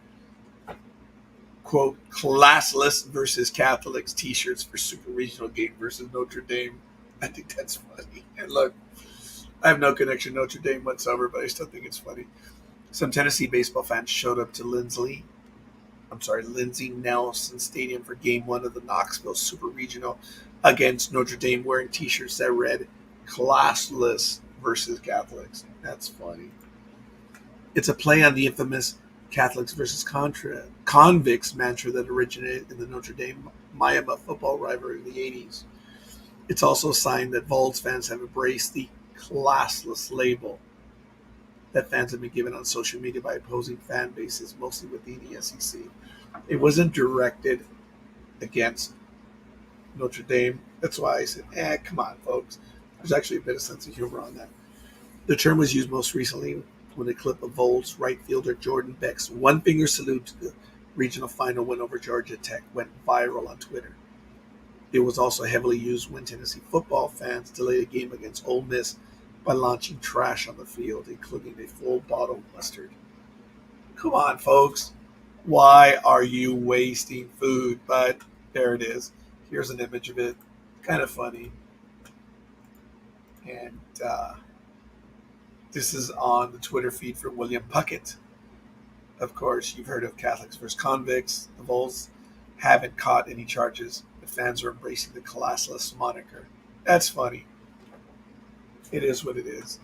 quote, classless versus Catholics t-shirts for Super Regional game versus Notre Dame. I think that's funny. And look, I have no connection to Notre Dame whatsoever, but I still think it's funny. Some Tennessee baseball fans showed up to Lindsey Nelson Stadium for Game 1 of the Knoxville Super Regional against Notre Dame wearing t-shirts that read classless versus Catholics. That's funny. It's a play on the infamous Catholics versus convicts mantra that originated in the Notre Dame Miami football rivalry in the 80s. It's also a sign that Vols fans have embraced the classless label that fans have been given on social media by opposing fan bases, mostly within the SEC. It wasn't directed against Notre Dame. That's why I said, come on, folks. There's actually a bit of sense of humor on that. The term was used most recently when a clip of Vols right fielder Jordan Beck's one-finger salute to the regional final win over Georgia Tech went viral on Twitter. It was also heavily used when Tennessee football fans delayed a game against Ole Miss by launching trash on the field, including a full bottle of mustard. Come on, folks. Why are you wasting food? But there it is. Here's an image of it. Kind of funny. And this is on the Twitter feed from William Puckett. Of course, you've heard of Catholics versus convicts. The Vols haven't caught any charges. The fans are embracing the classless moniker. That's funny. It is what it is.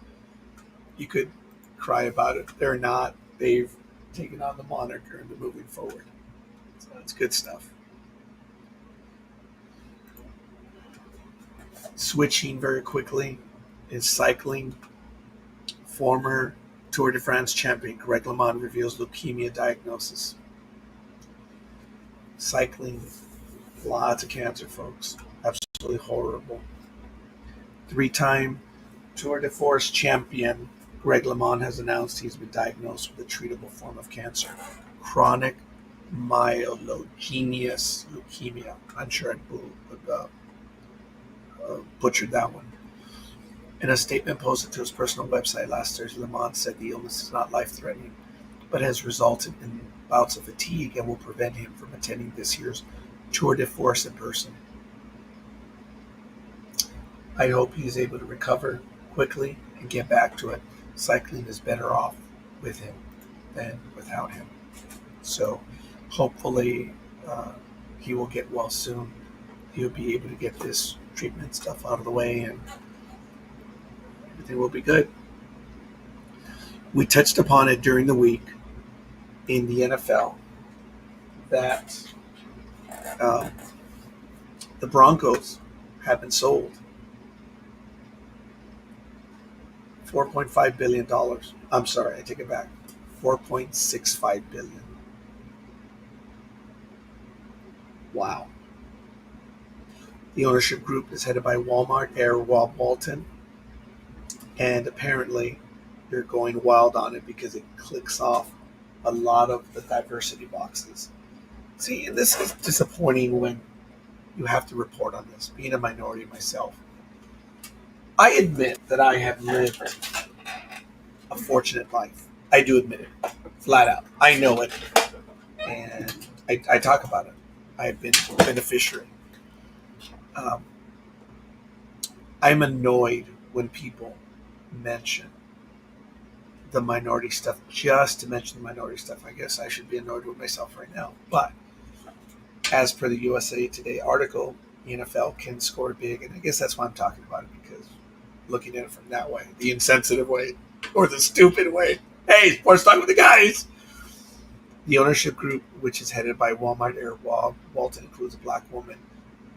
You could cry about it. They're not. They've taken on the moniker and they're moving forward. So that's good stuff. Switching very quickly is cycling. Former Tour de France champion Greg LeMond reveals leukemia diagnosis. Cycling, lots of cancer, folks. Absolutely horrible. 3-time Tour de France champion Greg LeMond has announced he's been diagnosed with a treatable form of cancer, chronic myelogenous leukemia. I'm sure I butchered that one. In a statement posted to his personal website last Thursday, LeMond said the illness is not life-threatening, but has resulted in bouts of fatigue and will prevent him from attending this year's Tour de France in person. I hope he is able to recover quickly and get back to it. Cycling is better off with him than without him. So hopefully he will get well soon. He'll be able to get this treatment stuff out of the way and everything will be good. We touched upon it during the week in the NFL that the Broncos have been sold. $4.5 billion. I'm sorry, I take it back. $4.65 billion. Wow. The ownership group is headed by Walmart heir Rob Walton, and apparently they're going wild on it because it clicks off a lot of the diversity boxes. See, and this is disappointing when you have to report on this, being a minority myself. I admit that I have lived a fortunate life. I do admit it, flat out. I know it, and I talk about it. I've been a beneficiary. I'm annoyed when people mention the minority stuff just to mention the minority stuff. I guess I should be annoyed with myself right now. But as per the USA Today article, the NFL can score big, and I guess that's why I'm talking about it, because looking at it from that way, the insensitive way, or the stupid way. Hey, sports talk with the guys. The ownership group, which is headed by Walmart heir Rob Walton, includes a black woman,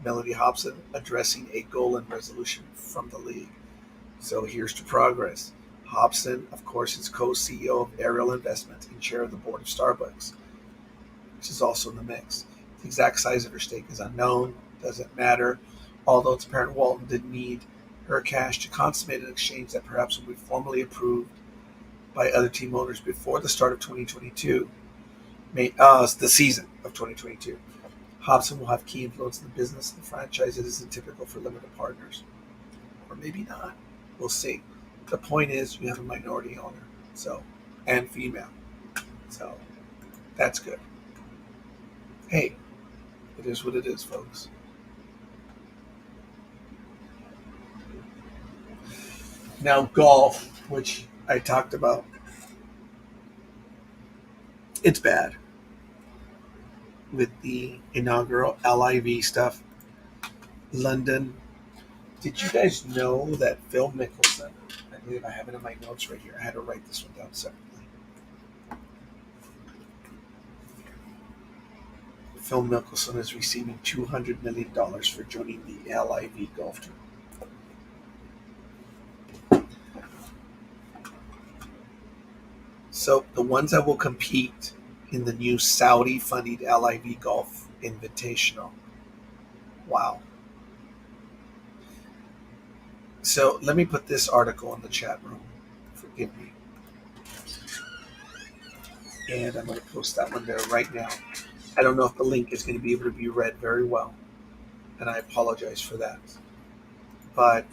Melody Hobson, addressing a goal and resolution from the league. So here's to progress. Hobson, of course, is co-CEO of Ariel Investments and chair of the board of Starbucks, which is also in the mix. The exact size of her stake is unknown, doesn't matter, although it's apparent Walton did need her cash to consummate an exchange that perhaps will be formally approved by other team owners before the start of 2022, the season of 2022. Hobson will have key influence in the business and the franchise. It isn't typical for limited partners. Or maybe not. We'll see. The point is you have a minority owner, and female. So that's good. Hey, it is what it is, folks. Now golf, which I talked about. It's bad. With the inaugural LIV stuff. London. Did you guys know that Phil Mickelson, I believe I have it in my notes right here. I had to write this one down separately. Phil Mickelson is receiving $200 million for joining the LIV Golf Tour. So the ones that will compete in the new Saudi-funded LIV Golf Invitational. Wow. So let me put this article in the chat room. Forgive me. And I'm going to post that one there right now. I don't know if the link is going to be able to be read very well, and I apologize for that. But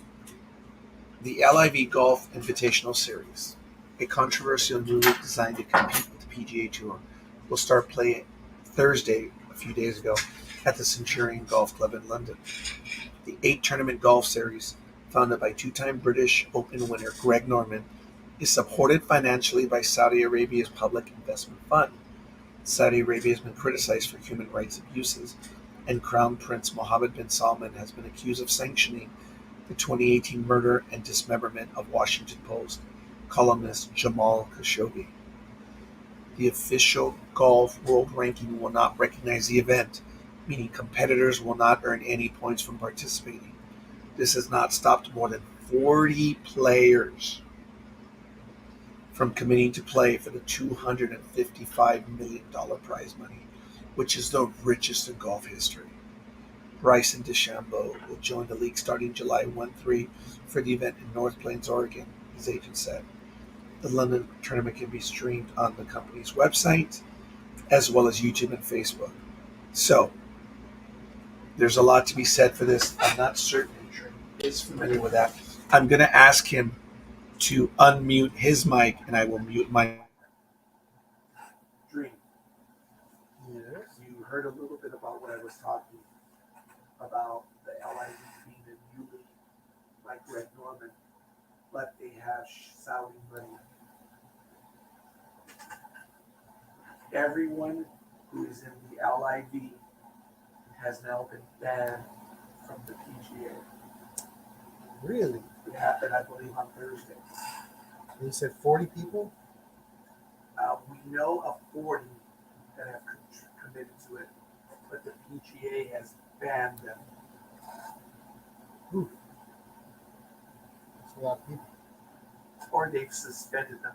the LIV Golf Invitational Series, a controversial new league designed to compete with the PGA Tour, will start play Thursday, a few days ago, at the Centurion Golf Club in London. The 8-tournament golf series, founded by two-time British Open winner Greg Norman, is supported financially by Saudi Arabia's Public Investment Fund. Saudi Arabia has been criticized for human rights abuses, and Crown Prince Mohammed bin Salman has been accused of sanctioning the 2018 murder and dismemberment of Washington Post columnist Jamal Khashoggi. The official golf world ranking will not recognize the event, meaning competitors will not earn any points from participating. This has not stopped more than 40 players from committing to play for the $255 million prize money, which is the richest in golf history. Bryson DeChambeau will join the league starting July 1-3 for the event in North Plains, Oregon, his agent said. The London tournament can be streamed on the company's website, as well as YouTube and Facebook. So, there's a lot to be said for this. I'm not certain Dreem is familiar with that. I'm going to ask him to unmute his mic, and I will mute my. Dreem. Yes. You heard a little bit about what I was talking about the LIV being a new league like Greg Norman, but they have Saudi money. Everyone who is in the LIV has now been banned from the PGA. Really? It happened, I believe, on Thursday. You said 40 people? We know of 40 that have committed to it, but the PGA has banned them. Ooh. That's a lot of people. Or they've suspended them.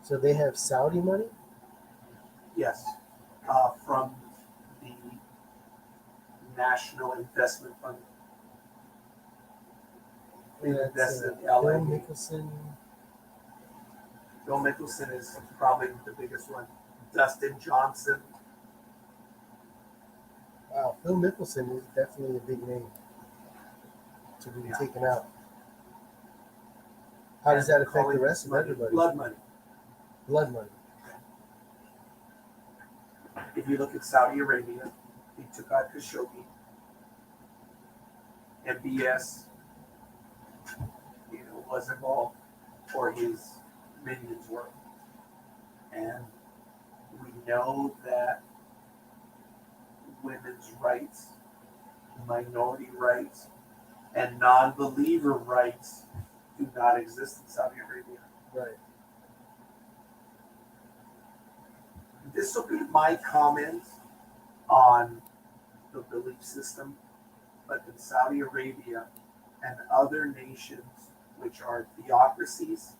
So they have Saudi money? Yes, from the National Investment Fund. They invested in Bill LIV. Mickelson. Bill Mickelson is probably the biggest one. Dustin Johnson. Wow, Phil Mickelson is definitely a big name to be taken out. How does that affect the rest of everybody? Blood money. Blood money. If you look at Saudi Arabia, they took out Khashoggi. MBS, was involved, or his minions were. And we know that women's rights, minority rights, and non-believer rights do not exist in Saudi Arabia. Right. This will be my comment on the belief system, but in Saudi Arabia and other nations which are theocracies,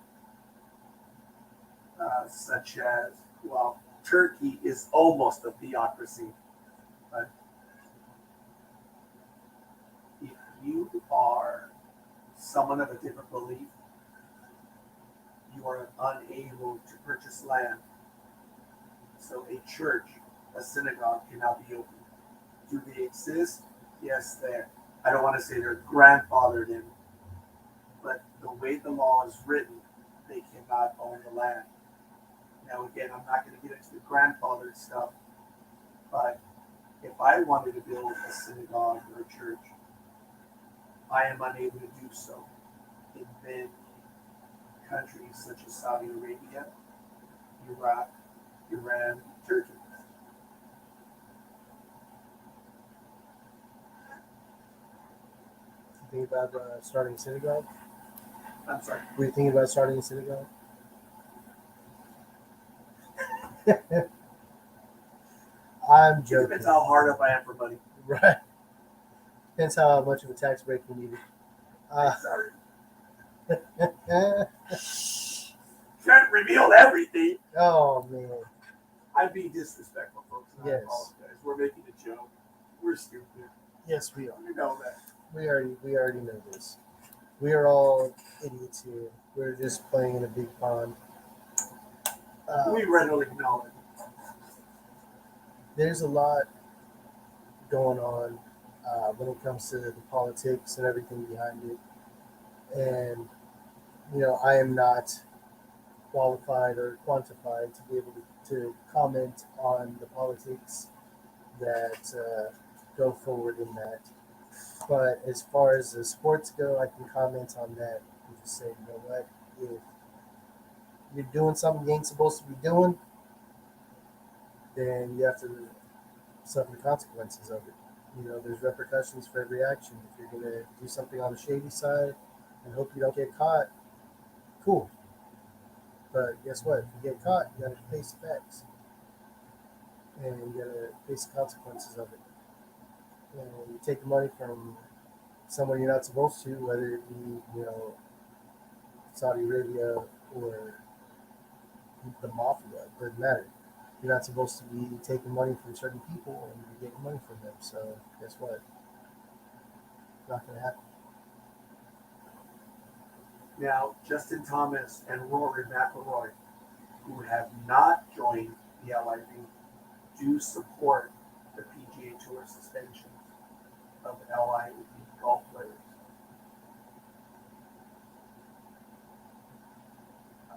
such as, Turkey is almost a theocracy, but if you are someone of a different belief, you are unable to purchase land. So a church, a synagogue cannot be opened. Do they exist? Yes, I don't want to say they're grandfathered in, but the way the law is written, they cannot own the land. Now again, I'm not going to get into the grandfathered stuff, but if I wanted to build a synagogue or a church, I am unable to do so in many countries such as Saudi Arabia, Iraq, Iran, Turkey. thinking about starting a synagogue? I'm sorry. Were you thinking about starting a synagogue? I'm It joking. depends how hard up I am for money. Right. Depends how much of a tax break you needed. I'm sorry. Can't reveal everything. Oh man. I'd be disrespectful, folks. And Yes. I apologize. We're making a joke. We're stupid. Yes, we are. You know that. We already know this. We are all idiots here. We're just playing in a big pond. We readily acknowledge. There's a lot going on when it comes to the politics and everything behind it. And, I am not qualified or quantified to be able to comment on the politics that go forward in that. But as far as the sports go, I can comment on that and just say, you know what, if you're doing something you ain't supposed to be doing, then you have to suffer the consequences of it. There's repercussions for every action. If you're going to do something on the shady side and hope you don't get caught, cool. But guess what? If you get caught, you got to face the facts. And you got to face the consequences of it. And you take the money from someone you're not supposed to, whether it be, Saudi Arabia or the mafia, it doesn't matter. You're not supposed to be taking money from certain people and you're getting money from them. So guess what? Not going to happen. Now, Justin Thomas and Rory McIlroy, who have not joined the LIV, do support the PGA Tour suspension of LIV golf players.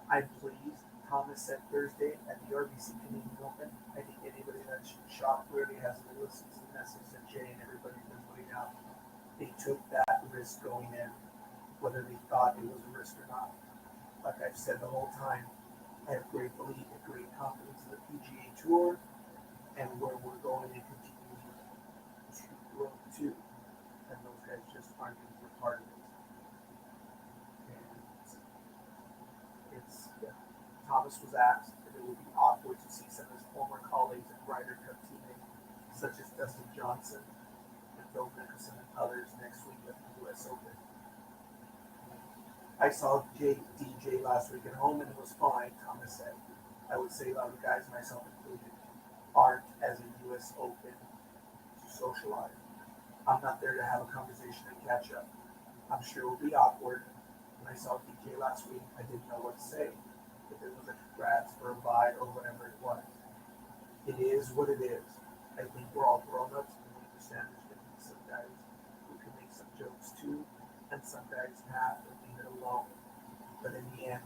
I'm pleased Thomas said Thursday at the RBC Canadian Open. I think anybody that's shocked really hasn't listened to the message that Jay and everybody's been putting out. They took that risk going in, whether they thought it was a risk or not. Like I've said the whole time, I have great belief and great confidence in the PGA Tour and where we're going and continuing to grow to. And those guys just aren't going to be part of it. And Thomas was asked if it would be awkward to see some of his former colleagues and Ryder Cup teammates, such as Dustin Johnson and Phil Mickelson and others, next week at the U.S. Open. I saw DJ last week at home and it was fine, Thomas said. I would say a lot of the guys, myself included, aren't as a U.S. Open to socialize. I'm not there to have a conversation and catch up. I'm sure it will be awkward. When I saw DJ last week, I didn't know what to say. If it was a congrats for a bye or whatever it was. It is what it is. I think we're all grown-ups and we understand there's going to be some guys who can make some jokes too, and some guys have to leave it alone. But in the end,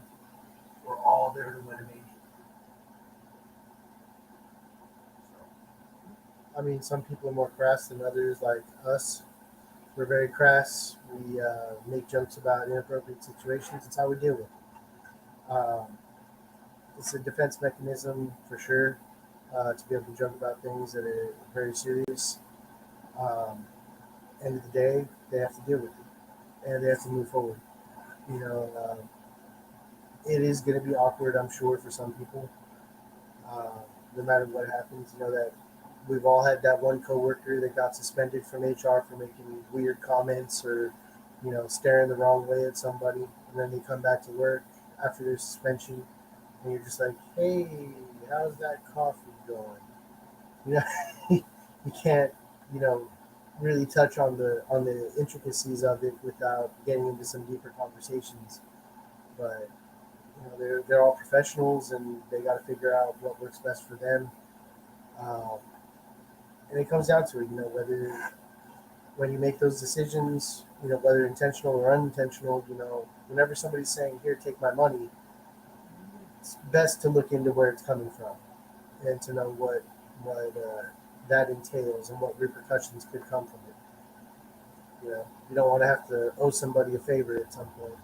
we're all there to win a major. I mean, some people are more crass than others, like us. We're very crass. We make jokes about inappropriate situations. It's how we deal with it. It's a defense mechanism for sure to be able to joke about things that are very serious. End of the day, they have to deal with it and they have to move forward. It is going to be awkward, I'm sure, for some people. No matter what happens, that we've all had that one coworker that got suspended from HR for making weird comments or, staring the wrong way at somebody, and then they come back to work after their suspension, and you're just like, hey, how's that coffee going? You can't, really touch on the intricacies of it without getting into some deeper conversations. But they're all professionals, and they got to figure out what works best for them. And it comes down to it, whether when you make those decisions, whether intentional or unintentional, whenever somebody's saying, here, take my money, it's best to look into where it's coming from and to know what that entails and what repercussions could come from it. You don't want to have to owe somebody a favor at some point.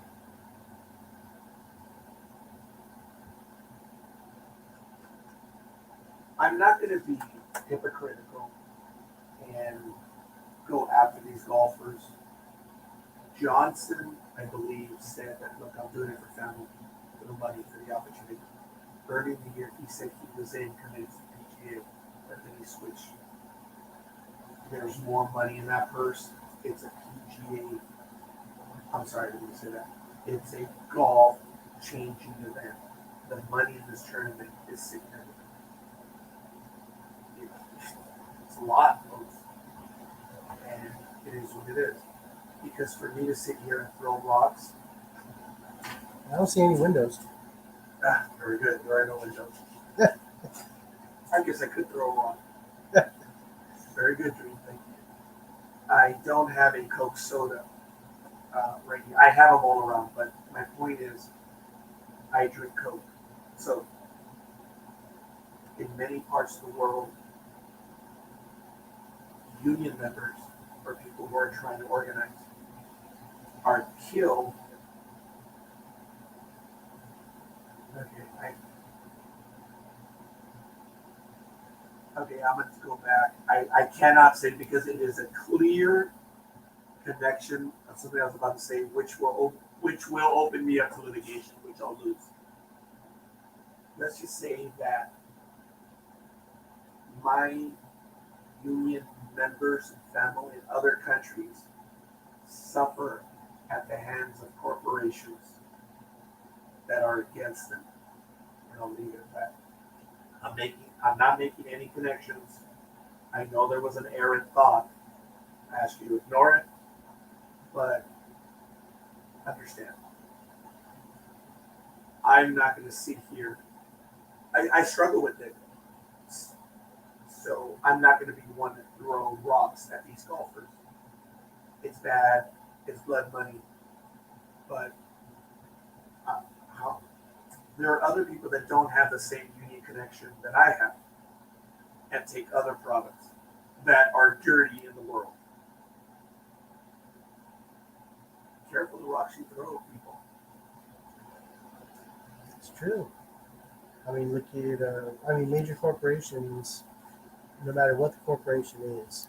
I'm not going to be hypocritical and go after these golfers Johnson, I believe, said that, look, I'm doing it for family, for the money, for the opportunity. Early in the year, he said he was in committed to PGA, but then he switched. There's more money in that purse. It's a PGA. I'm sorry, I didn't say that. It's a golf changing event. The money in this tournament is significant. It's a lot, folks. And it is what it is. Because for me to sit here and throw rocks, I don't see any windows. Very good. There are no windows. I guess I could throw a rock. Very good, Dream. Thank you. I don't have a Coke soda right here. I have them all around, but my point is, I drink Coke. So, in many parts of the world, union members or people who are trying to organize are killed. Okay, I'm going to go back. I cannot say because it is a clear connection of something I was about to say, which will open me up to litigation, which I'll lose. Let's just say that my union members and family in other countries suffer at the hands of corporations that are against them. And I'll leave it at that. I'm not making any connections. I know there was an errant thought. I ask you to ignore it, but understand. I'm not going to sit here. I struggle with it. So I'm not going to be the one to throw rocks at these golfers. It's bad. It's blood money. But there are other people that don't have the same unique connection that I have and take other products that are dirty in the world. Careful the rocks you throw, people. It's true. I mean, look at major corporations, no matter what the corporation is,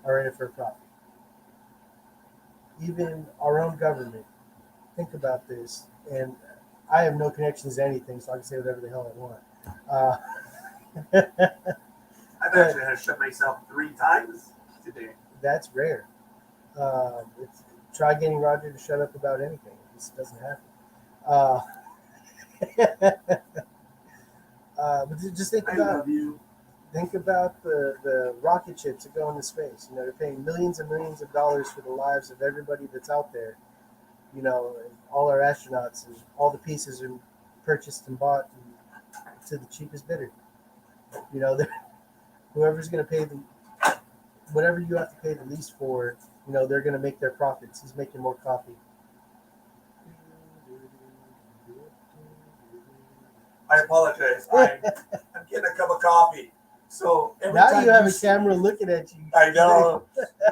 are in it for profit. Even our own government. Think about this. And I have no connections to anything, so I can say whatever the hell I want. I've actually had to shut myself 3 times today. That's rare. Try getting Roger to shut up about anything. This doesn't happen. But just think about the rocket ships that go into space. You know, they're paying millions and millions of dollars for the lives of everybody that's out there. You know, and all our astronauts, and all the pieces are purchased and bought to the cheapest bidder. You know, whoever's going to pay whatever you have to pay the least for, you know, they're going to make their profits. He's making more coffee. I apologize. I'm getting a cup of coffee. So now you have a camera looking at you. I know.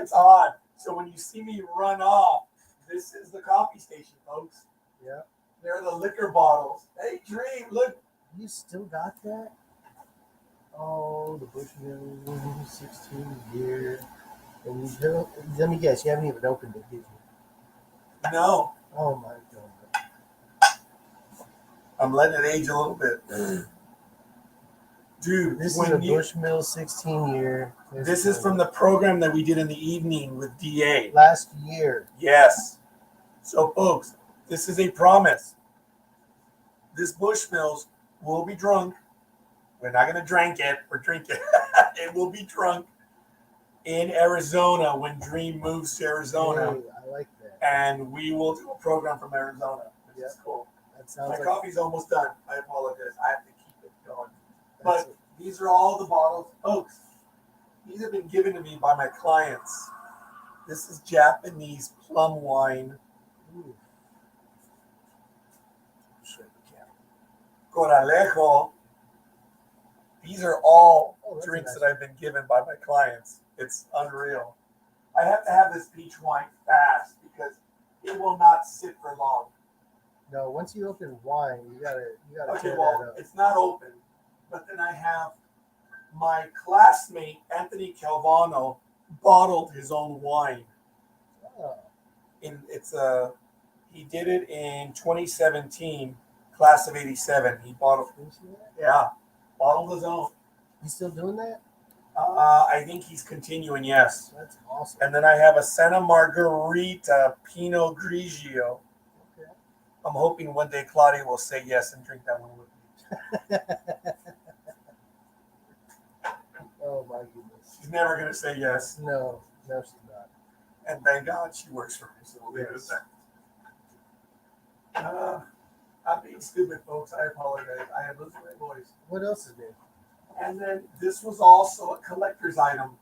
It's odd. So when you see me run off, this is the coffee station, folks. Yeah. They're the liquor bottles. Hey, Dreem, look. You still got that? Oh, the Bushmill 16 year. And let me guess, you haven't even opened it, did you? No. Oh my God. I'm letting it age a little bit. Dude, this is a Bushmill 16 year. This is from the program that we did in the evening with DA. Last year. Yes. So, folks, this is a promise. This Bushmills will be drunk. We're not going to drink it. We're drinking. It will be drunk in Arizona when Dreem moves to Arizona. Hey, I like that. And we will do a program from Arizona. Which is cool. That sounds My coffee's almost done. I apologize. I have to keep it going. But these are all the bottles. Folks, these have been given to me by my clients. This is Japanese plum wine. Ooh. Coralejo. These are all drinks that I've been given by my clients. It's unreal. I have to have this peach wine fast because it will not sit for long. No, once you open wine, you gotta Okay, tear well, that up. it's not open. But then I have my classmate, Anthony Calvano, bottled his own wine. Oh. He did it in 2017, class of '87. He bought bottled his own. You still doing that? I think he's continuing. Yes. That's awesome. And then I have a Santa Margherita Pinot Grigio. Okay. I'm hoping one day Claudia will say yes and drink that one with me. Oh my goodness. She's never gonna say yes. No, she's not. And thank God she works for me, so we'll leave it at that. I'm being stupid, folks. I apologize. I have listened to my voice. What else is new? And then this was also a collector's item.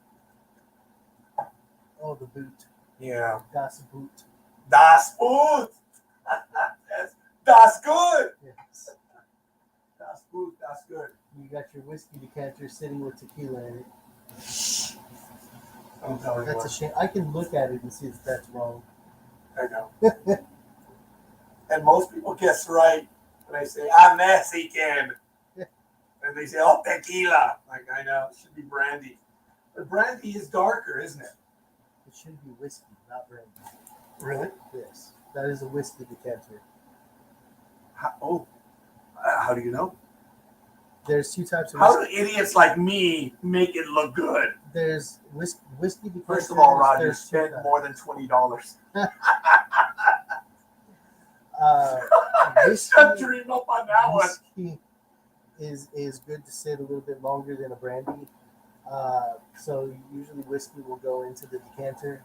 Oh, the boot. Yeah. Das Boot. Das Boot. Das good. Yes. Das Boot. Das good. You got your whiskey decanter sitting with tequila in it. I'm telling you. That's a shame. I can look at it and see if that's wrong. I know. And most people guess right when I say, I'm Mexican. And they say, oh, tequila. Like, I know. It should be brandy. But brandy is darker, isn't it? It should be whiskey, not brandy. Really? Yes. That is a whiskey decanter. How do you know? There's two types of How do idiots like me make it look good? There's whiskey decanters. First of all, Roger, spend more than $20. Shut Dreem up on that one. Whiskey is good to sit a little bit longer than a brandy. So usually whiskey will go into the decanter.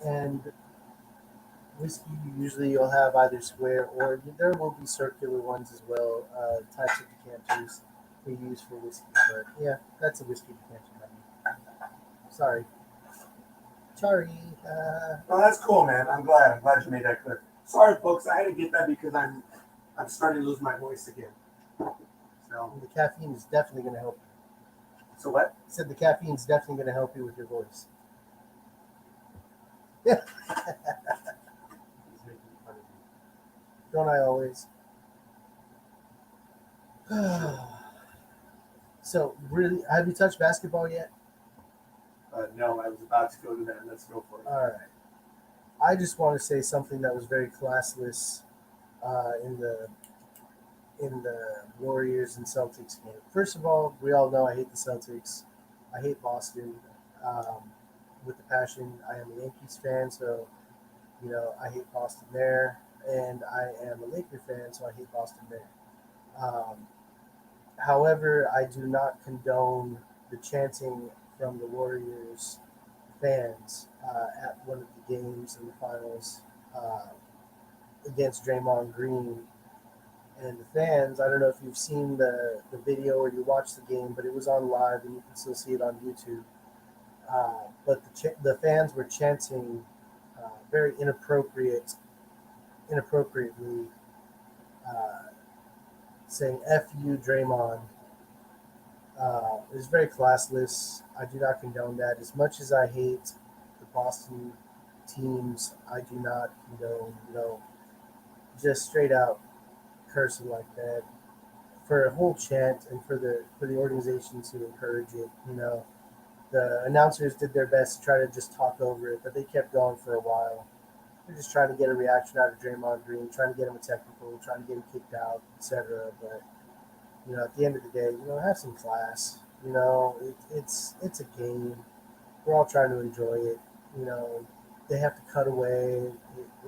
And whiskey usually you'll have either square or there will be circular ones as well, types of decanters we use for whiskey. But yeah, that's a whiskey decanter. Sorry. No, that's cool, man. I'm glad you made that clear. Sorry, folks. I had to get that because I'm starting to lose my voice again. So the caffeine is definitely going to help you. So what? I said the caffeine is definitely going to help you with your voice. Yeah. He's making fun of me. Don't I always? So, really, have you touched basketball yet? No, I was about to go to that. Let's go for it. All right. I just want to say something that was very classless in the Warriors and Celtics game. First of all, we all know I hate the Celtics. I hate Boston with the passion. I am a Yankees fan, so I hate Boston there, and I am a Laker fan, so I hate Boston there. However, I do not condone the chanting from the Warriors fans at one of the games in the finals against Draymond Green. And the fans, I don't know if you've seen the video or you watched the game, but it was on live and you can still see it on YouTube. But the fans were chanting very inappropriately, saying "F you, Draymond." It was very classless. I do not condone that. As much as I hate the Boston teams, I do not condone, just straight out cursing like that for a whole chant and for the organization to encourage it. The announcers did their best to try to just talk over it, but they kept going for a while. They're just trying to get a reaction out of Draymond Green, trying to get him a technical, trying to get him kicked out, etc. But at the end of the day, have some class. It's a game. We're all trying to enjoy it. They have to cut away.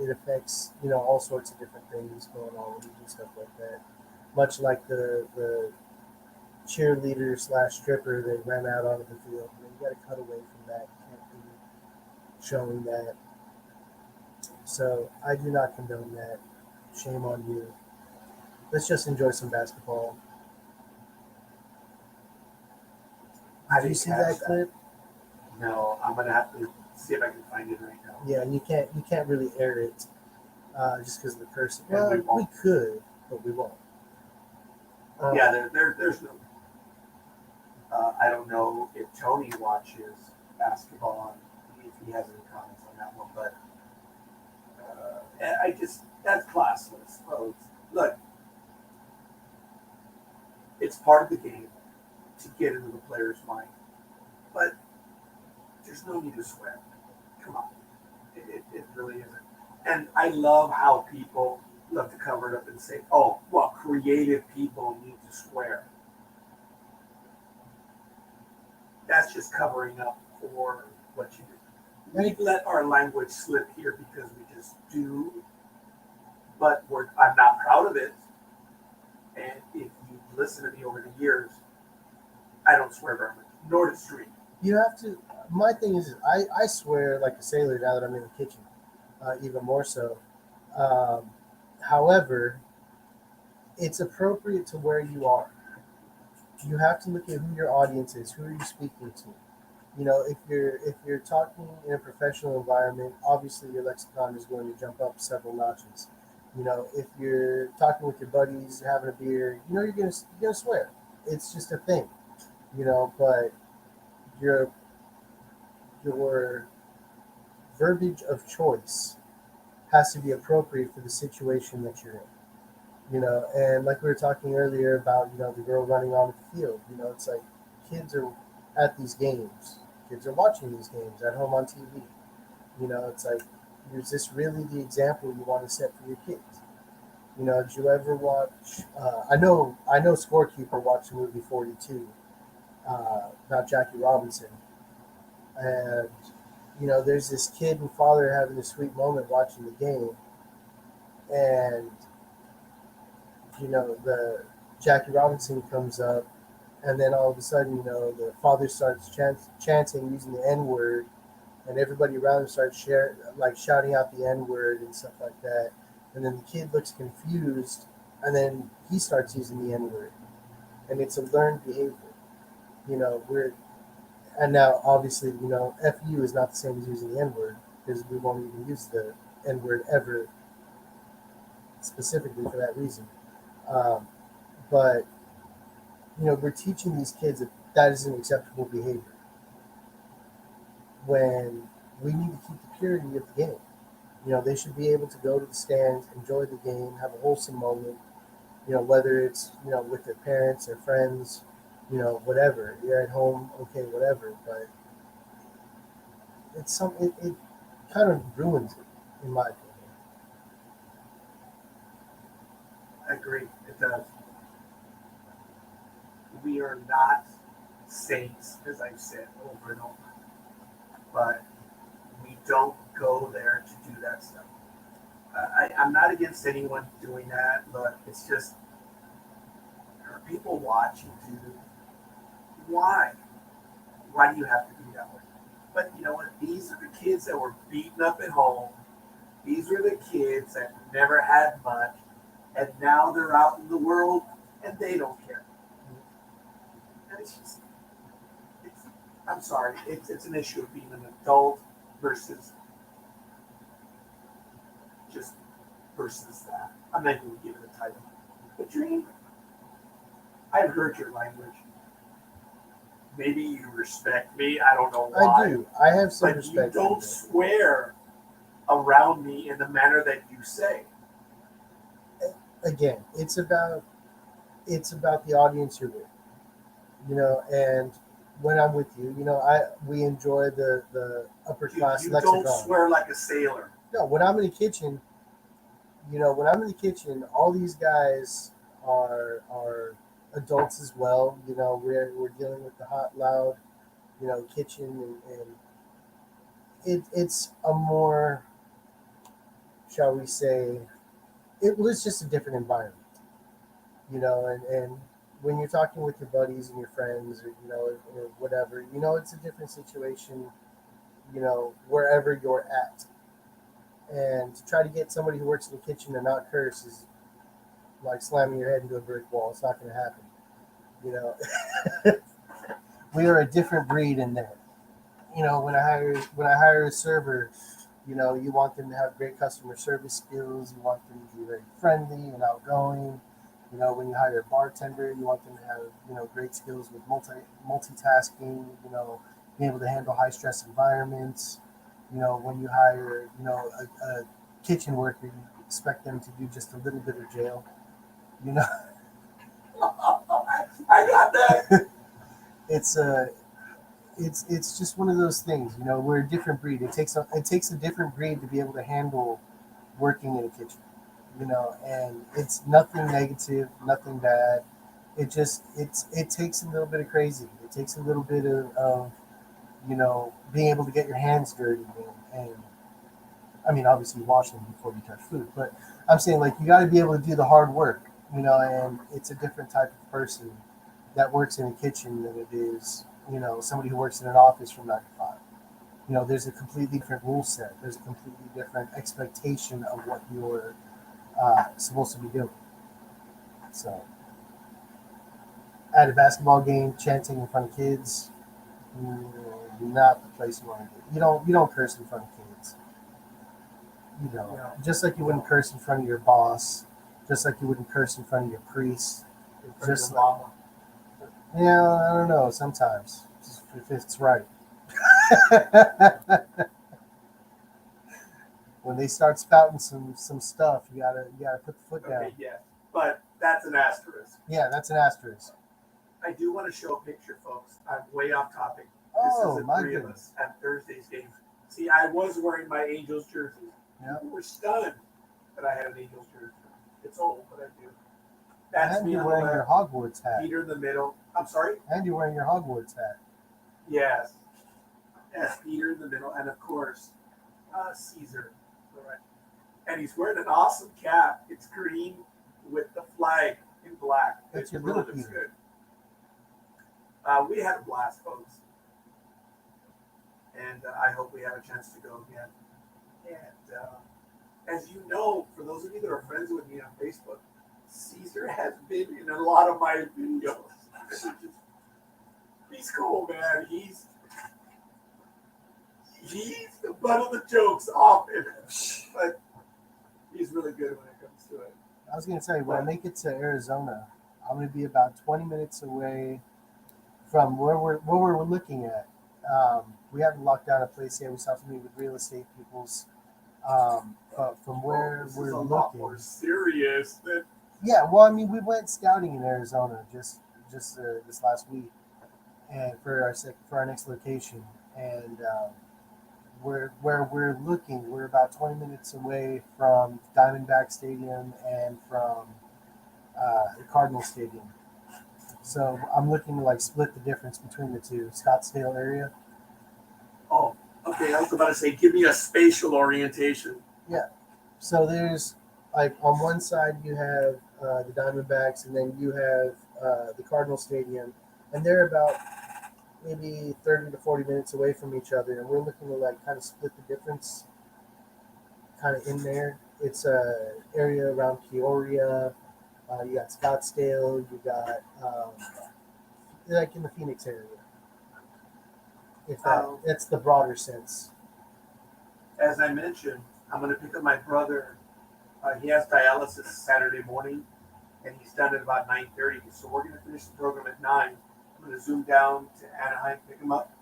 It affects all sorts of different things going on with it and stuff like that. Much like the cheerleader / stripper that ran out onto the field. You got to cut away from that. You can't be showing that. So I do not condone that. Shame on you. Let's just enjoy some basketball. Did you see that clip? No, I'm gonna have to see if I can find it right now. Yeah, and you can't really air it just because of the cursing. Well, we could, but we won't. There's no. I don't know if Tony watches basketball, if he has any comments on that one, but that's classless, folks. Look, it's part of the game to get into the player's mind, but there's no need to sweat. Come on. really isn't. And I love how people love to cover it up and say, "Oh, well, creative people need to swear." That's just covering up for what you do. We let our language slip here because we just do, but I'm not proud of it. And if you listen to me over the years, I don't swear very much, nor does Dreem. You have to. My thing is, I swear like a sailor now that I'm in the kitchen, even more so. However, it's appropriate to where you are. You have to look at who your audience is. Who are you speaking to? You know, if you're talking in a professional environment, obviously your lexicon is going to jump up several notches. You know, if you're talking with your buddies, having a beer, you know you're gonna swear. It's just a thing. You know, but your your verbiage of choice has to be appropriate for the situation that you're in. You know, and like we were talking earlier about, you know, the girl running on the field. You know, it's like kids are at these games. Kids are watching these games at home on TV. You know, it's like, is this really the example you want to set for your kids? You know, did you ever watch? I know Scorekeeper watched the movie 42 about Jackie Robinson, and you know, there's this kid and father having a sweet moment watching the game, and you know, the Jackie Robinson comes up, and then all of a sudden, you know, the father starts chanting using the N word, and everybody around him starts shouting out the N word and stuff like that. And then the kid looks confused, and then he starts using the N word, and it's a learned behavior. You know, and now obviously, you know, "fu" is not the same as using the N word, because we won't even use the N word ever specifically for that reason. But you know, we're teaching these kids that that is an acceptable behavior when we need to keep the purity of the game. You know, they should be able to go to the stands, enjoy the game, have a wholesome moment. You know, whether it's, you know, with their parents, their friends, you know, whatever. You're at home, okay, whatever. But it kind of ruins it, in my opinion. I agree. It does. We are not saints, as I've said over and over, but we don't go there to do that stuff. I'm not against anyone doing that, but it's just, there are people watching too. Why? Why do you have to be that way? But you know what? These are the kids that were beaten up at home. These are the kids that never had much, and now they're out in the world and they don't care. And it's just, I'm sorry, it's an issue of being an adult versus that. I'm not going to give it a title. But Dreem, I've heard your language. Maybe you respect me. I don't know why. I do. I have some but respect. You don't swear around me in the manner that you say. Again, it's about the audience you're with. You know, and when I'm with you, you know, we enjoy the upper class You lexicon. don't swear like a sailor. No, when I'm in the kitchen, you know, all these guys are adults as well. You know, we're dealing with the hot, loud, you know, kitchen, and it's a more, shall we say, it was just a different environment. You know, and when you're talking with your buddies and your friends, or you know, or whatever, you know, it's a different situation. You know, wherever you're at, and to try to get somebody who works in the kitchen to not curse is like slamming your head into a brick wall. It's not going to happen. You know, we are a different breed in there. You know, when I hire a server, you know, you want them to have great customer service skills. You want them to be very friendly and outgoing. You know, when you hire a bartender, you want them to have, you know, great skills with multitasking. You know, being able to handle high stress environments. You know, when you hire, you know, a kitchen worker, you expect them to do just a little bit of jail. You know, I got that. it's it's just one of those things. You know, we're a different breed. It takes a different breed to be able to handle working in a kitchen. You know, and it's nothing negative, nothing bad. It takes a little bit of crazy. It takes a little bit of being able to get your hands dirty and I mean, obviously wash them before you touch food, but I'm saying like you got to be able to do the hard work, and it's a different type of person that works in a kitchen than it is, somebody who works in an office from 9 to 5. There's a completely different rule set. There's a completely different expectation of what you're supposed to be doing. So, at a basketball game, chanting in front of kids, not the place you want to do. You don't curse in front of kids. Just like you wouldn't curse in front of your boss, just like you wouldn't curse in front of your priest. Just like, yeah, I don't know. Sometimes if it's right. When they start spouting some stuff, you gotta put the foot down. Okay, yeah, but that's an asterisk. Yeah, that's an asterisk. I do want to show a picture, folks. I'm way off topic. Oh, this is my the three of goodness. us at Thursday's game. See, I was wearing my Angels jersey. Yeah. We were stunned that I had an Angels jersey. It's old, but I do. That's And me you're on the wearing your left, Hogwarts hat. Peter in the middle. I'm sorry? And you're wearing your Hogwarts hat. Yes. Yes, Peter in the middle. And, of course, Caesar. All right. And he's wearing an awesome cap. It's green with the flag in black. That's your really little looks Peter. good. We had a blast, folks. And I hope we have a chance to go again. And as you know, for those of you that are friends with me on Facebook, Caesar has been in a lot of my videos. He's cool, man. He's the butt of the jokes often, but he's really good when it comes to it. I was going to say, when I make it to Arizona, I'm going to be about 20 minutes away from where we're looking at. We haven't locked down a place yet. We still have to meet with real estate peoples. But from where this we're is a looking, lot more serious than yeah. Well, I mean, we went scouting in Arizona just this last week, and for our next location, and where we're looking, we're about 20 minutes away from Diamondback Stadium and from the Cardinal Stadium. So I'm looking to like split the difference between the two, Scottsdale area. Oh, okay. I was about to say, give me a spatial orientation. Yeah. So there's like on one side you have the Diamondbacks, and then you have the Cardinal Stadium, and they're about maybe 30 to 40 minutes away from each other, and we're looking to like kind of split the difference, kind of in there. It's a area around Peoria. You got Scottsdale. You got like in the Phoenix area. If that's the broader sense. As I mentioned, I'm going to pick up my brother. He has dialysis Saturday morning, and he's done at about 9:30. So we're going to finish the program at 9. I'm going to zoom down to Anaheim, pick him up,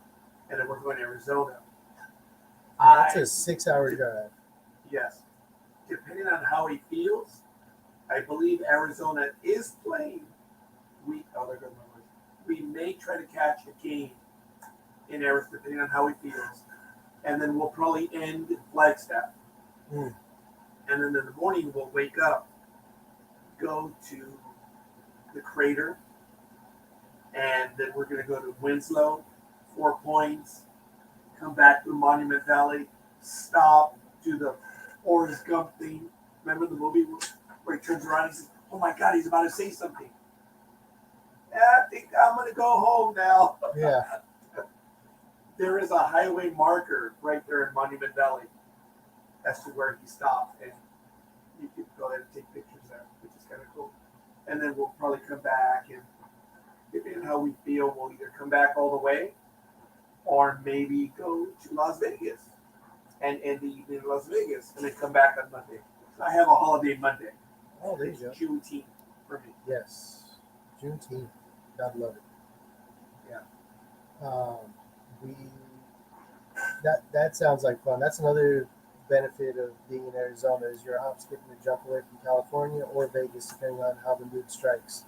and then we're going to Arizona. That's a 6-hour drive. Yes. Depending on how he feels, I believe Arizona is playing. We may try to catch a game in Arizona, depending on how he feels. And then we'll probably end in Flagstaff. Mm. And then in the morning, we'll wake up, go to the crater, and then we're going to go to Winslow, 4 Points, come back to Monument Valley, stop, do the Forrest Gump thing. Remember the movie where he turns around and says, "Oh my God, he's about to say something." I think I'm going to go home now. Yeah. There is a highway marker right there in Monument Valley as to where he stopped, and you can go ahead and take pictures there, which is kind of cool. And then we'll probably come back, and depending on how we feel, we'll either come back all the way or maybe go to Las Vegas and end the evening in Las Vegas and then come back on Monday. So I have a holiday Monday. Oh, there you go. Juneteenth for me. Yes. Juneteenth. God love it. Yeah. That sounds like fun. That's another benefit of being in Arizona is you're hop, skip, and a jump away from California or Vegas, depending on how the mood strikes.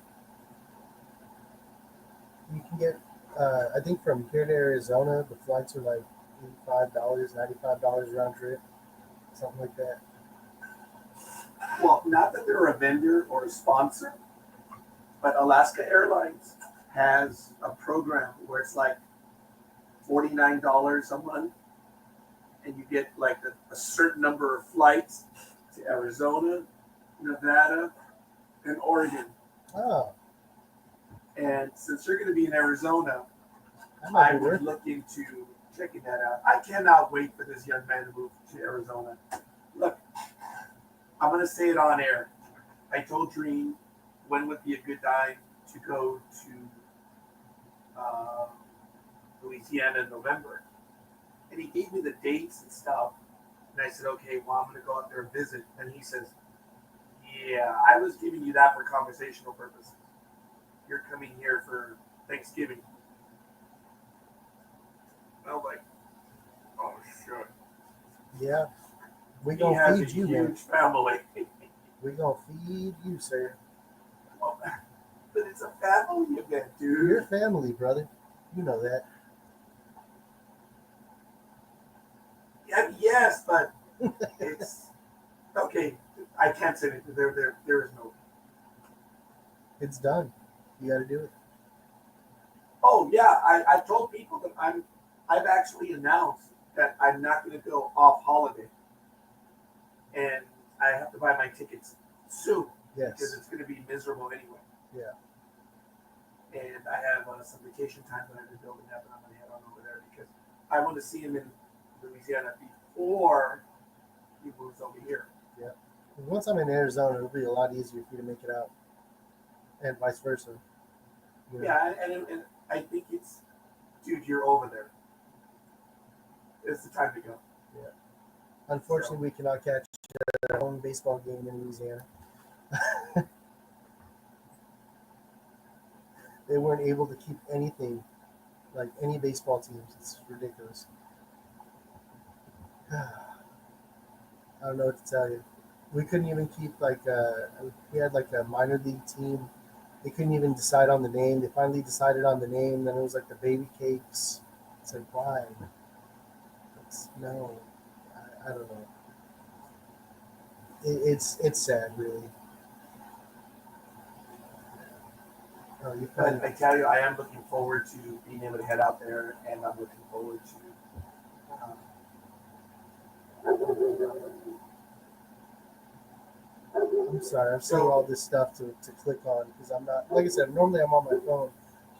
You can get I think from here to Arizona, the flights are like $85, $95 round trip, something like that. Well, not that they're a vendor or a sponsor, but Alaska Airlines has a program where it's like $49 a month, and you get like a certain number of flights to Arizona, Nevada, and Oregon. Oh, And since you're going to be in Arizona, that might I be would worth it. look into checking that out. I cannot wait for this young man to move to Arizona. Look, I'm going to say it on air. I told Dreem when would be a good time to go to Louisiana in November. And he gave me the dates and stuff. And I said, okay, well, I'm going to go out there and visit. And he says, yeah, I was giving you that for conversational purposes. You're coming here for Thanksgiving. I was like, oh, shit. Yeah, we He gonna has feed a you, huge man. family. We gonna feed you, sir. Well, but it's a family event, dude. Your family, brother. You know that. Yeah, yes, but it's okay. I can't say it. There is no. It's done. You got to do it. Oh yeah, I told people that I've actually announced that I'm not going to go off holiday, and I have to buy my tickets soon because Yes. it's going to be miserable anyway. Yeah. And I have some vacation time that I've been building up, and I'm going to head on over there because I want to see him in Louisiana before he moves over here. Yeah. Once I'm in Arizona, it'll be a lot easier for you to make it out, and vice versa. You know? Yeah, and I think it's, dude, you're over there. It's the time to go. Yeah. Unfortunately, we cannot catch our own baseball game in Louisiana. They weren't able to keep anything, like any baseball teams. It's ridiculous. I don't know what to tell you. We couldn't even keep we had like a minor league team. They couldn't even decide on the name. They finally decided on the name. Then it was like the baby cakes. It's like, why? No, I don't know. It's sad, really. You But probably, I tell you, I am looking forward to being able to head out there, and I'm looking forward to. I'm sorry. I'm seeing all this stuff to click on because I'm not, like I said, normally I'm on my phone.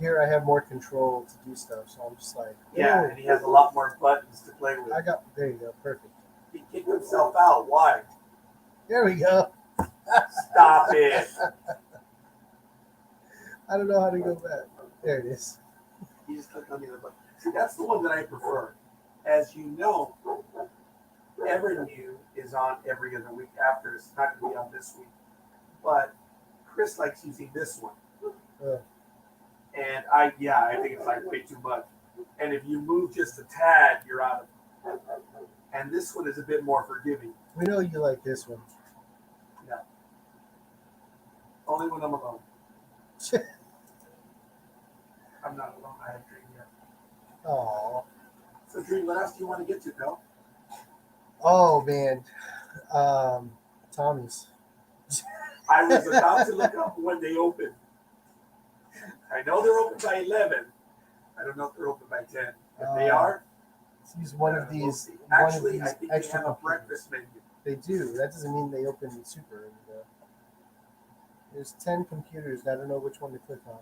Here I have more control to do stuff, so I'm just like, Yeah, "Oh, and he has a lot more buttons to play with. there you go, perfect. He kicked himself out. Why? There we go. Stop it. I don't know how to go back. There it is. You just click on the other button. See, that's the one that I prefer. As you know, Evernew is on every other week after. It's not going to be on this week. But Chris likes using this one. And I think it's like way too much. And if you move just a tad, you're out of it. And this one is a bit more forgiving. We know you like this one. Yeah. Only when I'm alone. I'm not alone. I have Dream here. Aw. So, Dream, what else do you want to get to, Bill? Oh man. Tommy's. I was about to look up when they open. I know they're open by 11. I don't know if they're open by 10. If they are, Use one of we'll these. see. One of Actually, these I think they extra have a computers. breakfast menu. They do. That doesn't mean they open super. There's 10 computers. And I don't know which one to click on.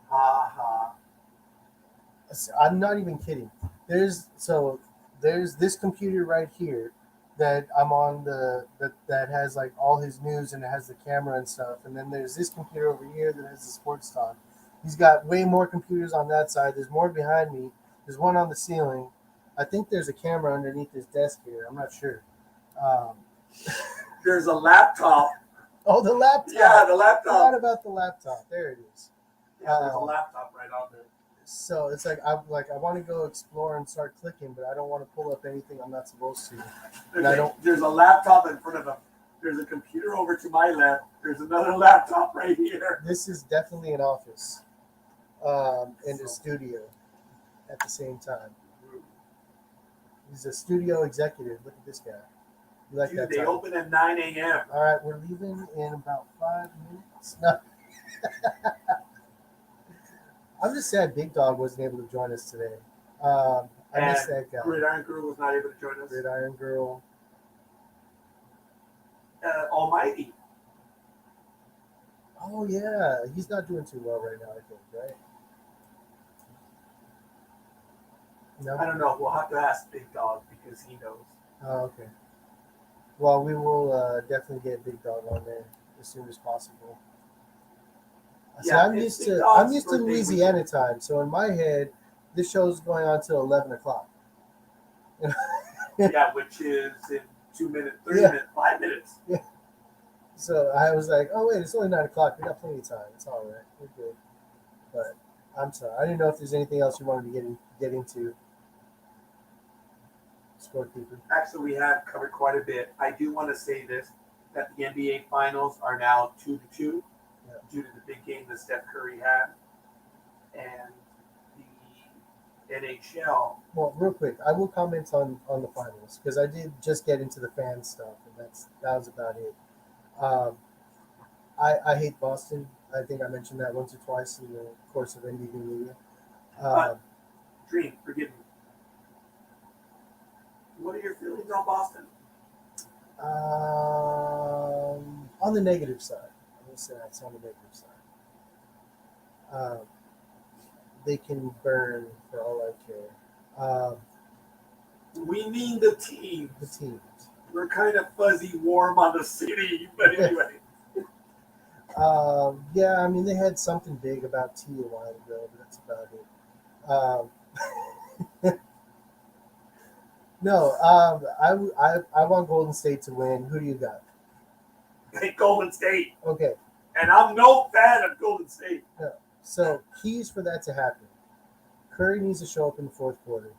Ha ha. I'm not even kidding. There's this computer right here that I'm on that has like all his news and it has the camera and stuff. And then there's this computer over here that has the sports talk. He's got way more computers on that side. There's more behind me. There's one on the ceiling. I think there's a camera underneath his desk here. I'm not sure. There's a laptop. Oh, the laptop. Yeah, the I laptop. forgot about the laptop. There it is. Yeah, there's a laptop right on there. So it's like I want to go explore and start clicking, but I don't want to pull up anything I'm not supposed to. There's a laptop in front of him. There's a computer over to my left. There's another laptop right here. This is definitely an office. and a studio at the same time. He's a studio executive. Look at this guy. You like Dude, that they time? open at 9 a.m. All right, we're leaving in about 5 minutes. No. I'm just sad Big Dog wasn't able to join us today. I miss that guy. Gridiron Girl was not able to join us. Gridiron Girl. Almighty. Oh yeah, he's not doing too well right now. I think, right? No. I don't know. We'll have to ask Big Dog because he knows. Oh, okay. Well, we will definitely get Big Dog on there as soon as possible. See, Yeah, I'm it's used Big to Dog's birthday Louisiana time, so in my head, this show's going on till 11 o'clock. Yeah, which is in 2 minutes, 3 Yeah. minutes, 5 minutes. So I was like, oh wait, it's only 9 o'clock. We got plenty of time. It's all right. We're good. But I'm sorry. I didn't know if there's anything else you wanted to get into. Scorekeeper. Actually, we have covered quite a bit. I do want to say this, that the NBA Finals are now 2-2 due to the big game that Steph Curry had. And the NHL. Well, real quick, I will comment on the finals because I did just get into the fan stuff, and that was about it. I hate Boston. I think I mentioned that once or twice in the course of NBD media. Dreem, forgive me. What are your feelings on Boston? On the negative side, I will say that's on the negative side. They can burn for all I care. We mean the team. The teams. We're kind of fuzzy warm on the city, but anyway. Yeah, I mean, they had something big about tea a while ago, but that's about it. No, I want Golden State to win. Who do you got? Golden State. Okay. And I'm no fan of Golden State. No. So, keys for that to happen. Curry needs to show up in the fourth quarter.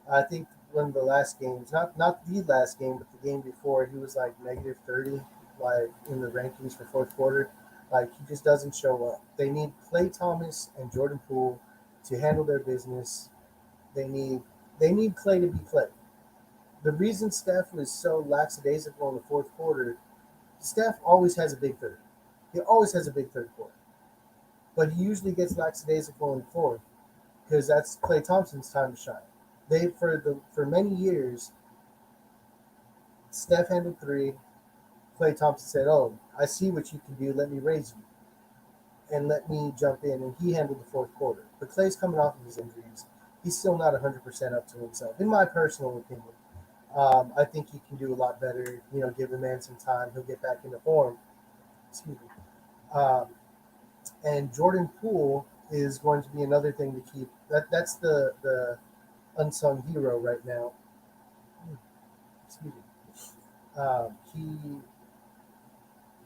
I think one of the last games, not the last game, but the game before, he was like negative 30, like in the rankings for fourth quarter. Like, he just doesn't show up. They need Klay Thomas and Jordan Poole to handle their business. They need Klay to be Klay. The reason Steph was so lackadaisical in the fourth quarter, Steph always has a big third. He always has a big third quarter. But he usually gets lackadaisical in the fourth because that's Klay Thompson's time to shine. For many years, Steph handled three. Klay Thompson said, "Oh, I see what you can do. Let me raise you, and let me jump in." And he handled the fourth quarter. But Klay's coming off of his injuries. He's still not 100% up to himself, in my personal opinion. I think he can do a lot better. Give the man some time. He'll get back into form. Excuse me. And Jordan Poole is going to be another thing to keep. That's the unsung hero right now. Excuse me.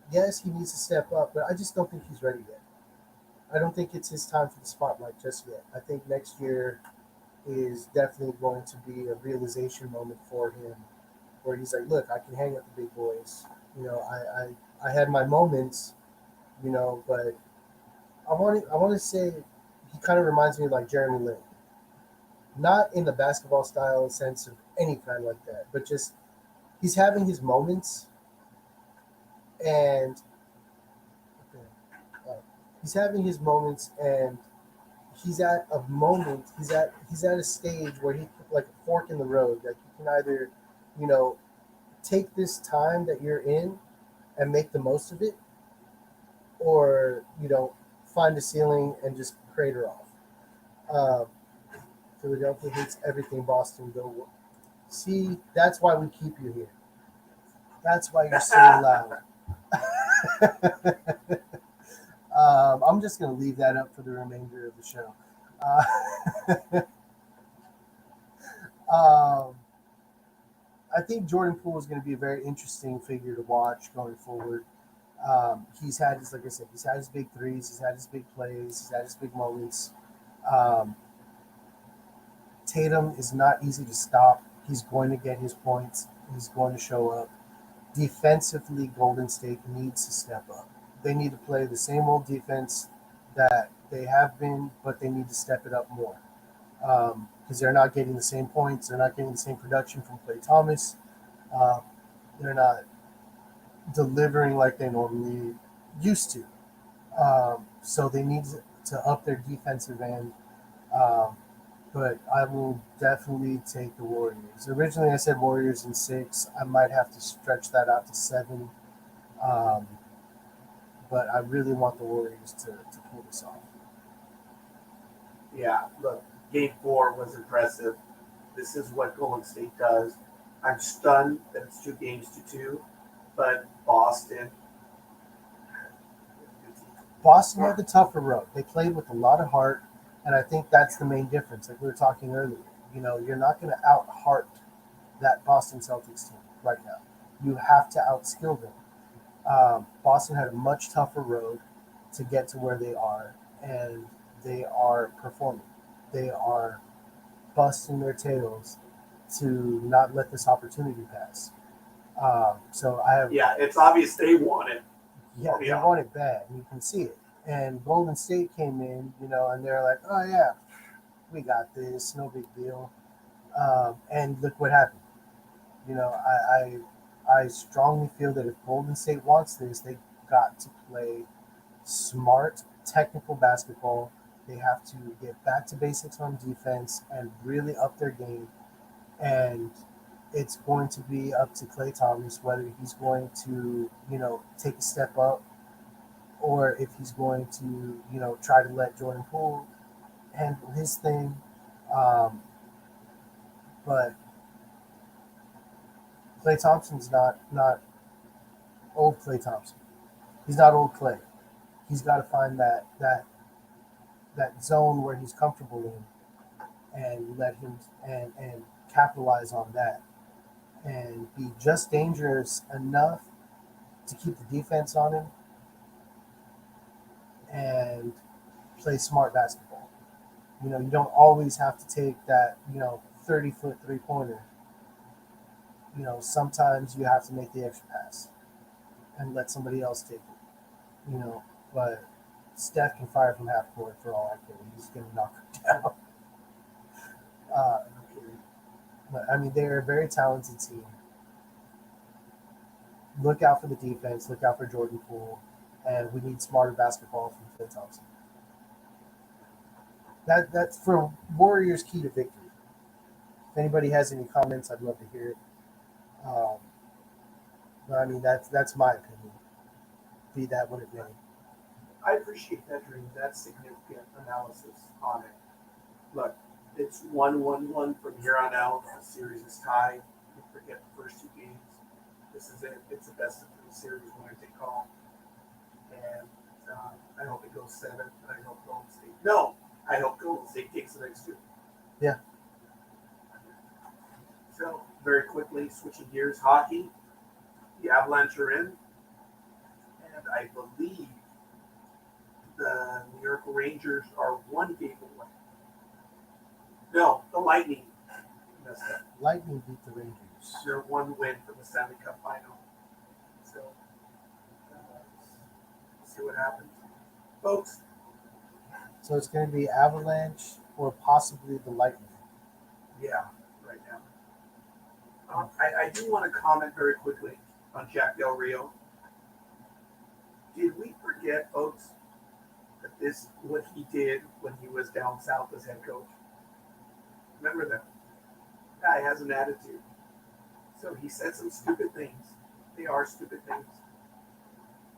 He needs to step up, but I just don't think he's ready yet. I don't think it's his time for the spotlight just yet. I think next year is definitely going to be a realization moment for him where he's like, look, I can hang with the big boys. I had my moments, but I want to say he kind of reminds me of like Jeremy Lin. Not in the basketball style sense of any kind like that, but just he's having his moments and he's at a moment, he's at a stage where he like a fork in the road. Like you can either, take this time that you're in and make the most of it, or find a ceiling and just crater off. Philadelphia hates everything Boston. Go see, that's why we keep you here. That's why you're so loud. I'm just going to leave that up for the remainder of the show. I think Jordan Poole is going to be a very interesting figure to watch going forward. He's had his, like I said, he's had his big threes, he's had his big plays, he's had his big moments. Tatum is not easy to stop. He's going to get his points. He's going to show up. Defensively, Golden State needs to step up. They need to play the same old defense that They have been, but they need to step it up more because they're not getting the same points. They're not getting the same production from Klay Thomas. Uh, they're not delivering like they normally used to. So they need to up their defensive end. Um, but I will definitely take the Warriors. Originally, I said Warriors in 6. I might have to stretch that out to 7. Um, but I really want the Warriors to pull this off. Yeah, look, Game 4 was impressive. This is what Golden State does. I'm stunned that it's 2 games to 2, but Boston. Boston had the tougher road. They played with a lot of heart, and I think that's the main difference. Like we were talking earlier, you're not going to out heart that Boston Celtics team right now. You have to outskill them. Boston had a much tougher road to get to where they are, and they are performing. They are busting their tails to not let this opportunity pass. So I have. Yeah, it's obvious they want it. Yeah, they want it bad, and you can see it. And Golden State came in, and they're like, "Oh yeah, we got this, no big deal." And look what happened. I strongly feel that if Golden State wants this, they got to play smart, technical basketball. They have to get back to basics on defense and really up their game. And it's going to be up to Klay Thomas whether he's going to, take a step up or if he's going to, try to let Jordan Poole handle his thing. But Klay Thompson's not old Klay Thompson. He's not old Klay. He's got to find that zone where he's comfortable in and let him and capitalize on that and be just dangerous enough to keep the defense on him and play smart basketball. You don't always have to take that, 30-foot three-pointer. Sometimes you have to make the extra pass and let somebody else take it. But Steph can fire from half court for all I care. He's going to knock her down. But I mean, they're a very talented team. Look out for the defense. Look out for Jordan Poole, and we need smarter basketball from Klay Thompson. That's for Warriors' key to victory. If anybody has any comments, I'd love to hear it. But I mean, that's my opinion. Be that what it may. I appreciate that, Dream. That's significant analysis on it. Look, it's 1-1-1 from here on out. The series is tied. You forget the first 2 games. This is it. It's the best of 3 series when I take call. And I hope it goes 7. I hope Golden State. No, I hope Golden State takes the next 2. Yeah. So, very quickly, switching gears, hockey. The Avalanche are in. And I believe the New York Rangers are 1 game away. No, the Lightning messed up. Lightning beat the Rangers. They're 1 win from the Stanley Cup final. So, we'll see what happens. Folks. So it's going to be Avalanche or possibly the Lightning. Yeah, right now. I do want to comment very quickly on Jack Del Rio. Did we forget, folks, that this what he did when he was down south as head coach? Remember that? Guy has an attitude. So he said some stupid things. They are stupid things.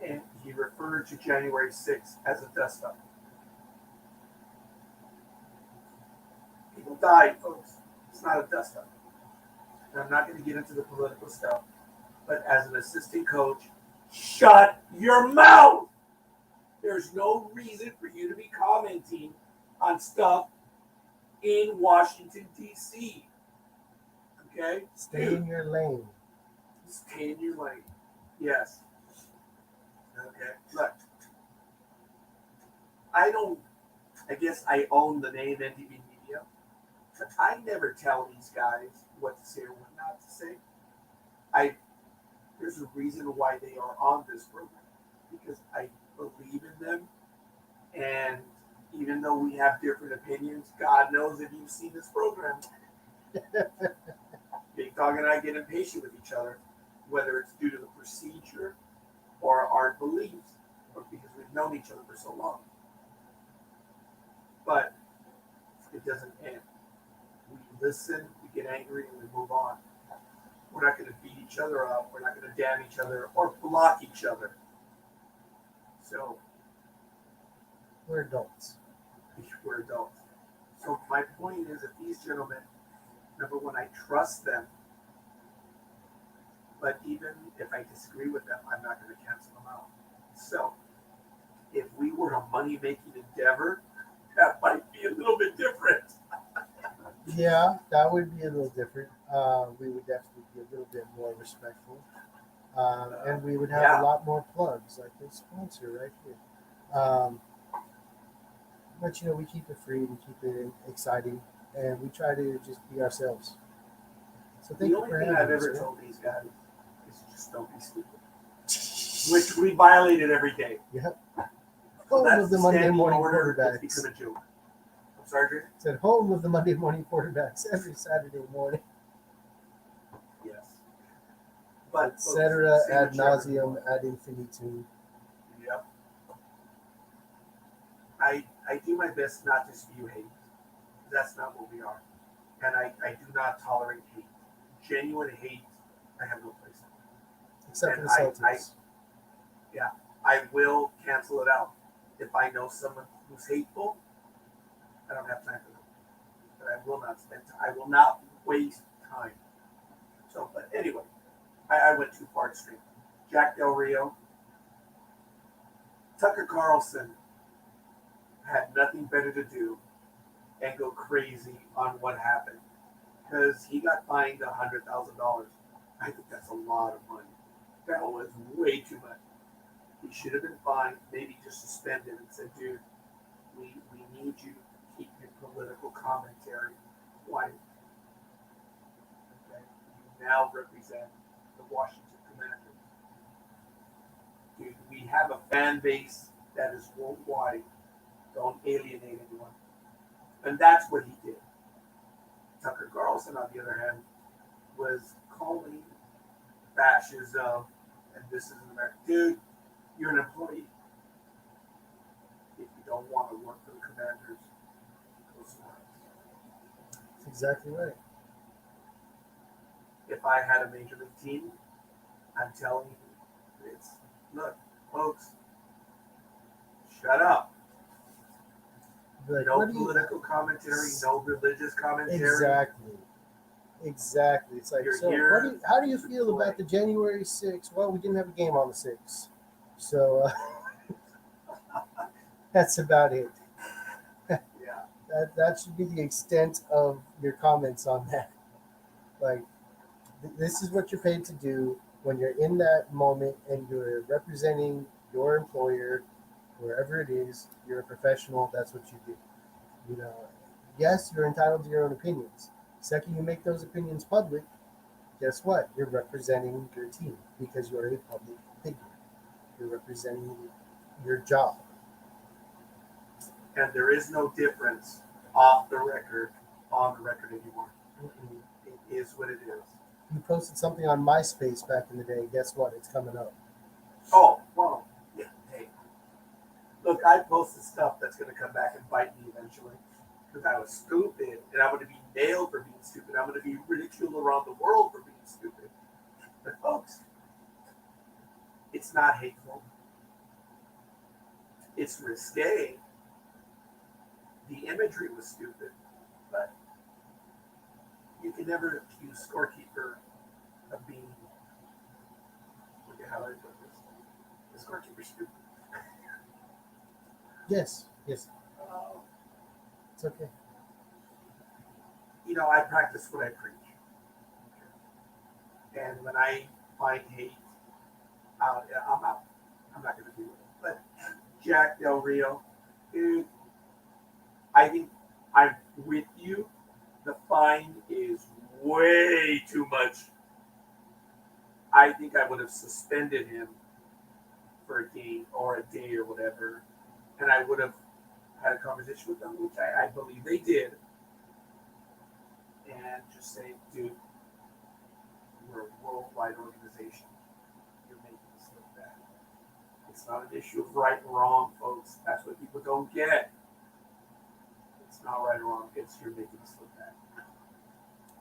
And he referred to January 6th as a dust-up. People died, folks. It's not a dust-up. And I'm not going to get into the political stuff. But as an assistant coach, shut your mouth! There's no reason for you to be commenting on stuff in Washington, D.C. Okay? Stay in your lane. Stay in your lane. Yes. Okay. Look. I guess I own the name NTV Media, but I never tell these guys what to say or what not to say. There's a reason why they are on this program, because I believe in them, and even though we have different opinions, God knows if you've seen this program, Big Dog and I get impatient with each other, whether it's due to the procedure or our beliefs, or because we've known each other for so long. But it doesn't end. We listen, we get angry, and we move on. We're not going to beat each other up. We're not going to damn each other or block each other. So We're adults. we're adults. So my point is that these gentlemen, number one, I trust them. But even if I disagree with them, I'm not going to cancel them out. So if we were a money-making endeavor, that might be a little bit different. Yeah, that would be a little different. We would definitely be a little bit more respectful. And we would have Yeah. a lot more plugs, like this sponsor right here. But we keep it free, we keep it exciting, and we try to just be ourselves. So thank The you only for thing having I've us. ever man. told these guys is just don't be stupid, which we violated every day. Yep. So Home that's of the the Monday standing morning order that's quarterbacks. become a joke. I'm sorry, Drew? Said home of the Monday morning quarterbacks every Saturday morning, Yes. But etc. say ad whichever you nauseum want. ad infinitum. Yep. I do my best not to spew hate. That's not what we are. And I do not tolerate hate. Genuine hate, I have no place in. Except for And the Celtics. I will cancel it out. If I know someone who's hateful, I don't have time for them. But I will not spend time. I will not waste time. So, but anyway, I went too far extreme. Jack Del Rio, Tucker Carlson had nothing better to do and go crazy on what happened because he got fined $100,000. I think that's a lot of money. That was way too much. He should have been fined, maybe just suspended and said, dude, we need you to keep your political commentary quiet. Okay? You now represent the Washington Commanders. Dude, we have a fan base that is worldwide. Don't alienate anyone. And that's what he did. Tucker Carlson, on the other hand, was calling fascism, and this is America. Dude, you're an employee. If you don't want to work for the Commanders, go somewhere else. That's exactly right. If I had a major league team, I'm telling you, look, folks, shut up. Like, No what do you- political commentary, no religious commentary. Exactly. It's like, You're so here how do you to feel play. about the January 6th? Well, we didn't have a game on the 6th. So that's about it. Yeah. That should be the extent of your comments on that. Like, this is what you're paid to do when you're in that moment and you're representing your employer, wherever it is. You're a professional. That's what you do. Yes, you're entitled to your own opinions. Second, you make those opinions public. Guess what? You're representing your team because you're a public figure. You're representing your job. And there is no difference off the record, on the record anymore. It is what it is. You posted something on MySpace back in the day. Guess what? It's coming up. Oh, well, yeah, hey. Look, I posted stuff that's going to come back and bite me eventually because I was stupid, and I'm going to be nailed for being stupid. I'm going to be ridiculed around the world for being stupid. But folks, it's not hateful. It's risque. The imagery was stupid, but you can never accuse Scorekeeper of being. Look at how I put this. The Scorekeeper's stupid. Yes. It's okay. I practice what I preach. And when I find hate, I'm out. I'm not going to do it. But Jack Del Rio, dude, I think I'm with you. The fine is way too much. I think I would have suspended him for a game or a day or whatever, and I would have had a conversation with them, which I believe they did, and just say, dude, we're a worldwide organization. You're making us look bad. It's not an issue of right and wrong, folks. That's what people don't get. It's not right or wrong. It's you're making us look bad.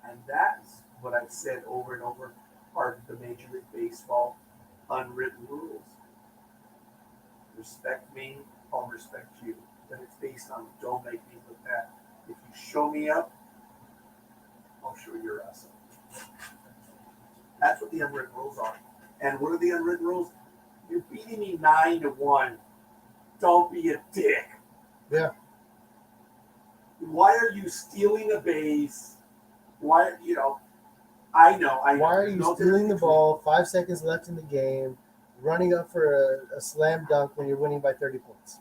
And that's what I've said over and over are the Major League Baseball unwritten rules. Respect me, I'll respect you. But it's based on don't make me look bad. If you show me up, I'll show your ass up. That's what the unwritten rules are. And what are the unwritten rules? You're beating me 9-1. Don't be a dick. Yeah. Why are you stealing a base? Why, I know. Why are you No stealing the difference ball? 5 seconds left in the game, running up for a slam dunk when you're winning by 30 points.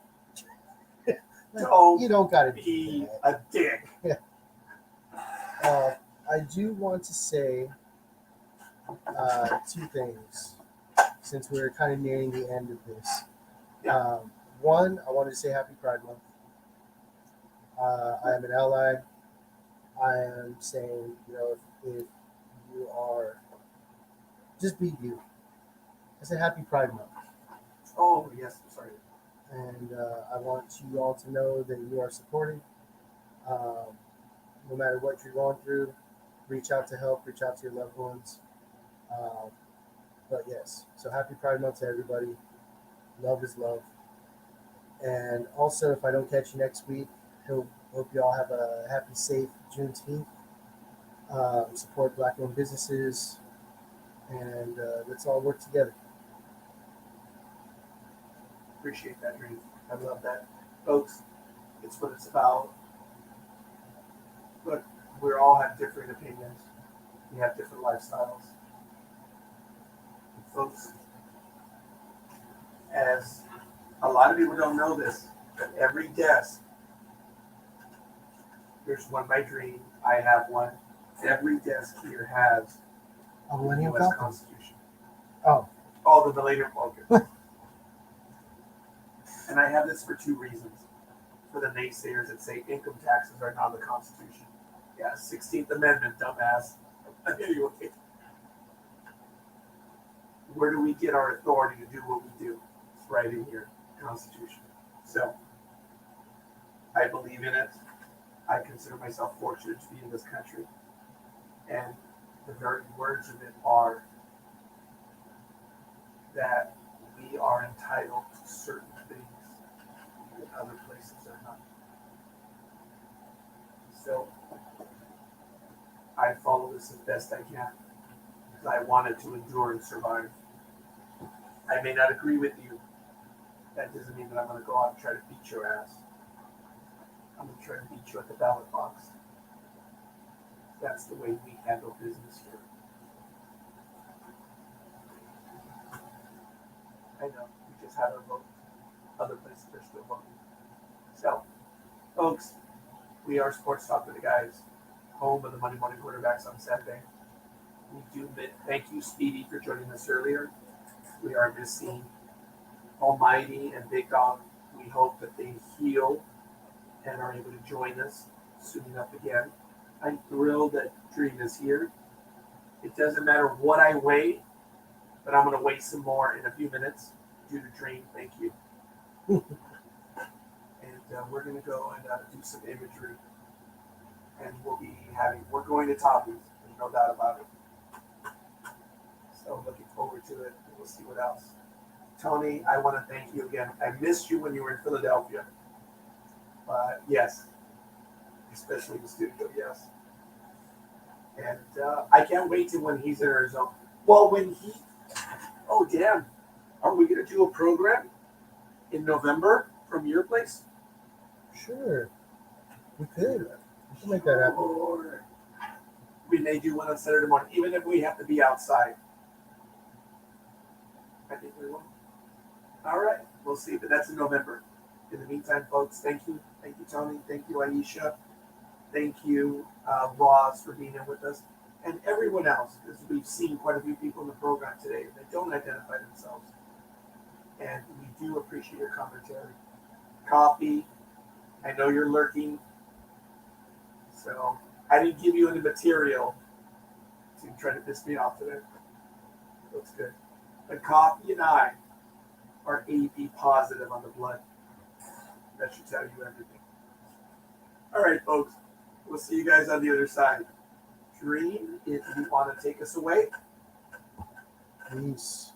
Don't You don't got to be a dick. I do want to say two things since we're kind of nearing the end of this. Yeah. One, I wanted to say Happy Pride Month. I am an ally. I am saying, if you are, just be you. I said Happy Pride Month. Oh, yes. I'm sorry. And I want you all to know that you are supported. No matter what you're going through, reach out to help, reach out to your loved ones. But yes, so Happy Pride Month to everybody. Love is love. And also, if I don't catch you next week, hope you all have a happy, safe Juneteenth. Support Black-owned businesses, and let's all work together. Appreciate that, Dream. I love that. Folks, it's what it's about. Look, we all have different opinions. We have different lifestyles. And folks, as a lot of people don't know this, but every desk, there's one by Dream. I have one. Every desk here has A the Millennium U.S. Falcon. Constitution. Oh, Oh, the Millennium Falcon. And I have this for two reasons. For the naysayers that say income taxes are not the Constitution. Yeah, 16th Amendment, dumbass. Anyway, where do we get our authority to do what we do? It's right in here, Constitution. So, I believe in it. I consider myself fortunate to be in this country. And the very words of it are that we are entitled to certain things that other places are not. So I follow this as best I can because I wanted to endure and survive. I may not agree with you. That doesn't mean that I'm going to go out and try to beat your ass. I'm going to try to beat you at the ballot box. That's the way we handle business here. I know, we just had our vote. Other places are still voting. So, folks, we are Sports Talk with the Guys, home of the Monday Morning Quarterbacks on Saturday. We do thank you, Speedy, for joining us earlier. We are missing Almighty and Big Dawg. We hope that they heal and are able to join us soon enough again. I'm thrilled that Dreem is here. It doesn't matter what I weigh, but I'm going to weigh some more in a few minutes due to Dreem. Thank you. And we're going to go and do some imagery. And we're going to Toppings. There's no doubt about it. So looking forward to it. And we'll see what else. Tony, I want to thank you again. I missed you when you were in Philadelphia. Yes. Especially the studio, yes. And I can't wait to when he's in Arizona. Well, oh damn, are we going to do a program in November from your place? sure. We could. We can make that happen. Or we may do one on Saturday morning, even if we have to be outside. I think we will. All right, we'll see, but that's in November. In the meantime, folks, thank you. Thank you, Tony. Thank you, Aisha. Thank you, Ross, for being in with us. And everyone else, because we've seen quite a few people in the program today that don't identify themselves. And we do appreciate your commentary. Coffee, I know you're lurking. So I didn't give you any material to try to piss me off today. Looks good. The coffee and I are AB positive on the blood. That should tell you everything. All right, folks. We'll see you guys on the other side. Dreem, if you want to take us away. Peace.